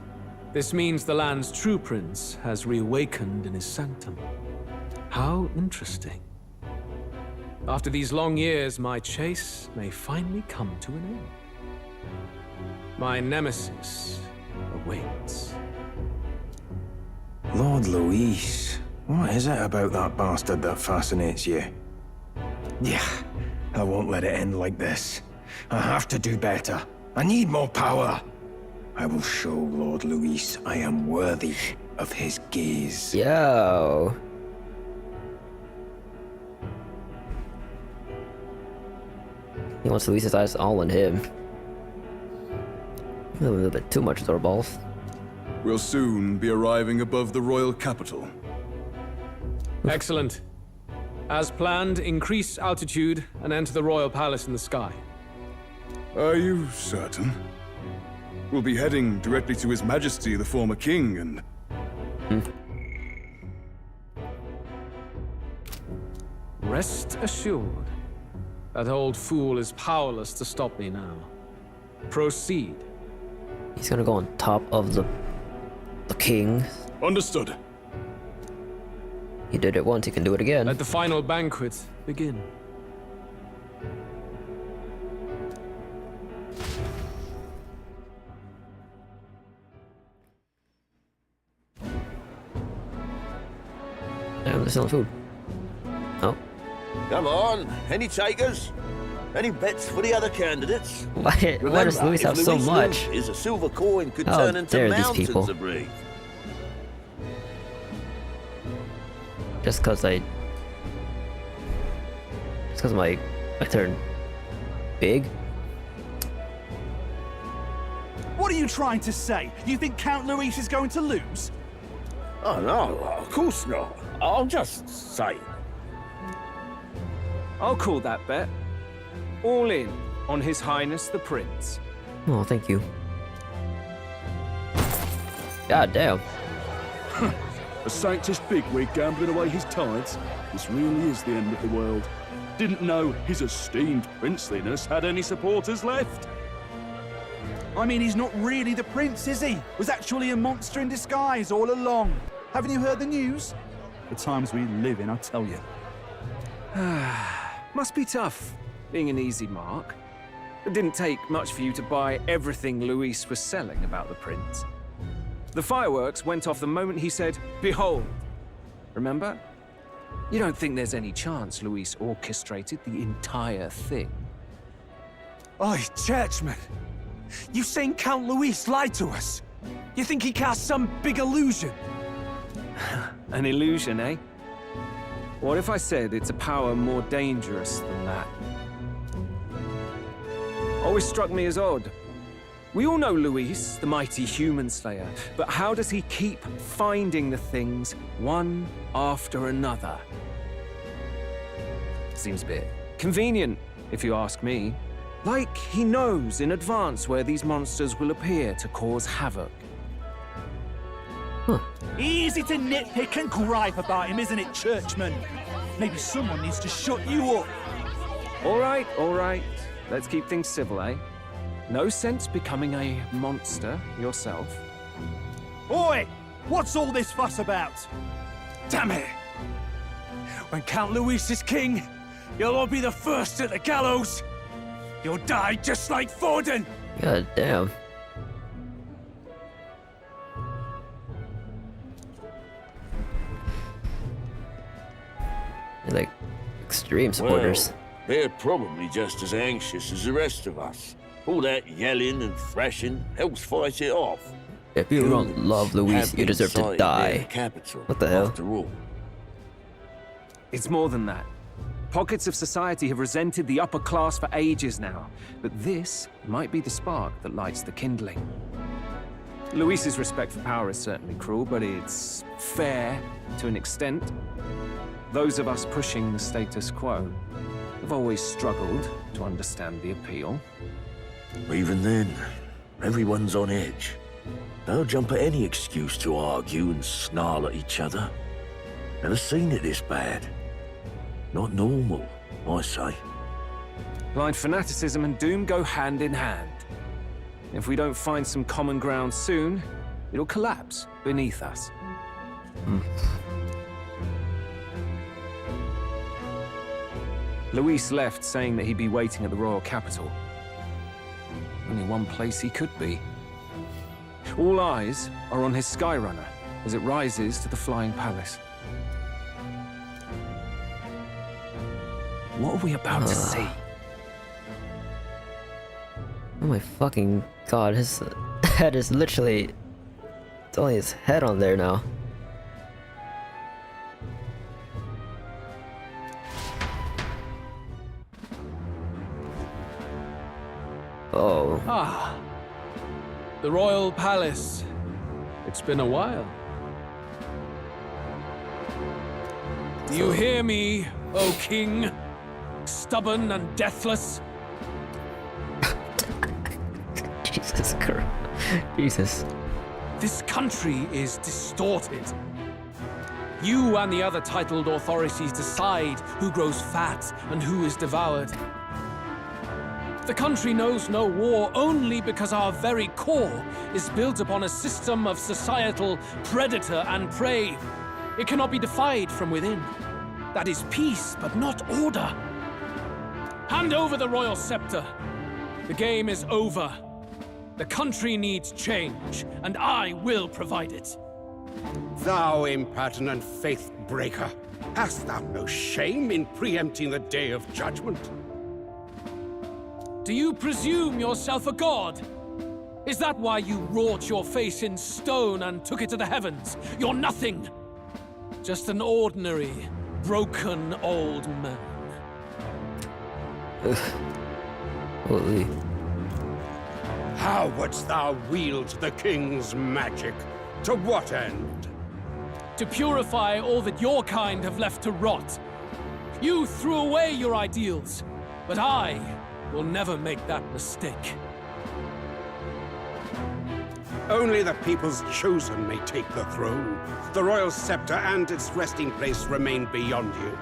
this means the land's true prince has reawakened in his sanctum. How interesting. After these long years, my chase may finally come to an end. My nemesis awaits. Lord Luis, what is it about that bastard that fascinates you? Yeah, I won't let it end like this. I have to do better. I need more power. I will show Lord Luis I am worthy of his gaze. Yo. He wants Luis's eyes all on him. A little bit too much Zorballs. We'll soon be arriving above the royal capital. Excellent. As planned, increase altitude and enter the royal palace in the sky. Are you certain? We'll be heading directly to His Majesty, the former king, and... Rest assured, that old fool is powerless to stop me now. Proceed. He's gonna go on top of the king. Understood. He did it once, he can do it again. Let the final banquet begin. Damn, they're selling food. Oh. Come on, any takers? Any bets for the other candidates? Why does Luis have so much? Is a silver coin could How turn into dare these mountains people. of breathe. Just cause my turn big? What are you trying to say? You think Count Luis is going to lose? Oh no, of course not. I'm just saying. I'll call that bet. All in on His Highness the Prince. Oh, thank you. God damn. A Sanctus bigwig gambling away his tithes? This really is the end of the world. Didn't know his esteemed princeliness had any supporters left. I mean, he's not really the prince, is he? Was actually a monster in disguise all along. Haven't you heard the news? The times we live in, I tell you. Must be tough, being an easy mark. It didn't take much for you to buy everything Luis was selling about the prince. The fireworks went off the moment he said, "Behold." Remember? You don't think there's any chance Luis orchestrated the entire thing? Oi, churchman. You've seen Count Luis lie to us? You think he cast some big illusion? An illusion, eh? What if I said it's a power more dangerous than that? Always struck me as odd. We all know Luis, the mighty human slayer, but how does he keep finding the things one after another? Seems a bit convenient, if you ask me. Like he knows in advance where these monsters will appear to cause havoc. Easy to nitpick and gripe about him, isn't it, churchman? Maybe someone needs to shut you up. All right. Let's keep things civil, eh? No sense becoming a monster yourself. Oi! What's all this fuss about? Damn it! When Count Luis is king, you'll all be the first at the gallows. You'll die just like Forden. God damn. They're like extreme supporters. Well, they're probably just as anxious as the rest of us. All that yelling and thrashing helps fight it off. If you don't love Luis, you deserve to die. What the hell? After all. It's more than that. Pockets of society have resented the upper class for ages now, but this might be the spark that lights the kindling. Luis's respect for power is certainly cruel, but it's fair to an extent. Those of us pushing the status quo have always struggled to understand the appeal. Even then, everyone's on edge. They'll jump at any excuse to argue and snarl at each other. Never seen it this bad. Not normal, I say. Blind fanaticism and doom go hand in hand. If we don't find some common ground soon, it'll collapse beneath us. Luis left saying that he'd be waiting at the royal capital. Only one place he could be. All eyes are on his Skyrunner as it rises to the flying palace. What are we about to see? Oh my fucking god, his head is literally... It's only his head on there now. Oh. Ah. The royal palace. It's been a while. Do you hear me, O king? Stubborn and deathless? Jesus. This country is distorted. You and the other titled authorities decide who grows fat and who is devoured. The country knows no war only because our very core is built upon a system of societal predator and prey. It cannot be defied from within. That is peace, but not order. Hand over the royal scepter. The game is over. The country needs change, and I will provide it. Thou impertinent faith breaker, hast thou no shame in preempting the day of judgment? Do you presume yourself a god? Is that why you wrought your face in stone and took it to the heavens? You're nothing. Just an ordinary, broken old man. Holy. How wouldst thou wield the king's magic? To what end? To purify all that your kind have left to rot. You threw away your ideals, but I will never make that mistake. Only the people's chosen may take the throne. The royal scepter and its resting place remain beyond you.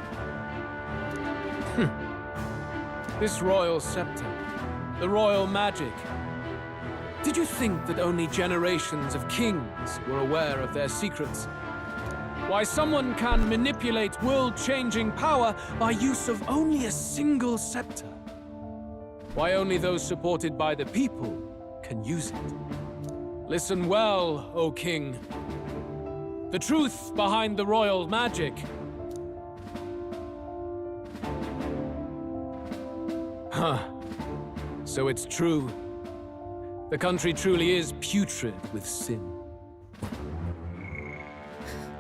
This royal scepter, the royal magic. Did you think that only generations of kings were aware of their secrets? Why someone can manipulate world-changing power by use of only a single scepter? Why only those supported by the people can use it? Listen well, O king. The truth behind the royal magic. Huh. So it's true. The country truly is putrid with sin.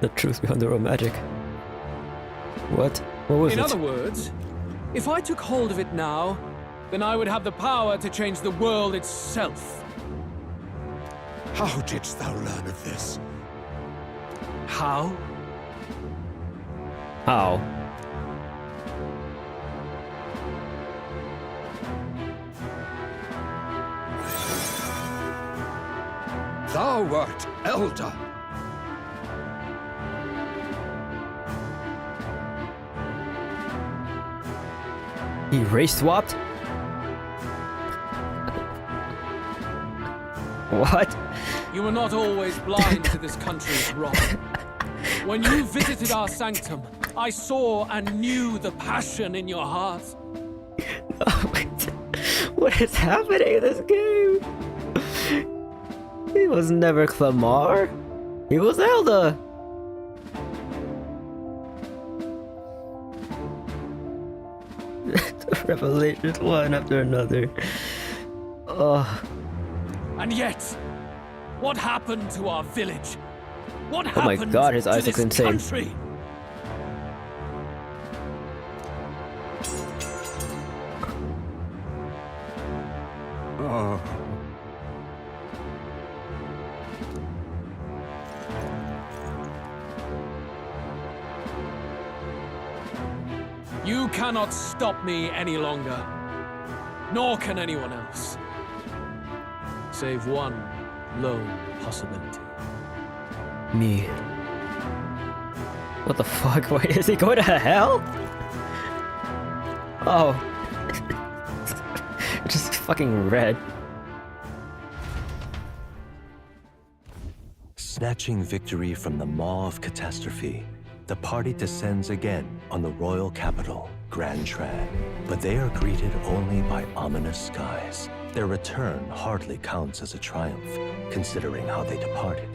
The truth behind the royal magic. What? What was it? In other words, if I took hold of it now, then I would have the power to change the world itself. How didst thou learn of this? How? How? Thou wert elder. He race swapped? What? You were not always blind to this country's rot. When you visited our sanctum, I saw and knew the passion in your heart. What is happening in this game? He was never Clamar. He was Elda. Revelations one after another. Oh. And yet, what happened to our village? What Oh my happened god, his to eyes this look insane. country? Oh. You cannot stop me any longer. Nor can anyone else. Save one lone possibility. Me. What the fuck? Wait, is he going to hell? Oh. Just fucking red. Snatching victory from the maw of catastrophe, the party descends again on the royal capital, Grand Tran. But they are greeted only by ominous skies. Their return hardly counts as a triumph, considering how they departed.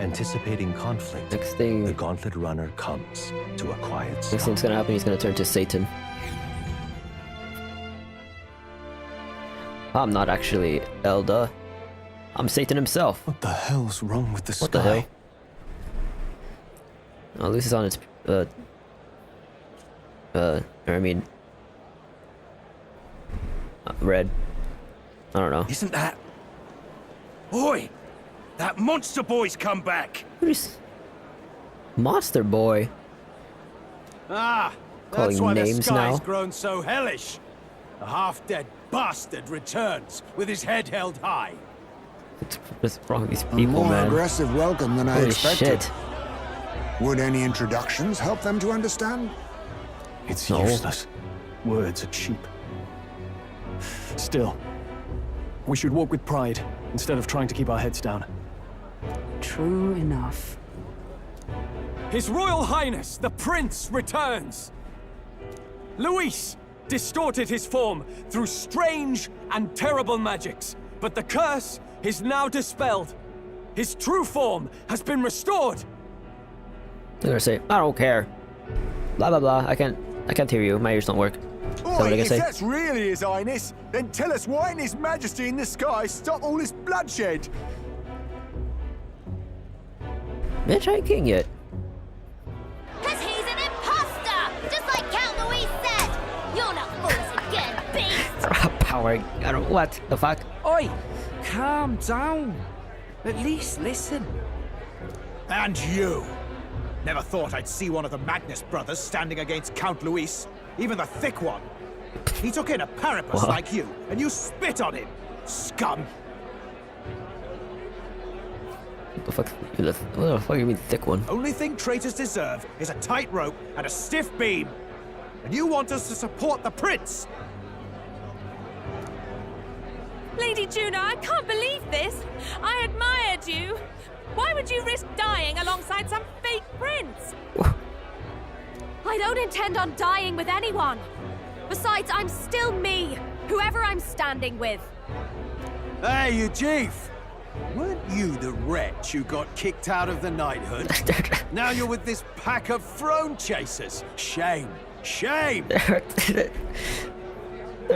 Anticipating conflict, the Gauntlet Runner comes to a quiet stop. Next thing's gonna happen, he's gonna turn to Satan. I'm not actually Elda. I'm Satan himself. What the hell's wrong with the sky? What the hell? Oh, at least it's on its, red. I don't know. Isn't that... Oi! That monster boy's come back! Who's... Monster Boy? Ah! Calling That's why the names sky's now? grown so hellish. The half-dead bastard returns with his head held high. What's wrong with these A people, more man? aggressive welcome than I Holy expected. shit. Would any introductions help them to understand? It's No. useless. Words are cheap. Still, we should walk with pride instead of trying to keep our heads down. True enough. His Royal Highness, the Prince, returns! Luis distorted his form through strange and terrible magics, but the curse is now dispelled. His true form has been restored! They're gonna say, I don't care. Blah blah blah. I can't hear you. My ears don't work. Is that what I can if say? that's really His Highness, then tell us why in His Majesty in the sky stop all this bloodshed? Bitch, I ain't king yet. Cause he's an imposter! Just like Count Luis said! You'll not fool us again, beast! Power. I don't. What the fuck? Oi! Calm down. At least listen. And you! Never thought I'd see one of the Magnus brothers standing against Count Luis, even the thick one. He took in a parapus What? like you, and you spit on him, scum! What the fuck? What the fuck you mean thick one? Only thing traitors deserve is a tight rope and a stiff beam. And you want us to support the prince? Lady Juno, I can't believe this. I admired you. Why would you risk dying alongside some fake prince? I don't intend on dying with anyone. Besides, I'm still me, whoever I'm standing with. Hey, you chief! Weren't you the wretch who got kicked out of the knighthood? Now you're with this pack of throne chasers. Shame. Shame! They're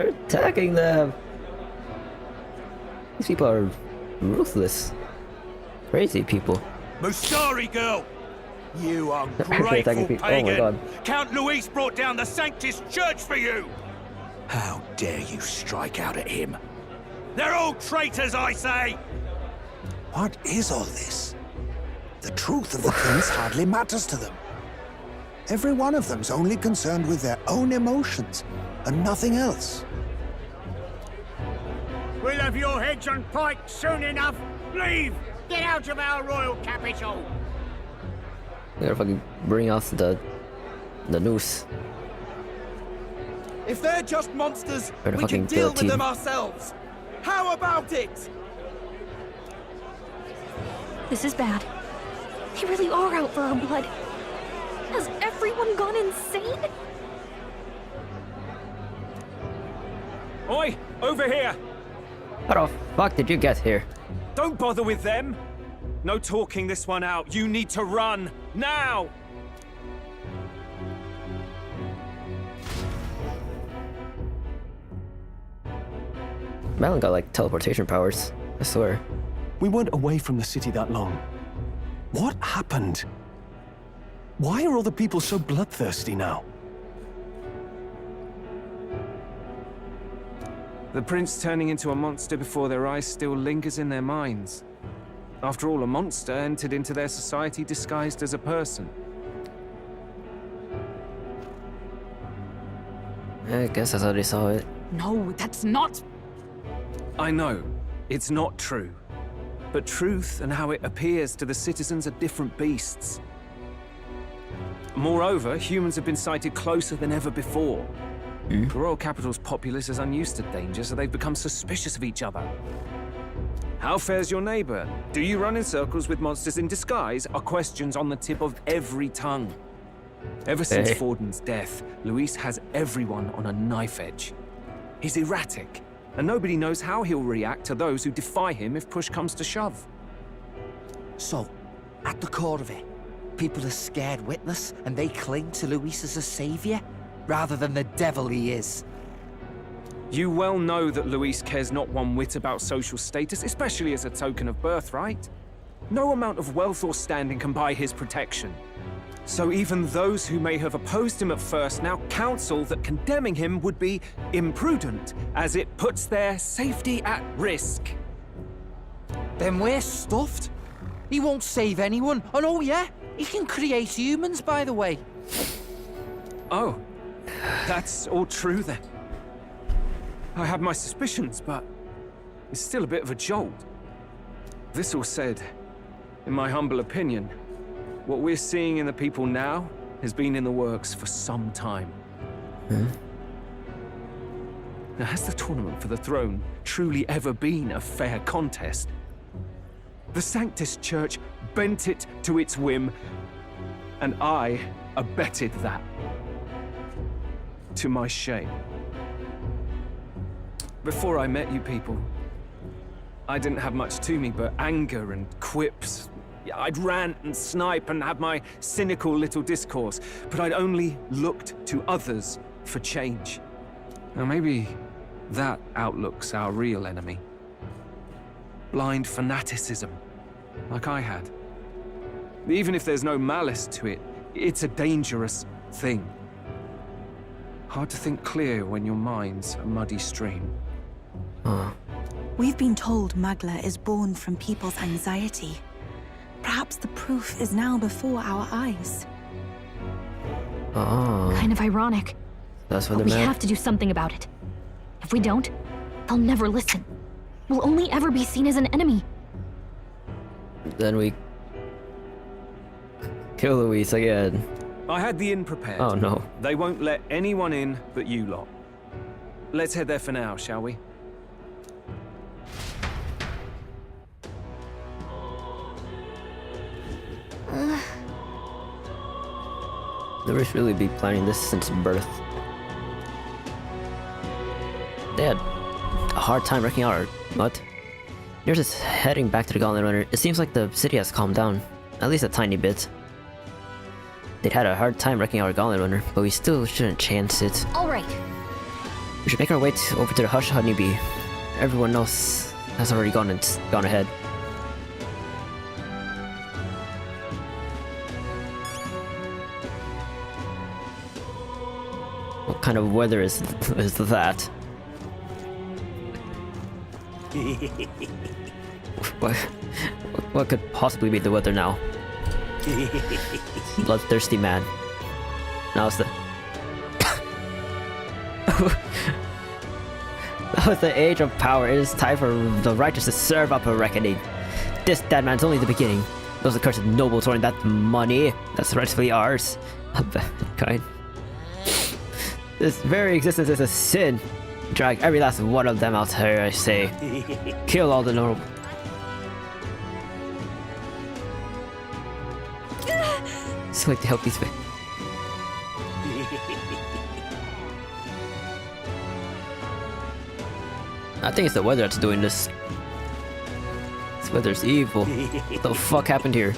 attacking them. These people are ruthless. Crazy people. Musari girl! You They're ungrateful attacking people. Oh my pagan! god. Count Luis brought down the Sanctus Church for you! How dare you strike out at him? They're all traitors, I say! What is all this? The truth of the things hardly matters to them. Every one of them's only concerned with their own emotions and nothing else. We'll have your heads on pike soon enough. Leave! Get out of our royal capital! They're gonna fucking bring out the noose. If they're just monsters, They're the we can fucking deal with them guillotine. ourselves! How about it? This is bad. They really are out for our blood. Has everyone gone insane? Oi! Over here! How the fuck did you get here? Don't bother with them! No talking this one out. You need to run! Now! Malin got like teleportation powers. I swear. We weren't away from the city that long. What happened? Why are all the people so bloodthirsty now? The prince turning into a monster before their eyes still lingers in their minds. After all, a monster entered into their society disguised as a person. I guess that's how they saw it. No, that's not. I know, it's not true. But truth and how it appears to the citizens are different beasts. Moreover, humans have been sighted closer than ever before. The royal capital's populace is unused to danger, so they've become suspicious of each other. How fares your neighbor? Do you run in circles with monsters in disguise? Are questions on the tip of every tongue. Ever since Hey. Forden's death, Luis has everyone on a knife edge. He's erratic, and nobody knows how he'll react to those who defy him if push comes to shove. So, at the core of it, people are scared witless and they cling to Luis as a savior, rather than the devil he is. You well know that Luis cares not one whit about social status, especially as a token of birthright. No amount of wealth or standing can buy his protection. So even those who may have opposed him at first now counsel that condemning him would be imprudent, as it puts their safety at risk. Then we're stuffed. He won't save anyone. And oh yeah, he can create humans, by the way. Oh, that's all true then. I had my suspicions, but it's still a bit of a jolt. This all said, in my humble opinion, what we're seeing in the people now has been in the works for some time. Now, has the tournament for the throne truly ever been a fair contest? The Sanctus Church bent it to its whim, and I abetted that. To my shame. Before I met you people, I didn't have much to me but anger and quips. I'd rant and snipe and have my cynical little discourse, but I'd only looked to others for change. Now maybe that outlook's our real enemy. Blind fanaticism, like I had. Even if there's no malice to it, it's a dangerous thing. Hard to think clear when your mind's a muddy stream. We've been told Magla is born from people's anxiety. Perhaps the proof is now before our eyes. Kind of ironic. That's what But we have to do something about it. If we don't, they'll never listen. We'll only ever be seen as an enemy. Then we kill Luis again. I had the inn prepared. Oh no. They won't let anyone in but you lot. Let's head there for now, shall we? Luis really be planning this since birth. They had a hard time working out our... What? You're just heading back to the Gauntlet Runner. It seems like the city has calmed down. At least a tiny bit. They'd had a hard time wrecking our Gauntlet Runner, but we still shouldn't chance it. Alright. We should make our way over to the Hush Honeybee. Everyone else has already gone ahead. What kind of weather is that? What could possibly be the weather now? Bloodthirsty man. Now it's the... Now it's the age of power. It is time for the righteous to serve up a reckoning. This dead man's only the beginning. Those accursed nobles hoarding that money that's rightfully ours. Of mankind. This very existence is a sin. Drag every last one of them out here, I say. Kill all the noble. So like to help these I think it's the weather that's doing this. This weather's evil. What the fuck happened here?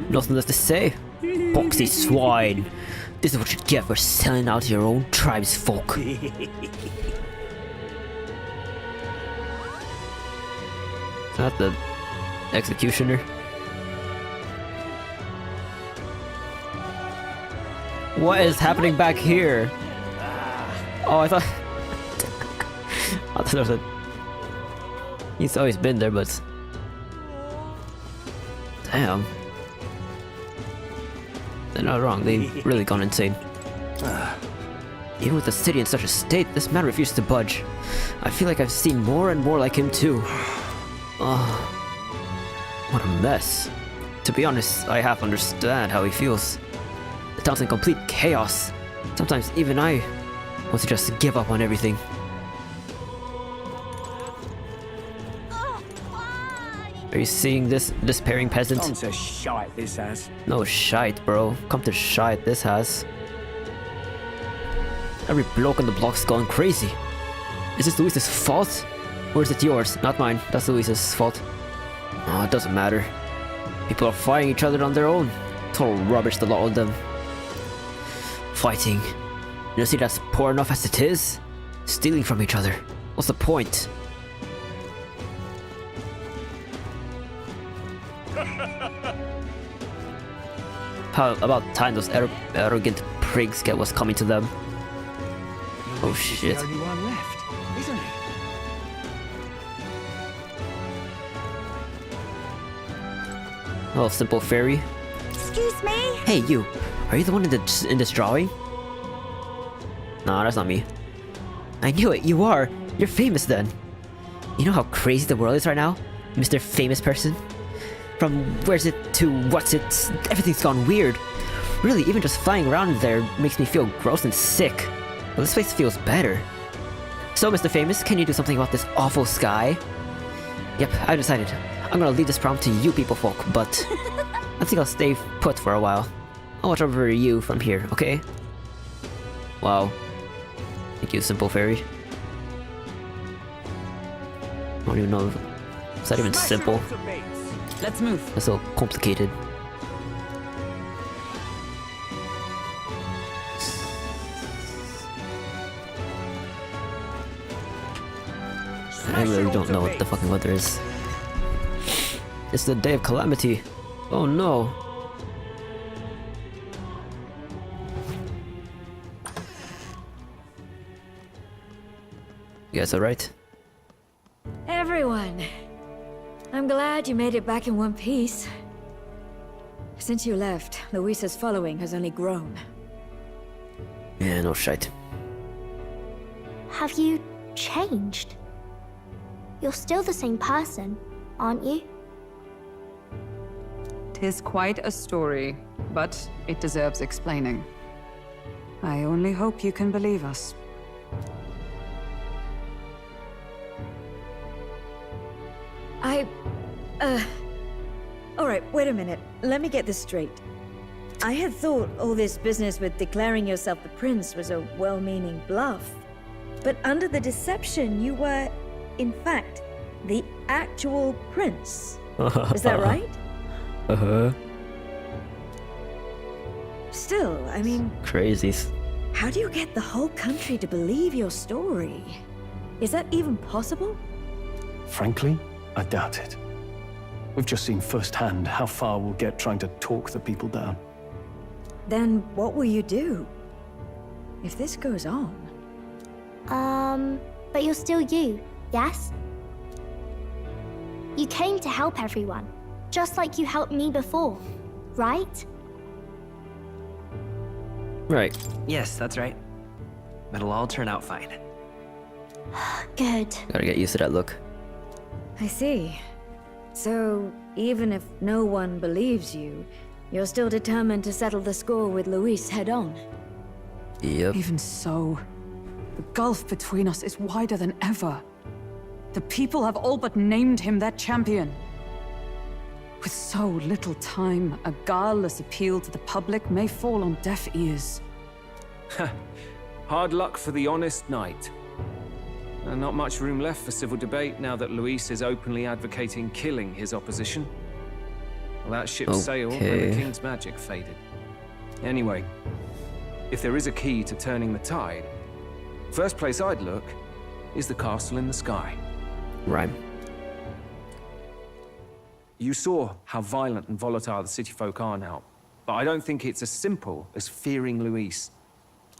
Nothing left to say. Boxy swine. This is what you get for selling out your own tribe's folk. Is that the executioner? What is happening back here? Oh, I thought... I thought there was a... He's always been there, but... Damn. They're not wrong, they've really gone insane. Even with the city in such a state, this man refuses to budge. I feel like I've seen more and more like him too. What a mess. To be honest, I half understand how he feels. The town's in complete chaos. Sometimes even I want to just give up on everything. Are you seeing this despairing peasant? Come to shite this has. No shite, bro. Come to shite this has. Every bloke on the block's gone crazy. Is this Luis's fault? Or is it yours? Not mine. That's Luis's fault. Oh, it doesn't matter. People are fighting each other on their own. Total rubbish, the lot of them. Fighting. You see that's poor enough as it is? Stealing from each other. What's the point? How about time those arrogant prigs get what's coming to them? Oh shit. There's only one left, isn't it? Oh, simple fairy. Excuse me? Hey, you. Are you the one in this drawing? Nah, that's not me. I knew it. You are. You're famous then. You know how crazy the world is right now, Mr. Famous Person? From where's it to what's it, everything's gone weird. Really, even just flying around there makes me feel gross and sick. But this place feels better. So, Mr. Famous, can you do something about this awful sky? Yep, I decided. I'm gonna leave this problem to you people folk, but I think I'll stay put for a while. I'll watch over you from here, okay? Wow. Thank you, Simple Fairy. I don't even know if... Is that even simple? Let's move. That's so complicated. I really don't know what the fucking weather is. It's the day of calamity. Oh no. You guys alright? Everyone, I'm glad you made it back in one piece. Since you left, Luis's following has only grown. Yeah, no shite. Have you changed? You're still the same person, aren't you? 'Tis quite a story, but it deserves explaining. I only hope you can believe us. Alright, wait a minute. Let me get this straight. I had thought all this business with declaring yourself the prince was a well-meaning bluff. But under the deception, you were, in fact, the actual prince. Is that right? Uh-huh. Still, I mean... Crazies. How do you get the whole country to believe your story? Is that even possible? Frankly, I doubt it. We've just seen firsthand how far we'll get trying to talk the people down. Then what will you do? If this goes on... But you're still you, yes? You came to help everyone, just like you helped me before, right? Right. Yes, that's right. It'll all turn out fine. Good. Gotta get used to that look. I see. So, even if no one believes you, you're still determined to settle the score with Luis head-on? Yep. Even so, the gulf between us is wider than ever. The people have all but named him their champion. With so little time, a guileless appeal to the public may fall on deaf ears. Hard luck for the honest knight. And not much room left for civil debate now that Luis is openly advocating killing his opposition. Well, that ship sailed when the king's magic faded. Anyway, if there is a key to turning the tide, first place I'd look is the castle in the sky. Right. You saw how violent and volatile the city folk are now, but I don't think it's as simple as fearing Luis.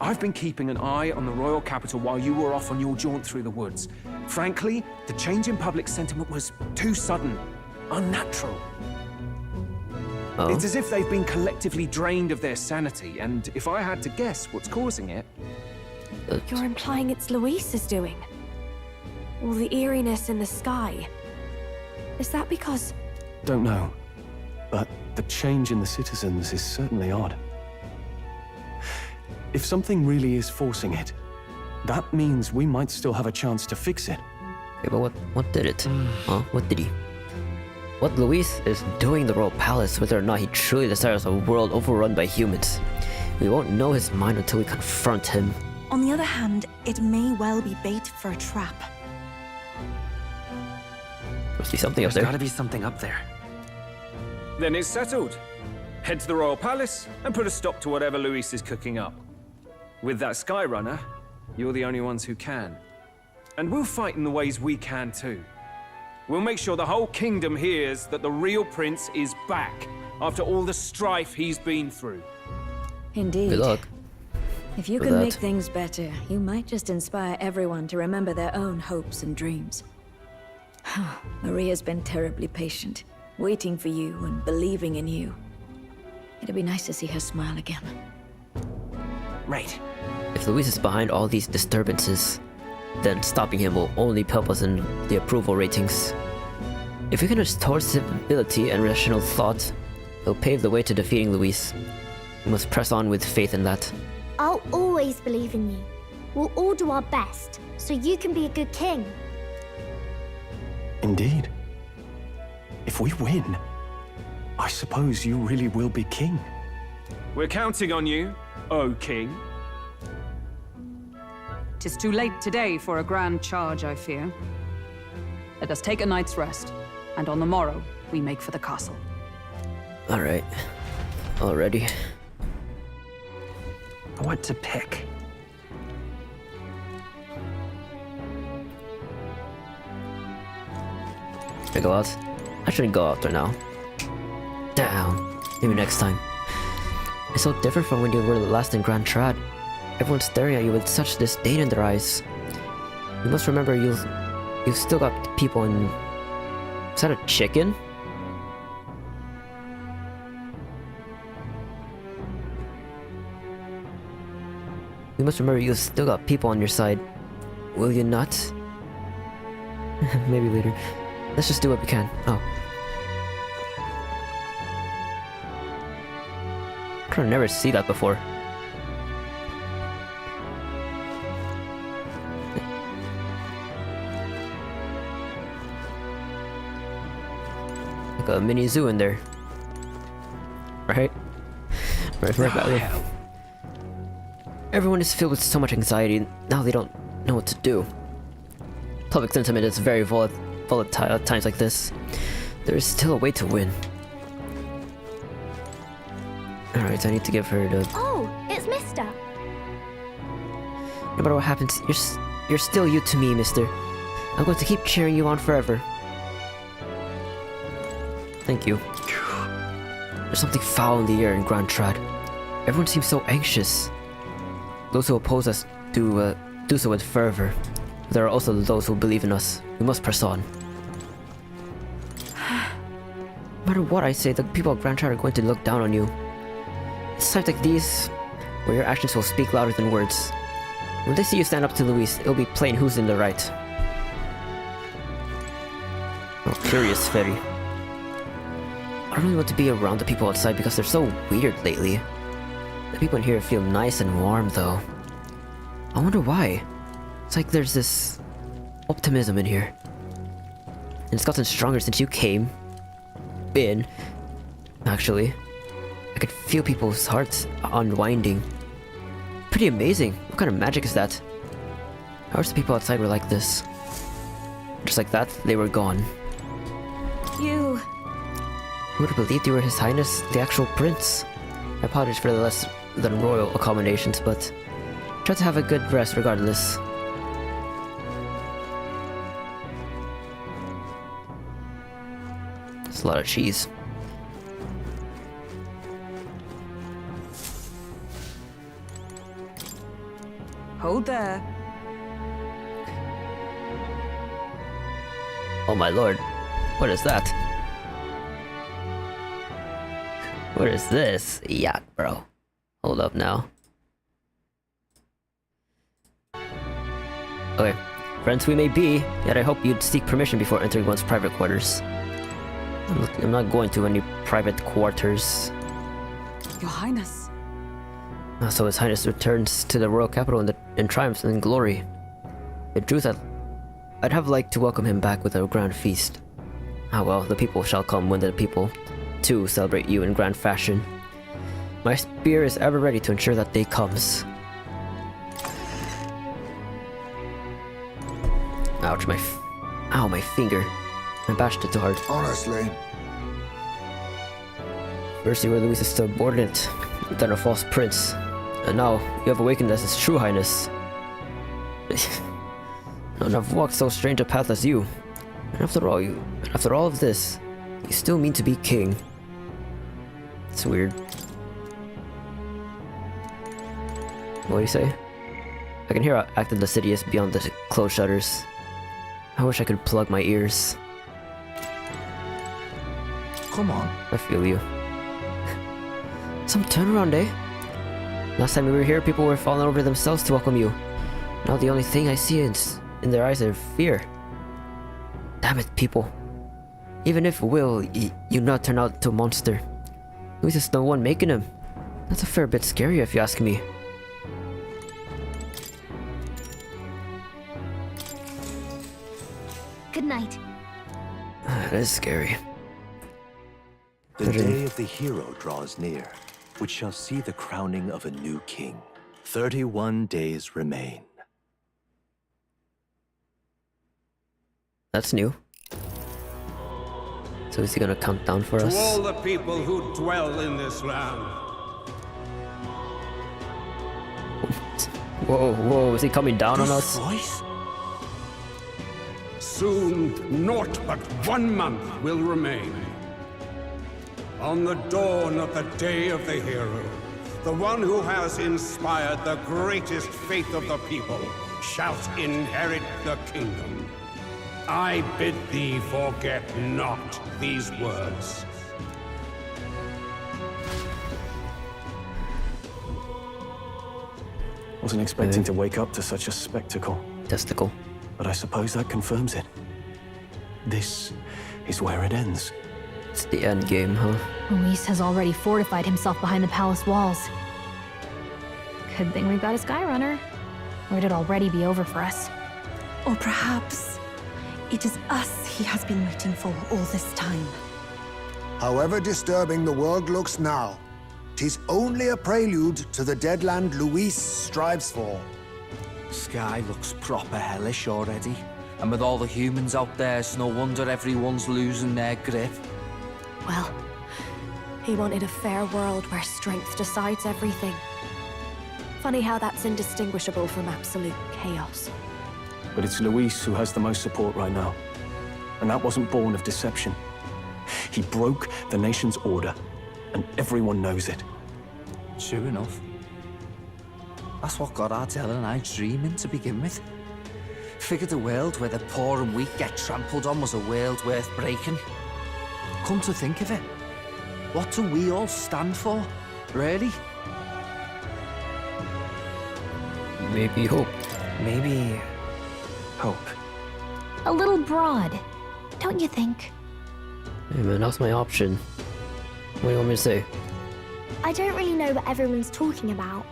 I've been keeping an eye on the royal capital while you were off on your jaunt through the woods. Frankly, the change in public sentiment was too sudden, unnatural. Oh. It's as if they've been collectively drained of their sanity, and if I had to guess what's causing it... You're implying it's Luis's doing? All the eeriness in the sky. Is that because... Don't know, but the change in the citizens is certainly odd. If something really is forcing it, that means we might still have a chance to fix it. Okay, but what did it? Huh? What did he? What Luis is doing in the royal palace, whether or not he truly desires a world overrun by humans. We won't know his mind until we confront him. On the other hand, it may well be bait for a trap. Must be something up there. There's gotta be something up there. Then it's settled. Head to the royal palace and put a stop to whatever Luis is cooking up. With that Skyrunner, you're the only ones who can. And we'll fight in the ways we can too. We'll make sure the whole kingdom hears that the real prince is back after all the strife he's been through. Indeed. Good luck. If you for can that. make things better, you might just inspire everyone to remember their own hopes and dreams. Maria's been terribly patient, waiting for you and believing in you. It'd be nice to see her smile again. Right. If Luis is behind all these disturbances, then stopping him will only help us in the approval ratings. If we can restore civility and rational thought, it'll pave the way to defeating Luis. We must press on with faith in that. I'll always believe in you. We'll all do our best, so you can be a good king. Indeed. If we win, I suppose you really will be king. We're counting on you, O King. 'Tis too late today for a grand charge, I fear. Let us take a night's rest, and on the morrow, we make for the castle. Alright. Already. What to pick? Should I go out? I shouldn't go out right now. Damn. Maybe next time. It's so different from when you were last in Grand Trad. Everyone's staring at you with such disdain in their eyes. You must remember you've still got people in... Is that a chicken? You must remember you've still got people on your side. Will you not? Maybe later. Let's just do what we can. Oh. I never see that before. Like a mini zoo in there. Right? Right. Everyone is filled with so much anxiety, now they don't know what to do. Public sentiment is very volatile at times like this. There is still a way to win. Alright, I need to give her the... Oh, it's Mister. No matter what happens, you're still you to me, mister. I'm going to keep cheering you on forever. Thank you. There's something foul in the air in Grand Trad. Everyone seems so anxious. Those who oppose us do so with fervor. There are also those who believe in us. We must press on. No matter what I say, the people of Grand Trad are going to look down on you. It's times like these where your actions will speak louder than words. When they see you stand up to Luis, it'll be plain who's in the right. Oh, curious fairy. I don't really want to be around the people outside because they're so weird lately. The people in here feel nice and warm though. I wonder why. It's like there's this optimism in here. And it's gotten stronger since you came in. Actually, I could feel people's hearts unwinding. Pretty amazing. What kind of magic is that? I wish the people outside were like this. Just like that, they were gone. You... Who would have believed you were His Highness, the actual prince? I apologize for the less than royal accommodations, but try to have a good rest regardless. That's a lot of cheese. Hold there. Oh my lord, what is that? What is this? Yuck, bro. Hold up now. Okay, friends we may be, yet I hope you'd seek permission before entering one's private quarters. I'm not going to any private quarters. Your Highness. So His Highness returns to the royal capital in triumph and glory. In truth, I'd have liked to welcome him back with a grand feast. Ah well, the people shall come when the people, too, celebrate you in grand fashion. My spear is ever ready to ensure that day comes. Ouch, ow, my finger. I bashed it too hard. Honestly. First you were Luis's subordinate, then a false prince. And now, you have awakened as His True Highness. And I've walked so strange a path as you. And after all of this, you still mean to be king. It's weird. What do you say? I can hear how active the city is beyond the closed shutters. I wish I could plug my ears. Come on. I feel you. Some turnaround, eh? Last time we were here, people were falling over themselves to welcome you. Now the only thing I see is in their eyes are fear. Damn it, people. Even if Will, you not turn out to a monster, Luis is the one making him. That's a fair bit scary if you ask me. Good night. That is scary. The day of the hero draws near, which shall see the crowning of a new king. 31 days remain. That's new. So is he gonna count down for us? To all the people who dwell in this land. Whoa, whoa, is he coming down on us? Voice? Soon, naught but 1 month will remain. On the dawn of the day of the hero, the one who has inspired the greatest faith of the people shall inherit the kingdom. I bid thee forget not these words. Wasn't expecting to wake up to such a spectacle. Testicle. But I suppose that confirms it. This is where it ends. It's the end game, huh? Luis has already fortified himself behind the palace walls. Good thing we've got a Skyrunner. Or it'd already be over for us. Or perhaps it is us he has been waiting for all this time. However disturbing the world looks now, 'tis only a prelude to the deadland Luis strives for. Sky looks proper hellish already. And with all the humans out there, it's no wonder everyone's losing their grip. Well, he wanted a fair world where strength decides everything. Funny how that's indistinguishable from absolute chaos. But it's Luis who has the most support right now. And that wasn't born of deception. He broke the nation's order, and everyone knows it. Sure enough. That's what got Ardell and I dreaming to begin with. Figured a world where the poor and weak get trampled on was a world worth breaking. Come to think of it, what do we all stand for, really? Maybe hope. Maybe hope. A little broad, don't you think? Hey man, that's my option. What do you want me to say? I don't really know what everyone's talking about,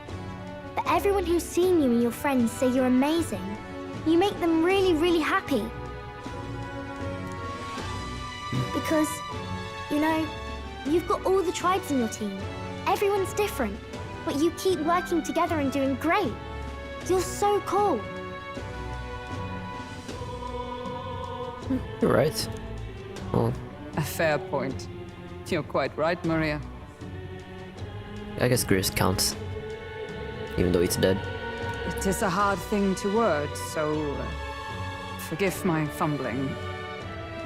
but everyone who's seen you and your friends say you're amazing. You make them really, really happy. Because, you know, you've got all the tribes in your team. Everyone's different, but you keep working together and doing great. You're so cool. You're right. Well, A fair point. You're quite right, Maria. I guess Gris counts. Even though he's dead. It is a hard thing to word, so forgive my fumbling.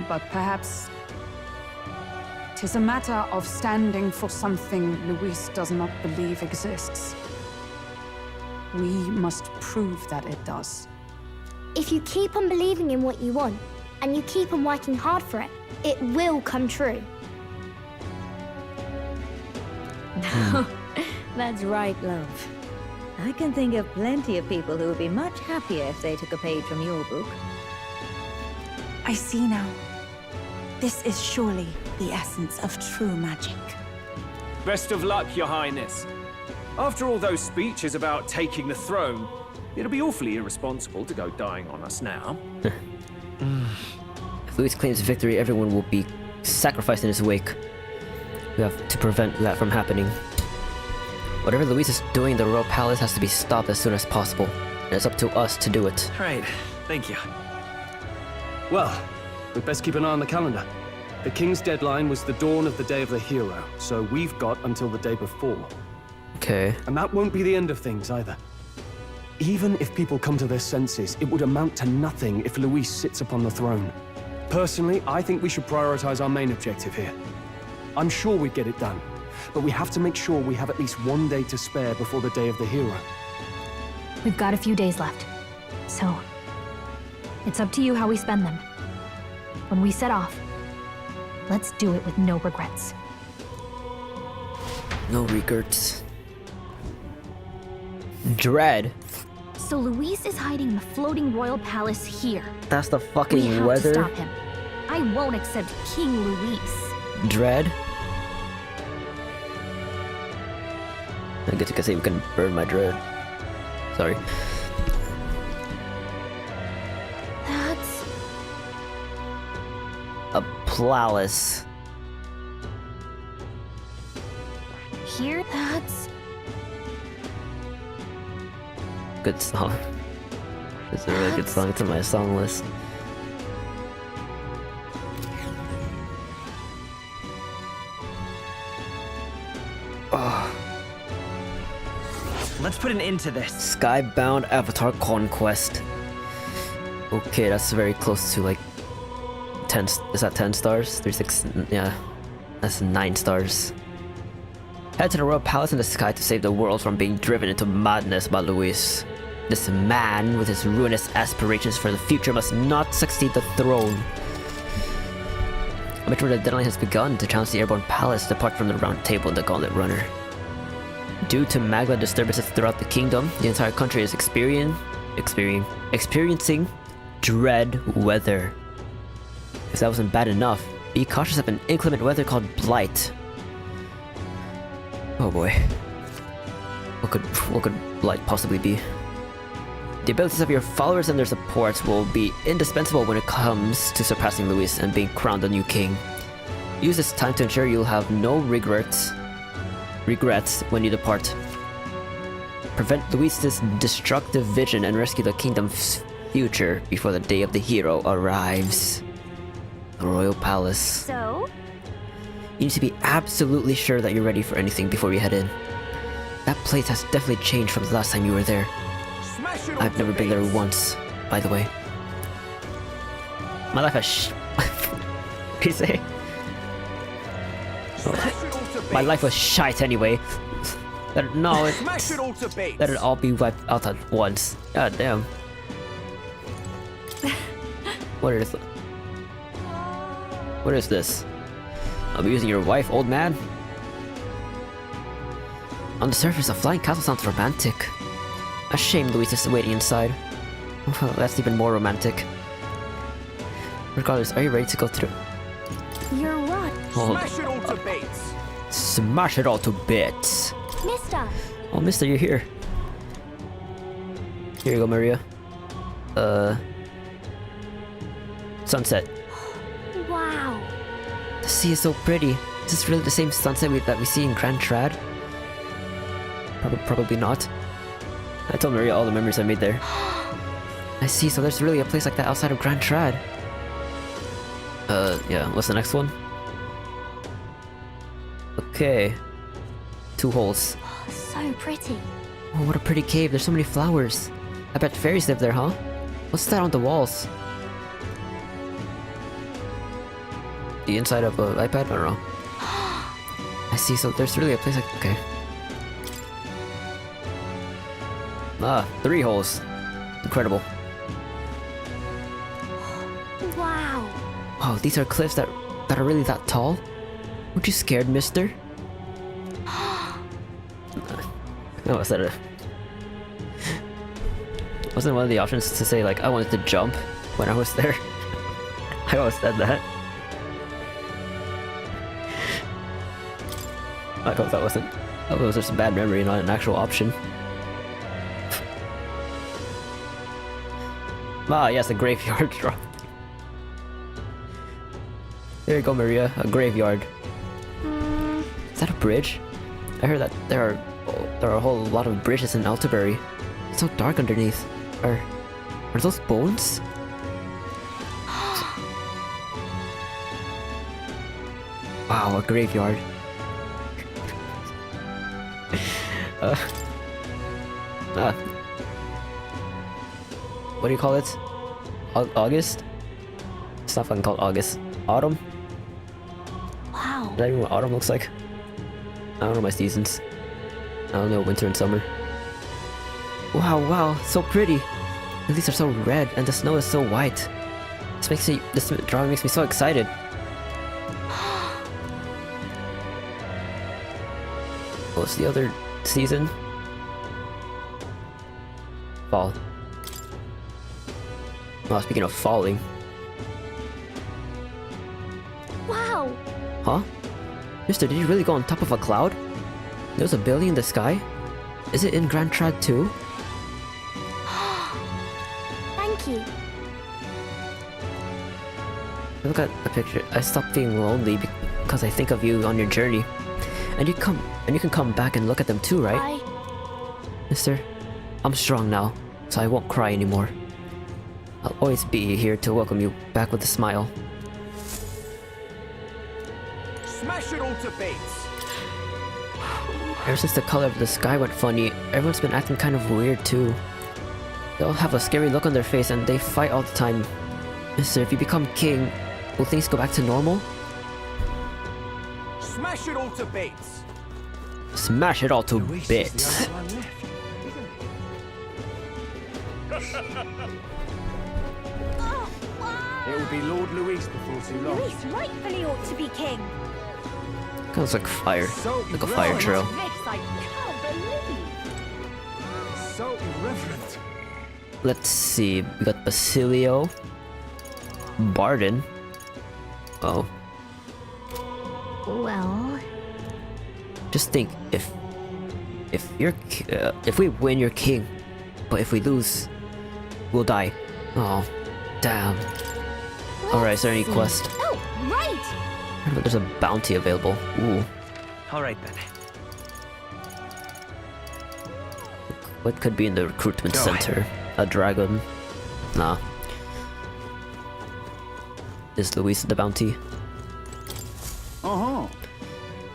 But perhaps it is a matter of standing for something Luis does not believe exists. We must prove that it does. If you keep on believing in what you want, and you keep on working hard for it, it will come true. That's right, love. I can think of plenty of people who would be much happier if they took a page from your book. I see now. This is surely the essence of true magic. Best of luck, Your Highness. After all those speeches about taking the throne, it'll be awfully irresponsible to go dying on us now. If Luis claims victory, everyone will be sacrificed in his wake. We have to prevent that from happening. Whatever Luis is doing in the Royal Palace has to be stopped as soon as possible. And it's up to us to do it. Right, thank you. Well, we'd best keep an eye on the calendar. The king's deadline was the dawn of the day of the hero, so we've got until the day before. Okay. And that won't be the end of things either. Even if people come to their senses, it would amount to nothing if Luis sits upon the throne. Personally, I think we should prioritize our main objective here. I'm sure we'd get it done, but we have to make sure we have at least 1 day to spare before the day of the hero. We've got a few days left, so it's up to you how we spend them. When we set off, let's do it with no regrets. No regrets. Dread. So Luis is hiding in the floating royal palace here. That's the We fucking have weather. to stop him. I won't accept King Luis. Dread. I guess you can say we can burn my dread. Sorry. That's... A palace. Here? That's... Good song. It's a really good song. It's on my song list. Let's put an end to this. Skybound Avatar Conquest. Okay, that's very close to like 10. Is that 10 stars? 36. Yeah, that's 9 stars. Head to the royal palace in the sky to save the world from being driven into madness by Luis. This man, with his ruinous aspirations for the future, must not succeed the throne. A mature deadline has begun to challenge the airborne palace to depart from the round table and the gauntlet runner. Due to magma disturbances throughout the kingdom, the entire country is experiencing dread weather. If that wasn't bad enough, be cautious of an inclement weather called blight. Oh boy. What could blight possibly be? The abilities of your followers and their supports will be indispensable when it comes to surpassing Luis and being crowned a new king. Use this time to ensure you'll have no regrets when you depart. Prevent Luis's destructive vision and rescue the kingdom's future before the day of the hero arrives. The royal palace. So? You need to be absolutely sure that you're ready for anything before you head in. That place has definitely changed from the last time you were there. I've never been there once, by the way. My life has what do you say? Oh, my life was shite anyway. Let it all be wiped out at once. God damn. What is this? I'll be using your wife, old man? On the surface, a flying castle sounds romantic. A shame Luis is waiting inside. Well, that's even more romantic. Regardless, are you ready to go through? You're what? Smash it all to bits! Smash it all to bits! Mister! Oh, mister, you're here. Here you go, Maria. Sunset. Wow. The sea is so pretty. Is this really the same sunset that we see in Grand Trad? Probably not. I told Maria all the memories I made there. I see, so there's really a place like that outside of Grand Trad. Yeah, what's the next one? Okay. 2 holes. So pretty. Oh, what a pretty cave. There's so many flowers. I bet fairies live there, huh? What's that on the walls? The inside of an iPad? I don't know. I see, so there's really a place like... Okay. 3 holes. Incredible. Wow. Oh, these are cliffs that are really that tall? Weren't you scared, mister? No, I said it. Wasn't one of the options to say, like, I wanted to jump when I was there? I always said that. I hope that wasn't... I hope it was just a bad memory, not an actual option. Ah, yes, a graveyard drop. There you go, Maria. A graveyard. Is that a bridge? I heard that there are a whole lot of bridges in Altabury. It's so dark underneath. Are those bones? Wow, a graveyard. What do you call it? August? It's not fucking called August. Autumn? Wow. Is that even what autumn looks like? I don't know my seasons. I don't know winter and summer. Wow, so pretty. The leaves are so red and the snow is so white. This drawing makes me so excited. What's the other season? fall. Oh, speaking of falling. Wow! Huh? Mister, did you really go on top of a cloud? There's a building in the sky? Is it in Grand Trad too? Thank you. Look at the picture. I stopped feeling lonely because I think of you on your journey. And you can come back and look at them too, right? Mister, I'm strong now, so I won't cry anymore. I'll always be here to welcome you back with a smile. Smash it all to bits! Ever since the color of the sky went funny, everyone's been acting kind of weird too. They all have a scary look on their face and they fight all the time. Mister, if you become king, will things go back to normal? Smash it all to bits! Smash it all to bits. It will be Lord Luis before too long. Luis rightfully ought to be king. Kind of looks like fire. Like a fire trail. This I can't believe. So irreverent. Let's see. We got Basilio. Bardon. Oh. Well, Just think, if we win, you're king, but if we lose, we'll die. Oh, damn. Alright, is there any quest? Oh, right! There's a bounty available. Ooh. Alright then. What could be in the recruitment Go. center? A dragon? Nah. Is Luis the bounty? Uh-huh. You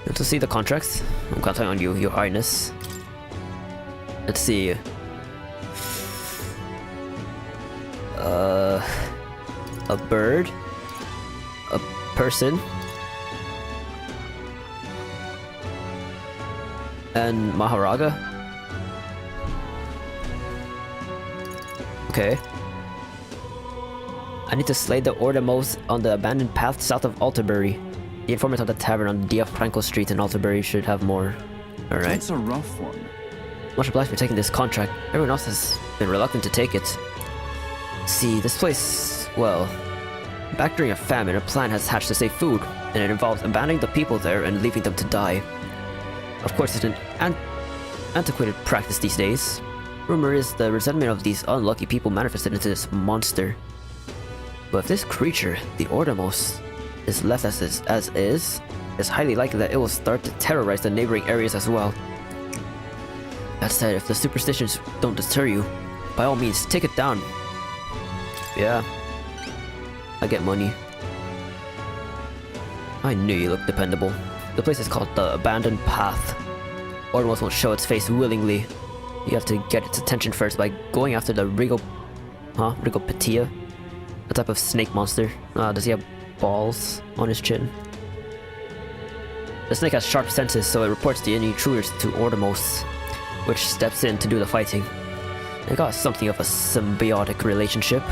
want to see the contracts? I'm counting on you, your highness. Let's see. A bird? A person? And Maharaga? Okay. I need to slay the Ordamos on the abandoned path south of Alterbury. The informant of the tavern on Dia Franco Street in Alterbury should have more. Alright. That's a rough one. Much obliged for taking this contract. Everyone else has been reluctant to take it. See, this place, well... Back during a famine, a plan has hatched to save food, and it involves abandoning the people there and leaving them to die. Of course, it's an antiquated practice these days. Rumor is the resentment of these unlucky people manifested into this monster. But if this creature, the Ordamos, is left as is, it's highly likely that it will start to terrorize the neighboring areas as well. That said, if the superstitions don't deter you, by all means, take it down. Yeah. I get money. I knew you looked dependable. The place is called the Abandoned Path. Ordamos won't show its face willingly. You have to get its attention first by going after the Rigopetia? A type of snake monster. Does he have balls on his chin? The snake has sharp senses, so it reports the intruders to Ordamos, which steps in to do the fighting. They got something of a symbiotic relationship.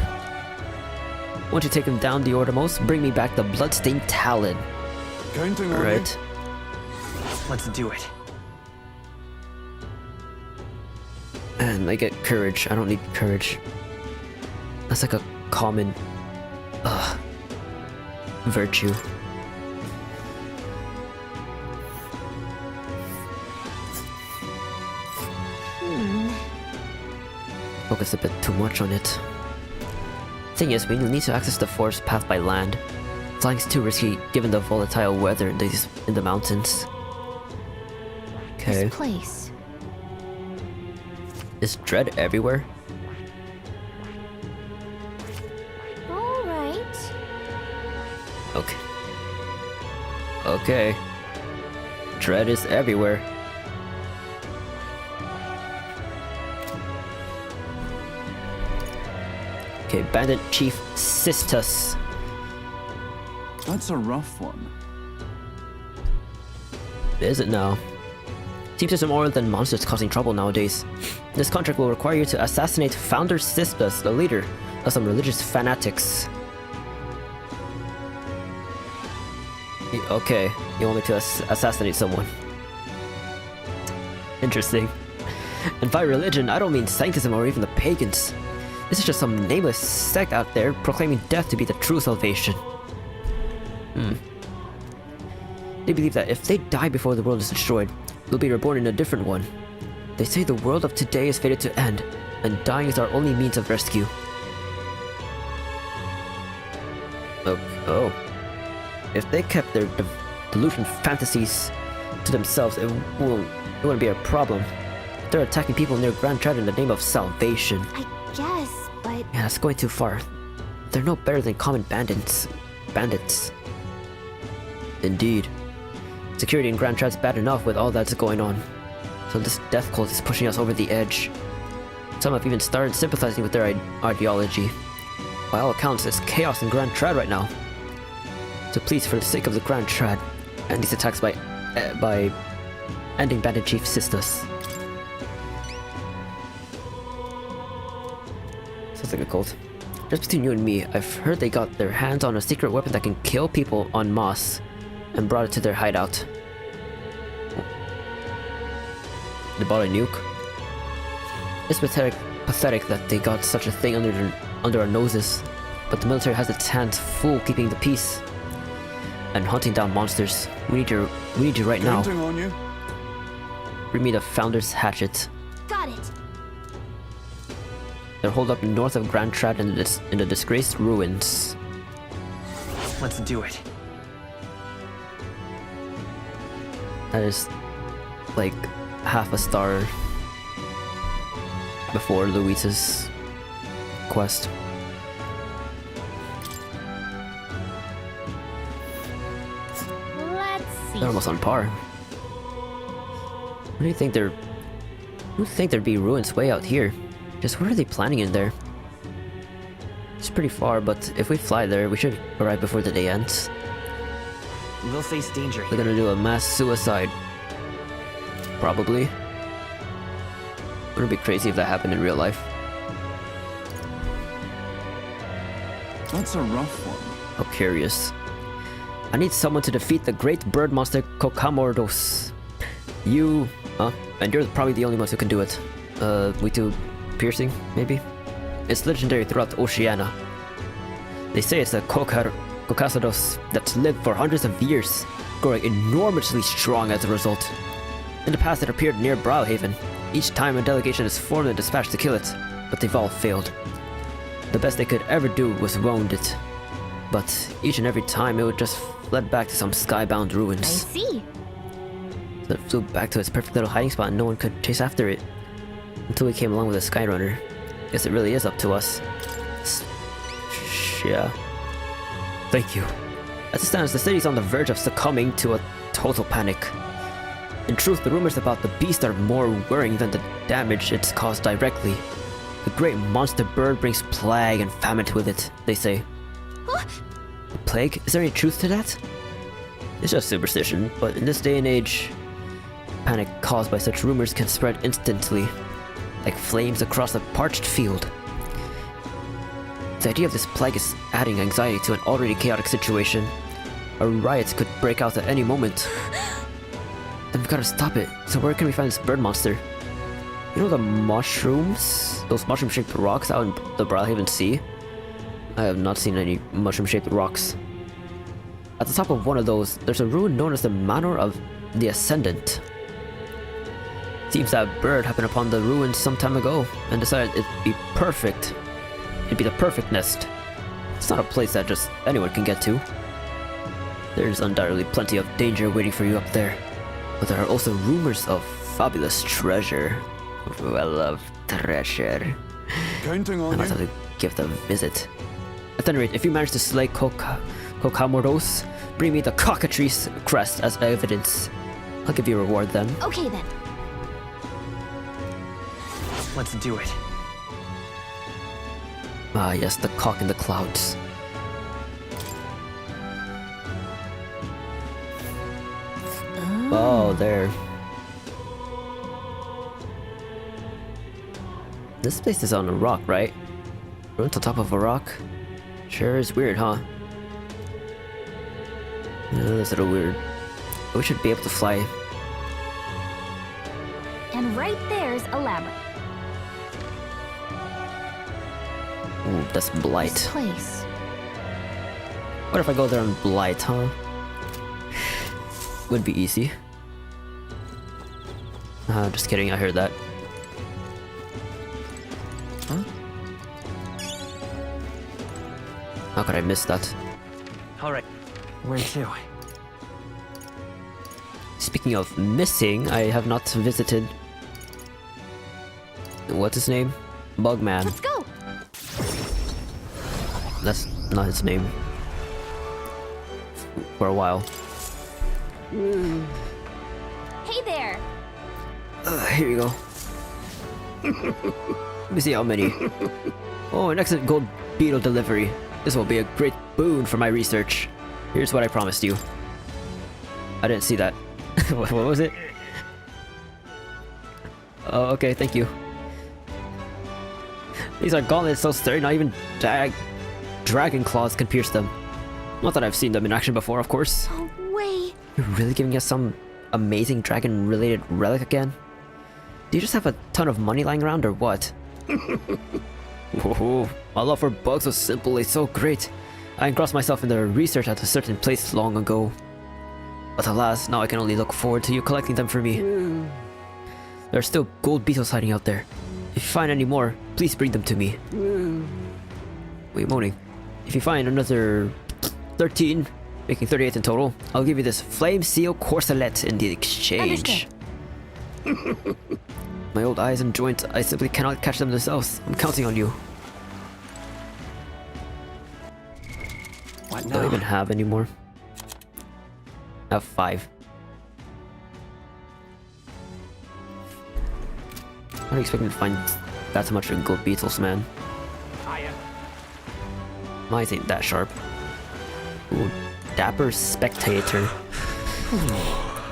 Once you take him down, the Ordamos, bring me back the bloodstained talon. Going to Alright. Let's do it. And I get courage. I don't need courage. That's like a common virtue. Focus a bit too much on it. Thing is, we need to access the forest path by land. Flying's too risky given the volatile weather in the mountains. Okay. this place. Is dread everywhere? All right. Okay. Okay. Dread is everywhere. Okay, Bandit Chief Sistus. That's a rough one. Is it now? Seems there's more than monsters causing trouble nowadays. This contract will require you to assassinate Founder Sistus, the leader of some religious fanatics. Okay, you want me to assassinate someone. Interesting. And by religion, I don't mean sanctism or even the pagans. This is just some nameless sect out there proclaiming death to be the true salvation. They believe that if they die before the world is destroyed, they'll be reborn in a different one. They say the world of today is fated to end, and dying is our only means of rescue. Oh. If they kept their delusion fantasies to themselves, it wouldn't be a problem. They're attacking people near Grand Trad in the name of salvation. I guess, but... Yeah, that's going too far. They're no better than common bandits. Indeed. Security in Grand Trad's bad enough with all that's going on. So this death cult is pushing us over the edge. Some have even started sympathizing with their ideology. By all accounts, there's chaos in Grand Trad right now. So please, for the sake of the Grand Trad, end these attacks by ending Bandit Chief Sisters. Sounds like a cult. Just between you and me, I've heard they got their hands on a secret weapon that can kill people en masse, and brought it to their hideout. They bought a nuke? It's pathetic that they got such a thing under our noses, but the military has its hands full keeping the peace and hunting down monsters. We need you right now. Counting on you. Bring me the Founder's Hatchet. Got it. They're holed up north of Grand Trad in the disgraced ruins. Let's do it. That is like half a star before Luis's quest. Let's see. They're almost on par. What do you think they're... I would think there'd be ruins way out here. Just what are they planning in there? It's pretty far, but if we fly there, we should arrive before the day ends. We'll face danger. They're gonna do a mass suicide. Probably. Wouldn't it be crazy if that happened in real life? That's a rough one. How curious. I need someone to defeat the great bird monster Kokamordos. You... and you're probably the only ones who can do it. We do piercing, maybe? It's legendary throughout Oceania. They say it's a Kokasados that's lived for hundreds of years, growing enormously strong as a result. In the past it appeared near Browhaven. Each time a delegation is formed and dispatched to kill it, but they've all failed. The best they could ever do was wound it. But each and every time it would just fled back to some skybound ruins. I see. So it flew back to its perfect little hiding spot and no one could chase after it. Until we came along with a Skyrunner. Guess it really is up to us. Yeah. Thank you. As it stands, the city's on the verge of succumbing to a total panic. In truth, the rumors about the beast are more worrying than the damage it's caused directly. The great monster bird brings plague and famine with it, they say. Huh? Plague? Is there any truth to that? It's just superstition, but in this day and age, panic caused by such rumors can spread instantly, like flames across a parched field. The idea of this plague is adding anxiety to an already chaotic situation. A riot could break out at any moment. Then we've got to stop it. So where can we find this bird monster? You know the mushrooms? Those mushroom-shaped rocks out in the Browhaven Sea? I have not seen any mushroom-shaped rocks. At the top of one of those, there's a ruin known as the Manor of the Ascendant. Seems that bird happened upon the ruins some time ago and decided it'd be perfect. It'd be the perfect nest. It's not a place that just anyone can get to. There's undoubtedly plenty of danger waiting for you up there. But there are also rumors of fabulous treasure. Ooh, I love treasure. Counting on I must you. have to give them a visit. At any rate, if you manage to slay Kokamordos, bring me the cockatrice crest as evidence. I'll give you a reward then. Okay then. Let's do it. Ah yes, the cock in the clouds. Oh, there. This place is on a rock, right? Ruins on top of a rock? Sure is weird, huh? Yeah, that's a little weird. We should be able to fly. And right there's a labyrinth. Ooh, that's Blight. This place. What if I go there and Blight, huh? Would be easy. Just kidding, I heard that. Huh? How could I miss that? Alright, where to? Speaking of missing, I have not visited... What's his name? Bugman. Let's go! That's not his name. For a while. Hey there! Here you go. Let me see how many. Oh, an excellent gold beetle delivery. This will be a great boon for my research. Here's what I promised you. I didn't see that. What was it? Oh, okay, thank you. These are gauntlets so sturdy, not even dragon claws can pierce them. Not that I've seen them in action before, of course. No way! You're really giving us some amazing dragon-related relic again? Do you just have a ton of money lying around, or what? Whoa, my love for bugs was simply so great. I engrossed myself in the research at a certain place long ago. But alas, now I can only look forward to you collecting them for me. There are still gold beetles hiding out there. If you find any more, please bring them to me. Wait, moaning. If you find another 13, making 38 in total, I'll give you this flame seal corselet in the exchange. My old eyes and joints, I simply cannot catch them themselves. I'm counting on you. What Do I even have any more? I have 5. How do you expect me to find that much of gold beetles, man? Mine ain't that sharp. Ooh, dapper spectator.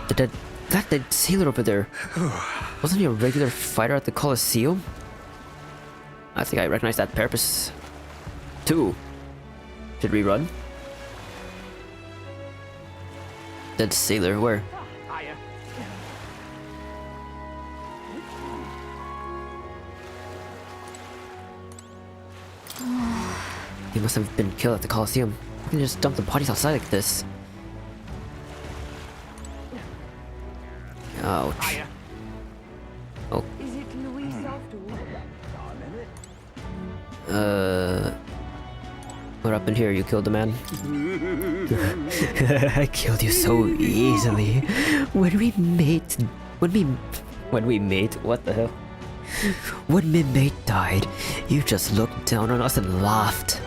That dead sailor over there. Wasn't he a regular fighter at the Colosseum? I think I recognize that purpose. 2. Should we run? Dead sailor, where? He must have been killed at the Colosseum. I can just dump the bodies outside like this. Ouch. Oh. Is it Luis after all? What happened here? You killed the man? I killed you so easily. When we mate, what the hell? When my mate died, you just looked down on us and laughed.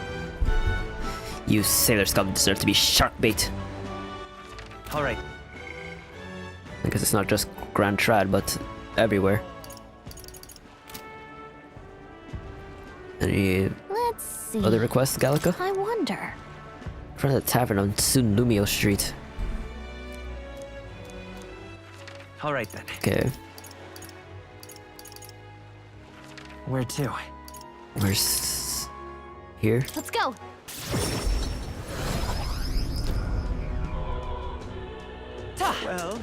You sailor scum deserve to be shark bait. Alright. I guess it's not just Grand Trad, but everywhere. Any Let's see. other requests, Gallica? I wonder. In front of the tavern on Sunlumio Street. Alright then. Okay. Where to? Where's... here? Let's go! Well,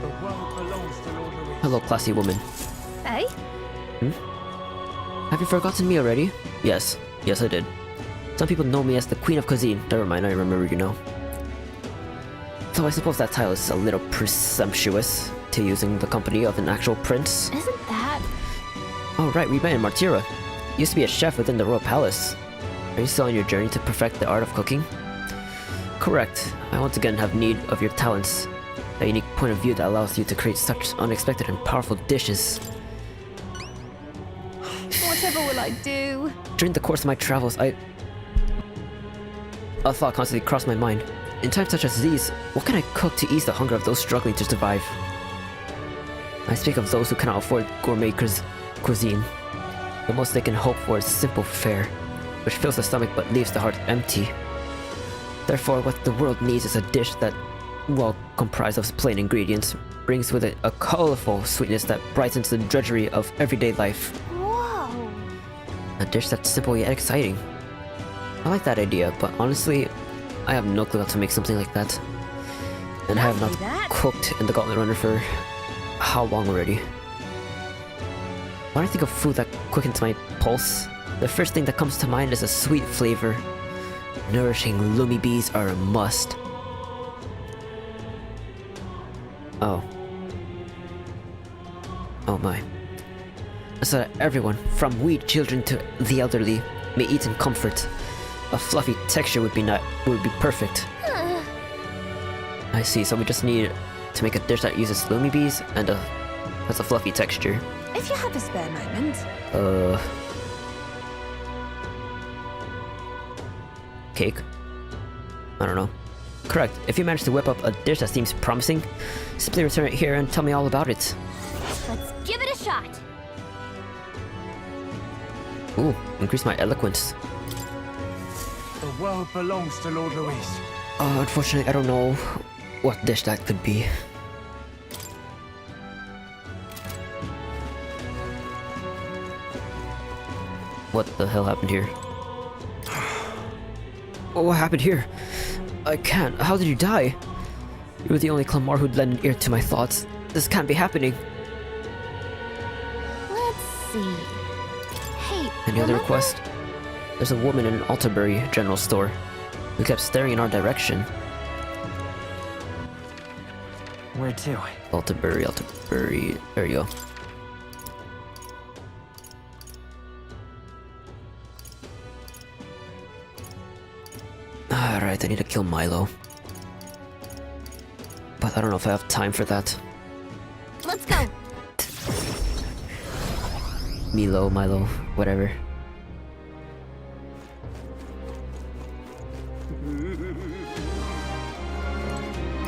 the world belongs to Lord Louis. Hello, classy woman. Hey? Have you forgotten me already? Yes. Yes, I did. Some people know me as the Queen of Cuisine. Never mind, I remember you now. So I suppose that title is a little presumptuous to using the company of an actual prince. Isn't that? Oh right, we met in Martira. Used to be a chef within the royal palace. Are you still on your journey to perfect the art of cooking? Correct. I once again have need of your talents. A unique point of view that allows you to create such unexpected and powerful dishes. Whatever will I do? During the course of my travels, a thought constantly crossed my mind. In times such as these, what can I cook to ease the hunger of those struggling to survive? I speak of those who cannot afford gourmet cuisine. The most they can hope for is simple fare, which fills the stomach but leaves the heart empty. Therefore, what the world needs is a dish that, while comprised of plain ingredients, brings with it a colorful sweetness that brightens the drudgery of everyday life. Whoa! A dish that's simple yet exciting. I like that idea, but honestly, I have no clue how to make something like that. And I have not cooked in the Gauntlet Runner for how long already? When I think of food that quickens my pulse, the first thing that comes to mind is a sweet flavor. Nourishing lumi bees are a must. Oh. Oh my. So that everyone, from wee children to the elderly, may eat in comfort. A fluffy texture would be perfect. I see, so we just need to make a dish that uses lumi bees and has a fluffy texture. If you have a spare moment. Cake? I don't know. Correct. If you manage to whip up a dish that seems promising, simply return it here and tell me all about it. Let's give it a shot. Ooh, increase my eloquence. The world belongs to Lord Louis. Unfortunately, I don't know what dish that could be. What the hell happened here? What happened here? I can't. How did you die? You were the only Clamar who'd lend an ear to my thoughts. This can't be happening. Let's see. Hey, Any other request? There's a woman in an Alterbury general store who kept staring in our direction. Where to? Alterbury. There you go. Alright, I need to kill Milo. But I don't know if I have time for that. Let's go. Milo, whatever.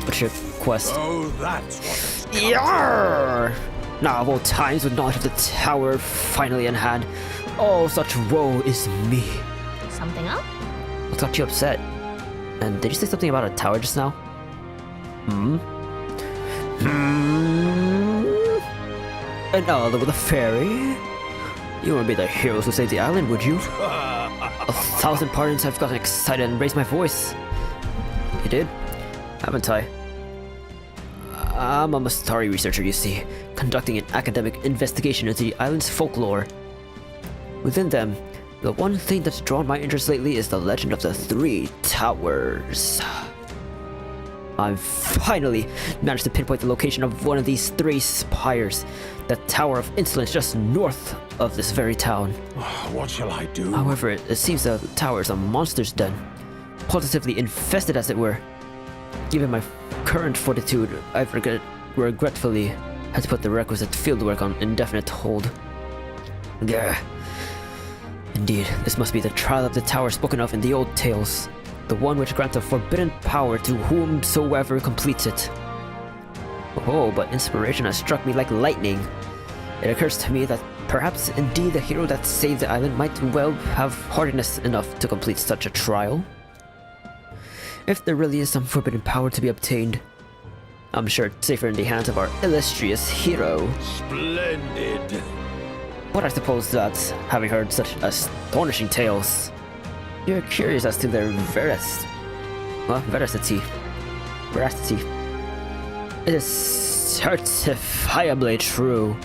What's your quest? Oh, that's what it's Yarr! Now of all times with knowledge of the tower finally in hand, all such woe is me. Something up? What got you upset? And did you say something about a tower just now? And all with a fairy? You wouldn't be the heroes who saved the island, would you? 1,000 pardons, I've gotten excited and raised my voice. You did? Haven't I? I'm a Mastari researcher, you see, conducting an academic investigation into the island's folklore. Within them, the one thing that's drawn my interest lately is the legend of the Three Towers. I've finally managed to pinpoint the location of one of these three spires, the Tower of Insolence just north of this very town. What shall I do? However, it seems the tower is a monster's den, positively infested as it were. Given my current fortitude, I've regretfully had to put the requisite fieldwork on indefinite hold. Gah. Indeed, this must be the trial of the tower spoken of in the old tales, the one which grants a forbidden power to whomsoever completes it. Oh, but inspiration has struck me like lightning. It occurs to me that perhaps indeed the hero that saved the island might well have hardiness enough to complete such a trial. If there really is some forbidden power to be obtained, I'm sure it's safer in the hands of our illustrious hero. Splendid. But I suppose that, having heard such astonishing tales, you're curious as to their veracity. It is certifiably true.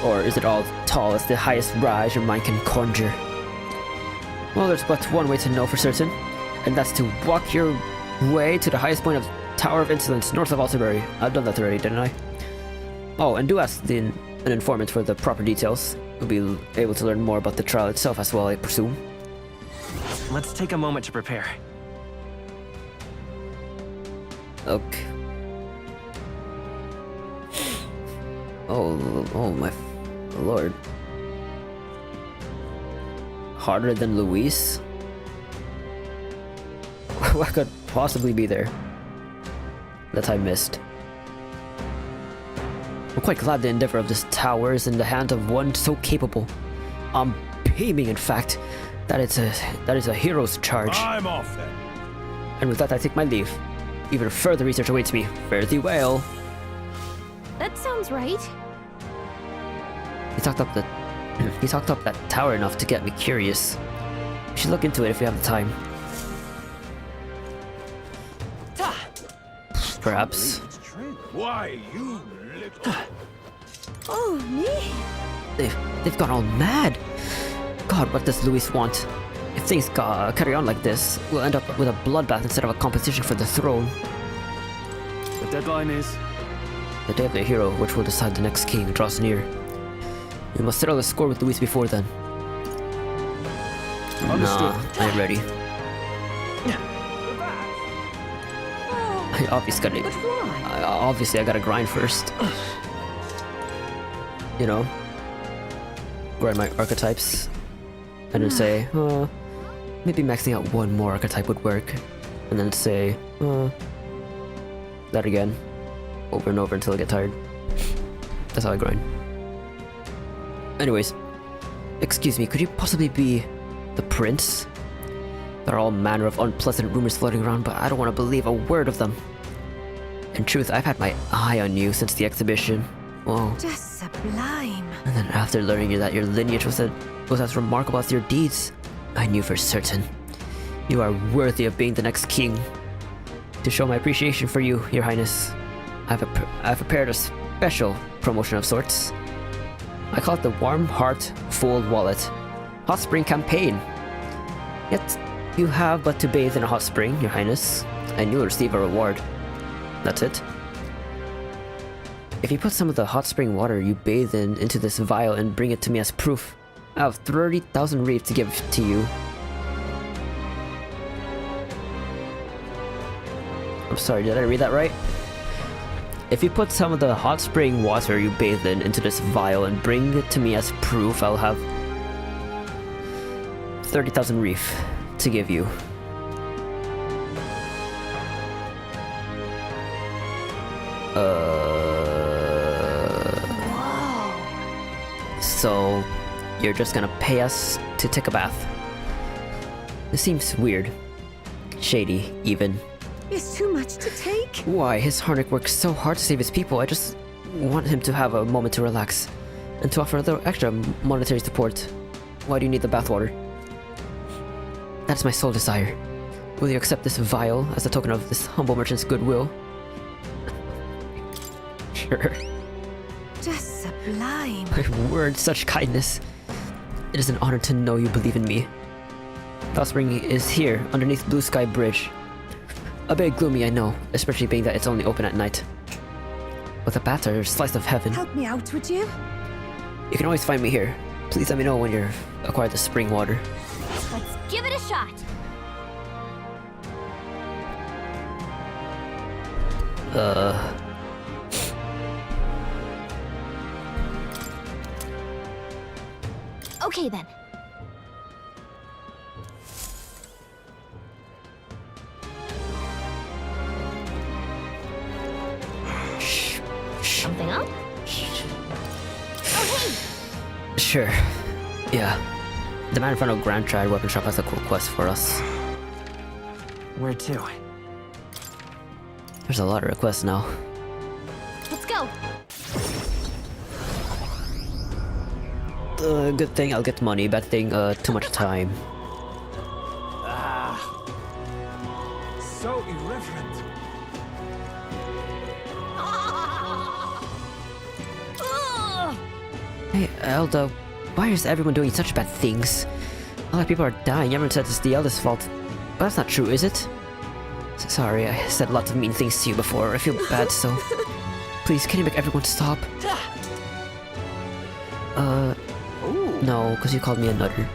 Or is it all tall as the highest rise your mind can conjure? Well, there's but one way to know for certain, and that's to walk your way to the highest point of Tower of Insolence north of Alterbury. I've done that already, didn't I? Oh, and do ask an informant for the proper details. We'll be able to learn more about the trial itself as well, I presume. Let's take a moment to prepare. Okay. Oh my lord. Harder than Luis? What could possibly be there that I missed? I'm quite glad the endeavor of this tower is in the hands of one so capable. I'm beaming, in fact, that is a hero's charge. I'm off then. And with that, I take my leave. Even further research awaits me. Fare thee well. That sounds right. He talked up that tower enough to get me curious. We should look into it if we have the time. perhaps. Why, you little... Oh, me? They've gone all mad. God, what does Luis want? If things carry on like this, we'll end up with a bloodbath instead of a competition for the throne. The deadline is... The day of the hero, which will decide the next king, draws near. We must settle the score with Luis before then. Understood. Nah, I'm ready. Obviously I gotta grind first. You know, grind my archetypes, and then say, maybe maxing out one more archetype would work, and then say, that again, over and over until I get tired. That's how I grind. Anyways, excuse me, could you possibly be the prince? There are all manner of unpleasant rumors floating around, but I don't want to believe a word of them. In truth, I've had my eye on you since the exhibition. Whoa. Just sublime. And then after learning that your lineage was as remarkable as your deeds, I knew for certain. You are worthy of being the next king. To show my appreciation for you, Your Highness, I've prepared a special promotion of sorts. I call it the Warm Heart Full Wallet Hot Spring Campaign. Yet, you have but to bathe in a hot spring, Your Highness, and you'll receive a reward. That's it. If you put some of the hot spring water you bathe in into this vial and bring it to me as proof, I have 30,000 reef to give to you. I'm sorry, did I read that right? If you put some of the hot spring water you bathe in into this vial and bring it to me as proof, I'll have 30,000 reef to give you. So, you're just gonna pay us to take a bath? This seems weird. Shady, even. It's too much to take. Why? His Harnick works so hard to save his people. I just want him to have a moment to relax. And to offer a little extra monetary support. Why do you need the bathwater? That's my sole desire. Will you accept this vial as a token of this humble merchant's goodwill? Sure. Just sublime. My word, such kindness. It is an honor to know you believe in me. The offspring is here, underneath Blue Sky Bridge. A bit gloomy, I know, especially being that it's only open at night. With a bath or slice of heaven. Help me out, would you? You can always find me here. Please let me know when you've acquired the spring water. Let's give it a shot. Okay then. Something up? Oh, hey! Sure. Yeah. The man in front of Grand Trad Weapon Shop has a request for us. Where to? There's a lot of requests now. Let's go. Good thing I'll get money, bad thing, too much time. So irreverent. Hey, Elda, why is everyone doing such bad things? A lot of people are dying. Everyone said it's the Elda's fault. But that's not true, is it? Sorry, I said lots of mean things to you before. I feel bad, so... Please, can you make everyone stop? No, because you called me a nutter.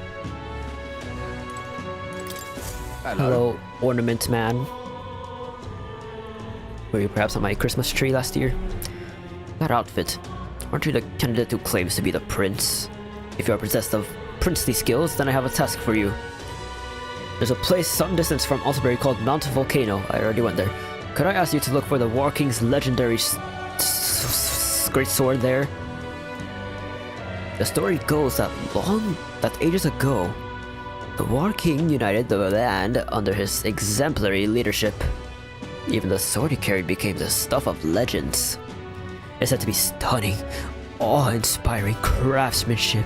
Hello, ornament man. Were you perhaps on my Christmas tree last year? That outfit. Aren't you the candidate who claims to be the prince? If you are possessed of princely skills, then I have a task for you. There's a place some distance from Altabury called Mount Volcano. I already went there. Could I ask you to look for the War King's legendary great sword there? The story goes that ages ago, the War King united the land under his exemplary leadership. Even the sword he carried became the stuff of legends. It's said to be stunning, awe-inspiring craftsmanship.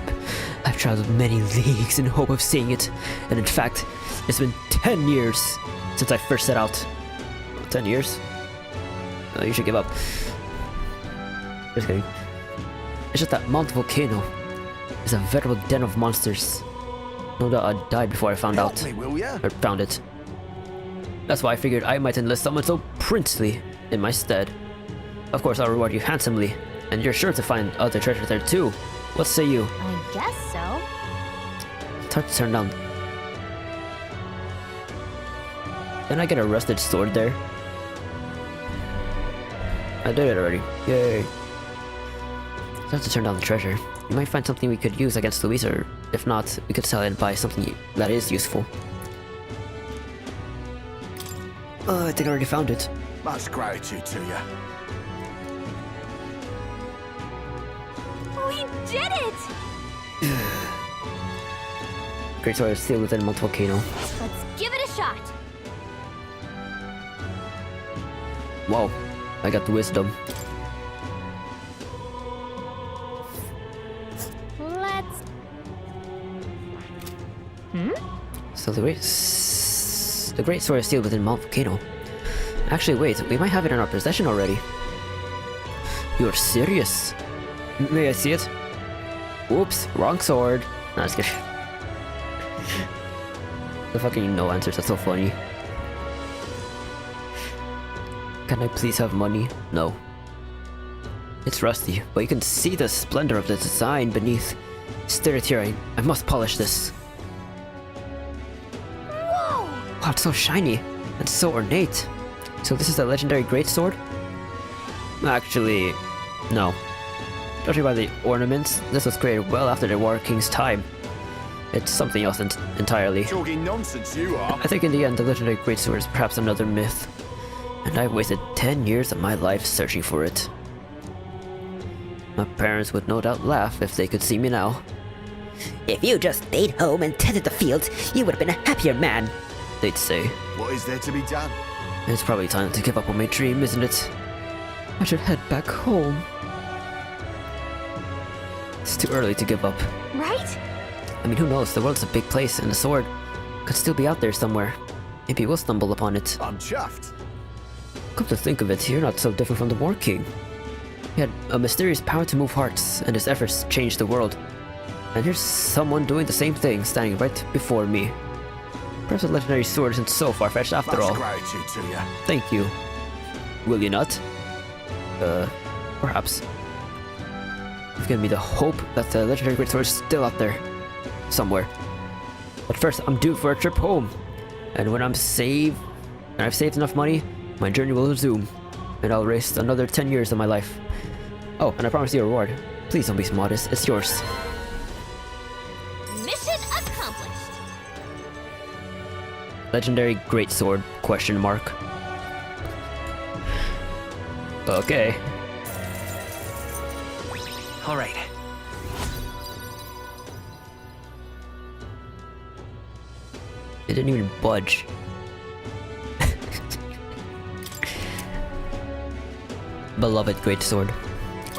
I've traveled many leagues in hope of seeing it, and in fact, it's been 10 years since I first set out. 10 years? You should give up. Just kidding. It's just that Mount Volcano is a veritable den of monsters. No doubt I died before I found out. me, will ya? Or found it. That's why I figured I might enlist someone so princely in my stead. Of course, I'll reward you handsomely, and you're sure to find other treasure there too. What say you? I guess so. It's hard to turn down. Then I get a rusted sword there. I did it already. Yay. It's hard to turn down the treasure. You might find something we could use against Louise, or if not, we could sell it and buy something that is useful. I think I already found it. Much gratitude to you. We did it! Great sword is sealed within Mount Volcano. Let's give it a shot. Wow, I got the wisdom. Let's... So the great sword is sealed within Mount Volcano. Actually, wait, we might have it in our possession already. You're serious? May I see it? Oops, wrong sword. Nah, just kidding. The fucking no answers, that's so funny. Can I please have money? No. It's rusty, but you can see the splendor of the design beneath. Stare it here, I must polish this. Whoa! Wow, it's so shiny and so ornate. So this is a legendary greatsword? Actually, no. Judging by the ornaments, this was created well after the War King's time. It's something else entirely. Talking nonsense, you are. I think in the end, the legendary greatsword is perhaps another myth. And I've wasted 10 years of my life searching for it. My parents would no doubt laugh if they could see me now. If you just stayed home and tended the fields, you would have been a happier man, they'd say. What is there to be done? It's probably time to give up on my dream, isn't it? I should head back home. It's too early to give up. Right? I mean, who knows? The world's a big place, and the sword could still be out there somewhere. Maybe we'll stumble upon it. I'm chuffed. Come to think of it, you're not so different from the War King. He had a mysterious power to move hearts, and his efforts changed the world. And here's someone doing the same thing, standing right before me. Perhaps a legendary sword isn't so far-fetched after all. Much gratitude to you. Thank you. Will you not? Perhaps. You've given me the hope that the legendary greatsword is still out there. Somewhere. But first, I'm due for a trip home. And when I've saved enough money, my journey will resume. And I'll waste another 10 years of my life. Oh, and I promise you a reward. Please don't be modest, it's yours. Mission accomplished. Legendary greatsword, question mark. Okay. All right. It didn't even budge. Beloved greatsword.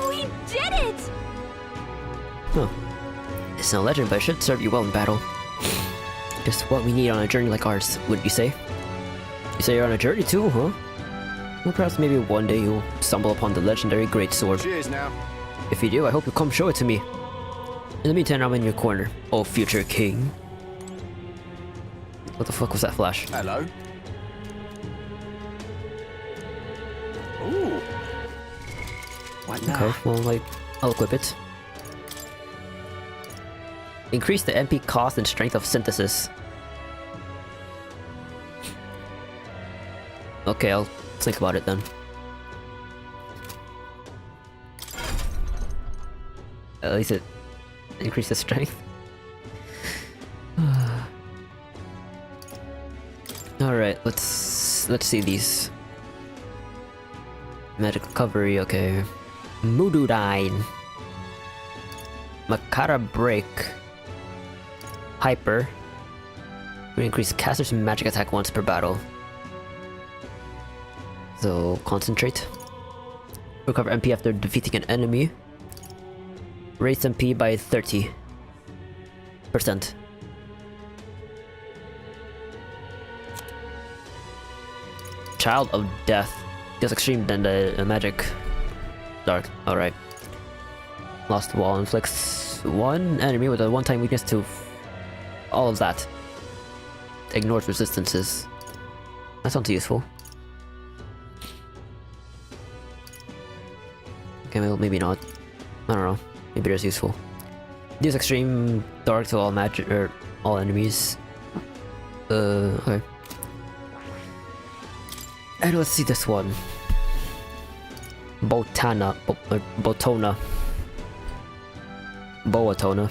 We did it! Huh. It's no legend, but it should serve you well in battle. Just what we need on a journey like ours, wouldn't you say? You say you're on a journey too, huh? Well, perhaps maybe one day you'll stumble upon the legendary greatsword. Cheers now. If you do, I hope you'll come show it to me. In the meantime, I'm in your corner, oh future king. What the fuck was that flash? Hello. Ooh. What now? Okay, well, I'll equip it. Increase the MP cost and strength of synthesis. Okay, I'll think about it then. At least it increased the strength. Alright, let's see these. Magic recovery, okay. Moodudine. Makara break. Hyper. We increase caster's magic attack once per battle. So concentrate. Recover MP after defeating an enemy. Raise MP by 30%. Child of Death. Deals extreme, then the magic. Dark. Alright. Lost wall inflicts one enemy with a one-time weakness to all of that. Ignores resistances. That sounds useful. Okay, well, maybe not. I don't know. Maybe it's useful. Deals extreme dark to all magic or all enemies. Okay. And let's see this one. Botona. Boatona.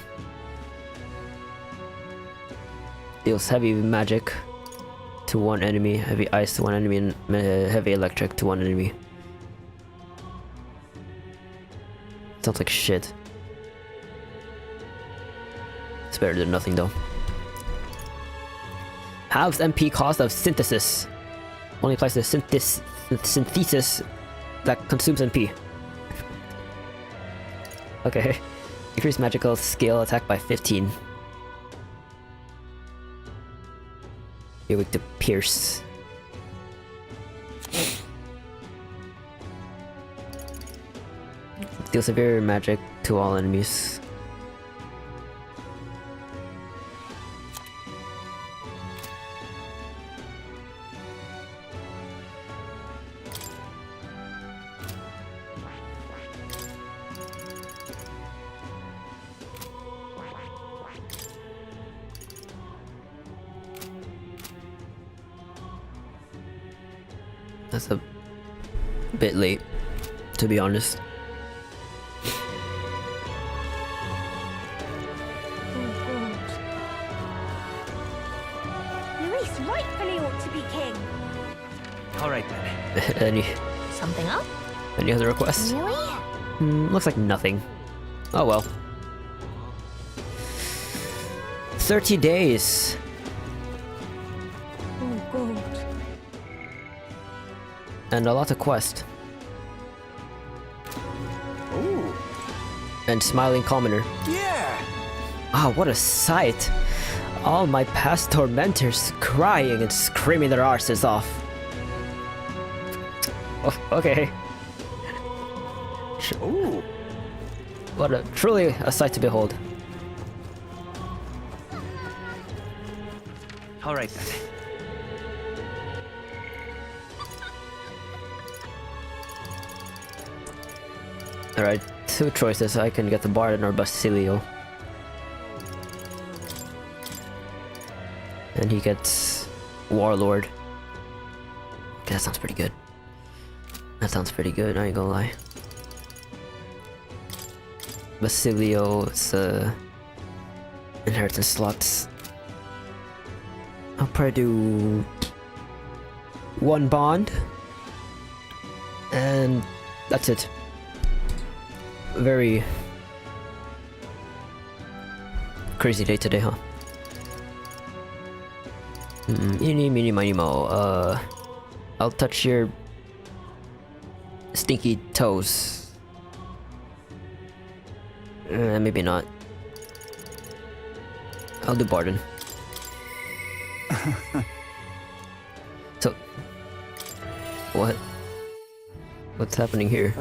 Deals heavy magic to one enemy, heavy ice to one enemy, and heavy electric to one enemy. Sounds like shit. It's better than nothing though. Halves MP cost of synthesis. Only applies to synthesis that consumes MP. Okay. Increase magical skill attack by 15. You're weak to pierce. Deal severe magic to all enemies. That's a bit late, to be honest. Luis rightfully ought to be king. Alright then. any Something up? any other requests? Really? Looks like nothing. Oh well. 30 days. Oh god. And a lot of quest. Ooh. And smiling commoner. Yeah. Ah, what a sight! All my past tormentors crying and screaming their arses off. Oh, okay. Ooh. What a truly a sight to behold. Alright then. Alright, two choices. I can get the Bardon or Basilio. And he gets Warlord. Okay, that sounds pretty good. That sounds pretty good, I ain't gonna lie. Basilio, it's inheritance slots. I'll probably do one bond. And that's it. Very crazy day today, huh? Eeny, meeny, miny, mo. I'll touch your stinky toes. Maybe not. I'll do Bardon. So, what? What's happening here?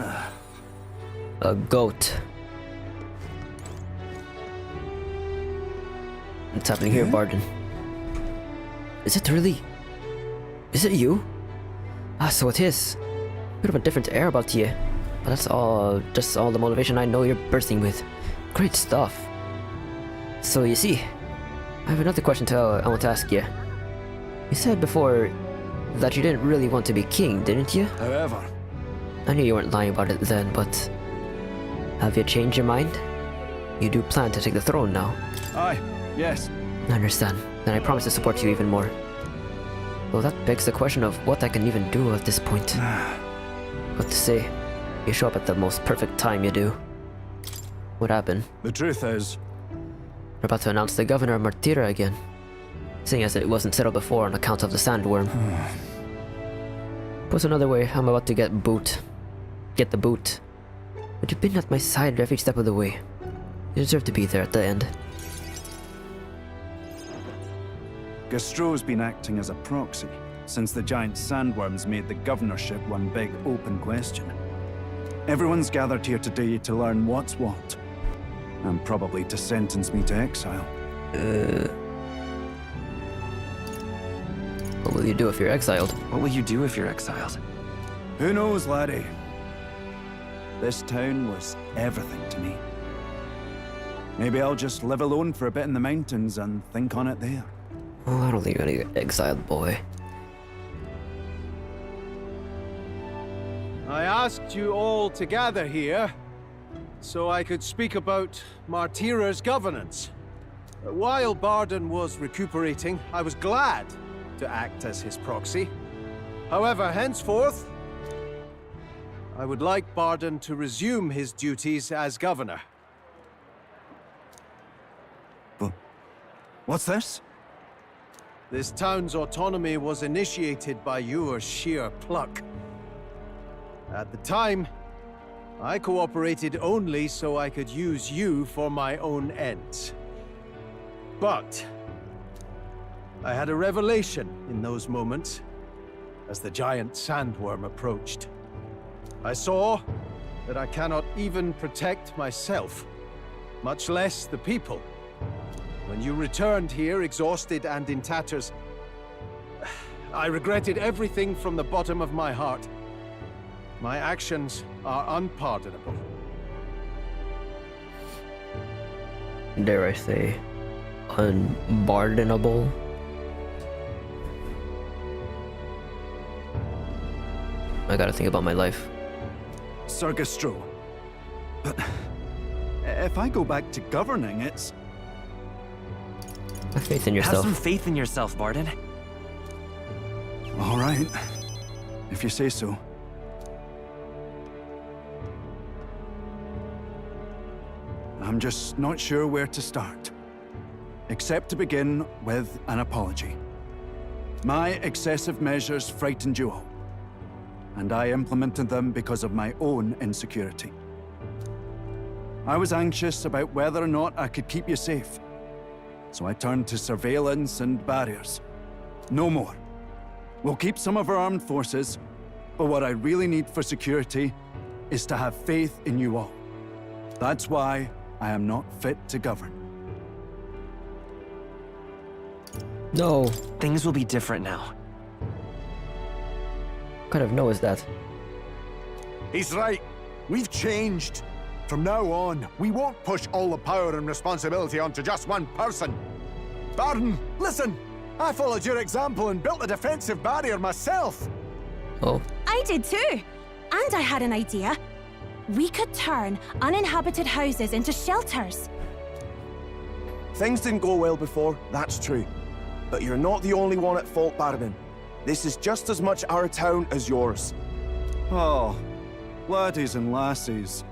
A goat. What's happening here, Bardon? Is it really? Is it you? Ah, so it is. Bit of a different air about you. But that's all, just all the motivation I know you're bursting with. Great stuff. So you see, I have another question I want to ask you. You said before that you didn't really want to be king, didn't you? However, I knew you weren't lying about it then, but have you changed your mind? You do plan to take the throne now. aye, yes. I understand. Then I promise to support you even more. Well, that begs the question of what I can even do at this point. What to say? You show up at the most perfect time, you do. What happened? The truth is, We're about to announce the governor of Martira again. Seeing as it wasn't settled before on account of the sandworm. Put another way, I'm about to get the boot. But you've been at my side every step of the way. You deserve to be there at the end. Gastro's been acting as a proxy. since the giant sandworms made the governorship one big open question. Everyone's gathered here today to learn what's what, and probably to sentence me to exile. What will you do if you're exiled? What will you do if you're exiled? Who knows, laddie? This town was everything to me. Maybe I'll just live alone for a bit in the mountains and think on it there. Oh, I don't think you're gonna get exiled, boy. I asked you all to gather here so I could speak about Martira's governance. While Bardon was recuperating, I was glad to act as his proxy. However, henceforth, I would like Bardon to resume his duties as governor. What's this? This town's autonomy was initiated by your sheer pluck. At the time, I cooperated only so I could use you for my own ends. But I had a revelation in those moments as the giant sandworm approached. I saw that I cannot even protect myself, much less the people. When you returned here, exhausted and in tatters, I regretted everything from the bottom of my heart. My actions are unpardonable. Dare I say, unpardonable? I gotta think about my life. Sergestro. But if I go back to governing, it's... Have faith in yourself. Have some faith in yourself, Bardon. All right, if you say so. I'm just not sure where to start. Except to begin with an apology. My excessive measures frightened you all, and I implemented them because of my own insecurity. I was anxious about whether or not I could keep you safe, so I turned to surveillance and barriers. No more. We'll keep some of our armed forces, but what I really need for security is to have faith in you all. That's why I am not fit to govern. No. Things will be different now. What kind of no is that? He's right. We've changed. From now on, we won't push all the power and responsibility onto just one person. Bardon, listen! I followed your example and built a defensive barrier myself. Oh. I did too. And I had an idea. We could turn uninhabited houses into shelters. Things didn't go well before, that's true. But you're not the only one at fault, Bardon. This is just as much our town as yours. Oh, laddies and lassies.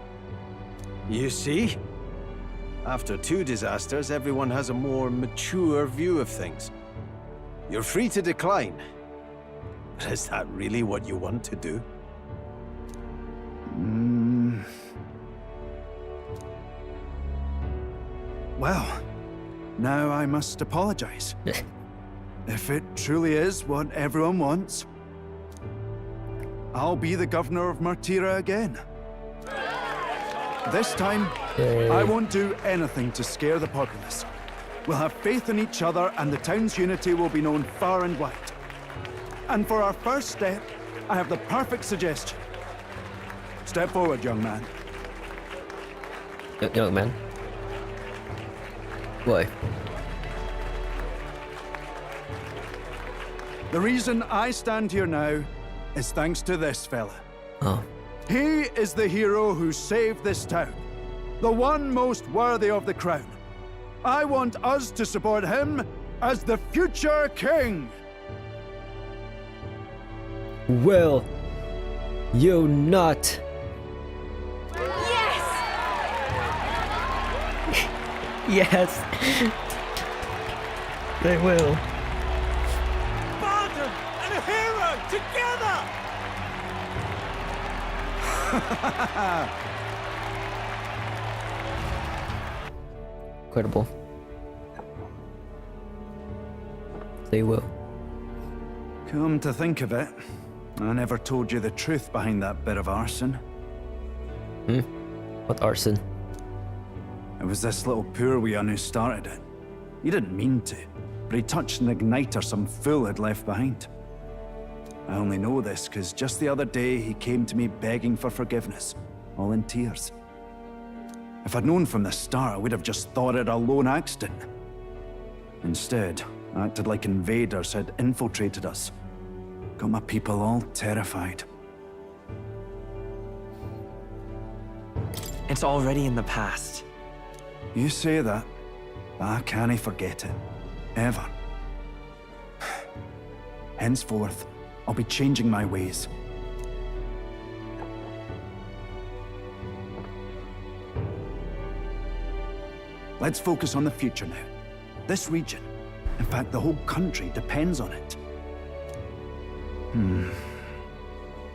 You see? After 2 disasters, everyone has a more mature view of things. You're free to decline. But is that really what you want to do? Well, now I must apologize. If it truly is what everyone wants, I'll be the governor of Martira again. This time, I won't do anything to scare the populace. We'll have faith in each other and the town's unity will be known far and wide. And for our first step, I have the perfect suggestion. Step forward, young man. Young man? Why? The reason I stand here now is thanks to this fella. Oh. He is the hero who saved this town. The one most worthy of the crown. I want us to support him as the future king. Will you not? Yes! Yes. They will. Bardon and a hero together! Incredible. They will. Come to think of it, I never told you the truth behind that bit of arson. What arson? It was this little poor wee who started it. He didn't mean to, but he touched an igniter some fool had left behind. I only know this because just the other day he came to me begging for forgiveness, all in tears. If I'd known from the start, I would have just thought it a lone accident. Instead, I acted like invaders had infiltrated us. Got my people all terrified. It's already in the past. You say that, but I can't forget it. Ever. Henceforth, I'll be changing my ways. Let's focus on the future now. This region, in fact the whole country, depends on it.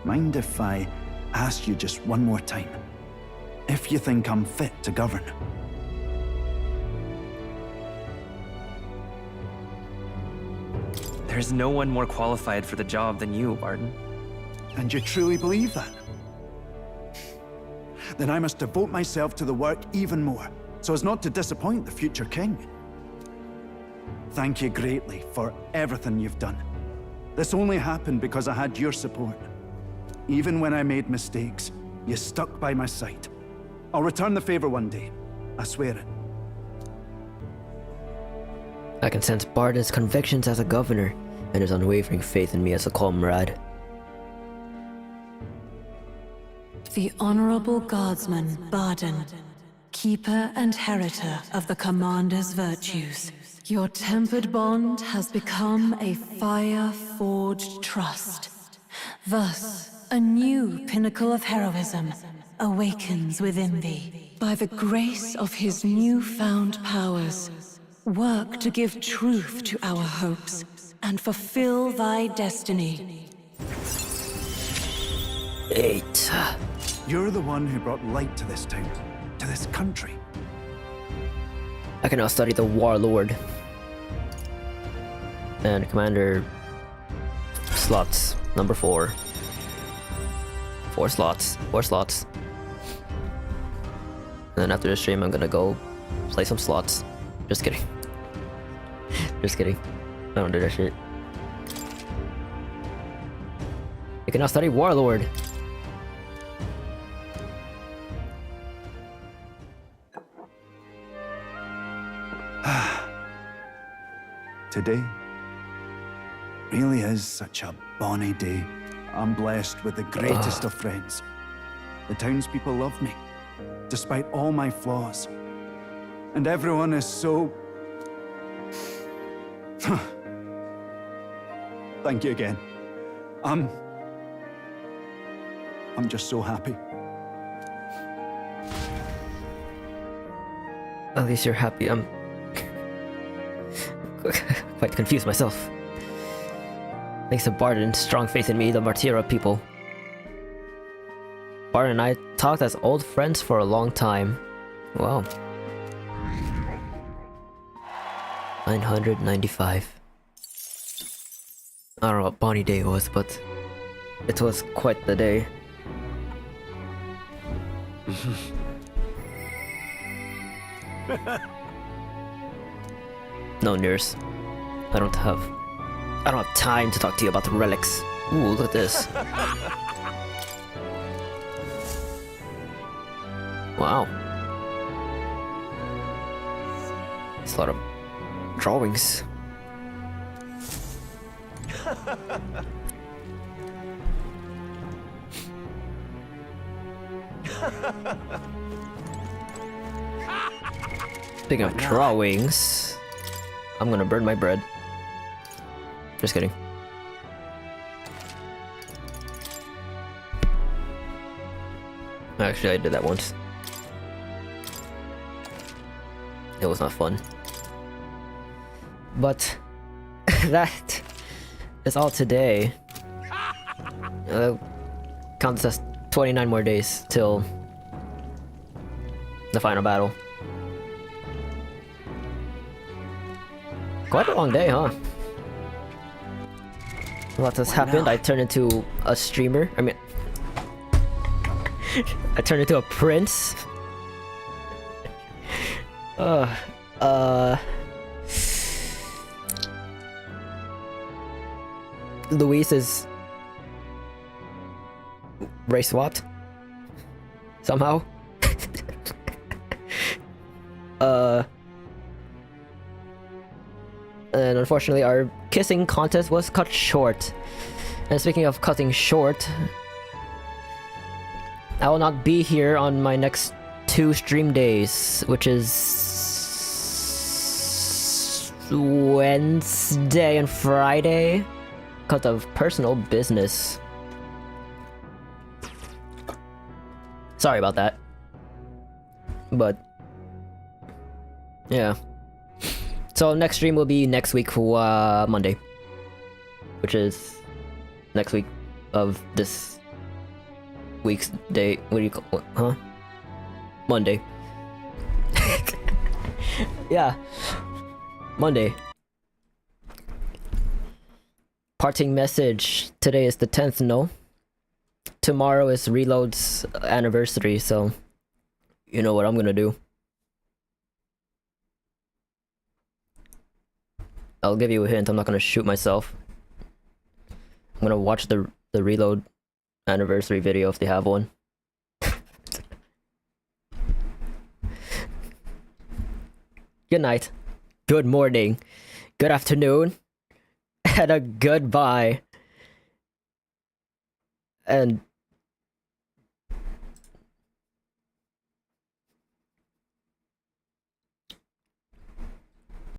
Mind if I ask you just one more time? If you think I'm fit to govern? There's no one more qualified for the job than you, Bardon. And you truly believe that? Then I must devote myself to the work even more, so as not to disappoint the future king. Thank you greatly for everything you've done. This only happened because I had your support. Even when I made mistakes, you stuck by my side. I'll return the favor one day. I swear it. I can sense Bardon's convictions as a governor and his unwavering faith in me as a comrade. The Honorable Guardsman, Bardon, keeper and heritor of the Commander's virtues. Your tempered bond has become a fire-forged trust. Thus, a new pinnacle of heroism awakens within thee. By the grace of his newfound powers, work to give truth to our hopes and fulfill thy destiny. 8. You're the one who brought light to this town, to this country. I can now study the Warlord. And Commander slots, number 4. 4 slots. 4 slots. And then after the stream, I'm gonna go play some slots. Just kidding. Just kidding. I don't do that shit. You can now study Warlord. Today really is such a bonny day. I'm blessed with the greatest of friends. The townspeople love me, despite all my flaws. And everyone is so... Thank you again. I'm just so happy. At least you're happy. I'm quite confused myself. Thanks to Bardon's strong faith in me, the Martira people. Bardon and I talked as old friends for a long time. Wow. 995. I don't know what Bonnie Day was, but it was quite the day. No, Nurse. I don't have time to talk to you about the relics. Ooh, look at this. Wow. It's a lot of drawings. Speaking of drawings, I'm gonna burn my bread. Just kidding. Actually, I did that once. It was not fun. But that is all today. Counts as 29 more days till the final battle. Quite a long day, huh? What has happened? I turned into a streamer. I mean, I turned into a prince. Luis is race swapped somehow. And unfortunately our kissing contest was cut short. And speaking of cutting short, I will not be here on my next 2 stream days, which is Wednesday and Friday, because of personal business. Sorry about that. But yeah. So next stream will be next week, Monday, which is next week of this week's day. What do you call? What, huh? Monday. Yeah, Monday. Parting message. Today is the 10th. No. Tomorrow is Reload's anniversary, so you know what I'm gonna do. I'll give you a hint. I'm not gonna shoot myself. I'm gonna watch the Reload anniversary video if they have one. Good night, good morning, good afternoon, and a goodbye. And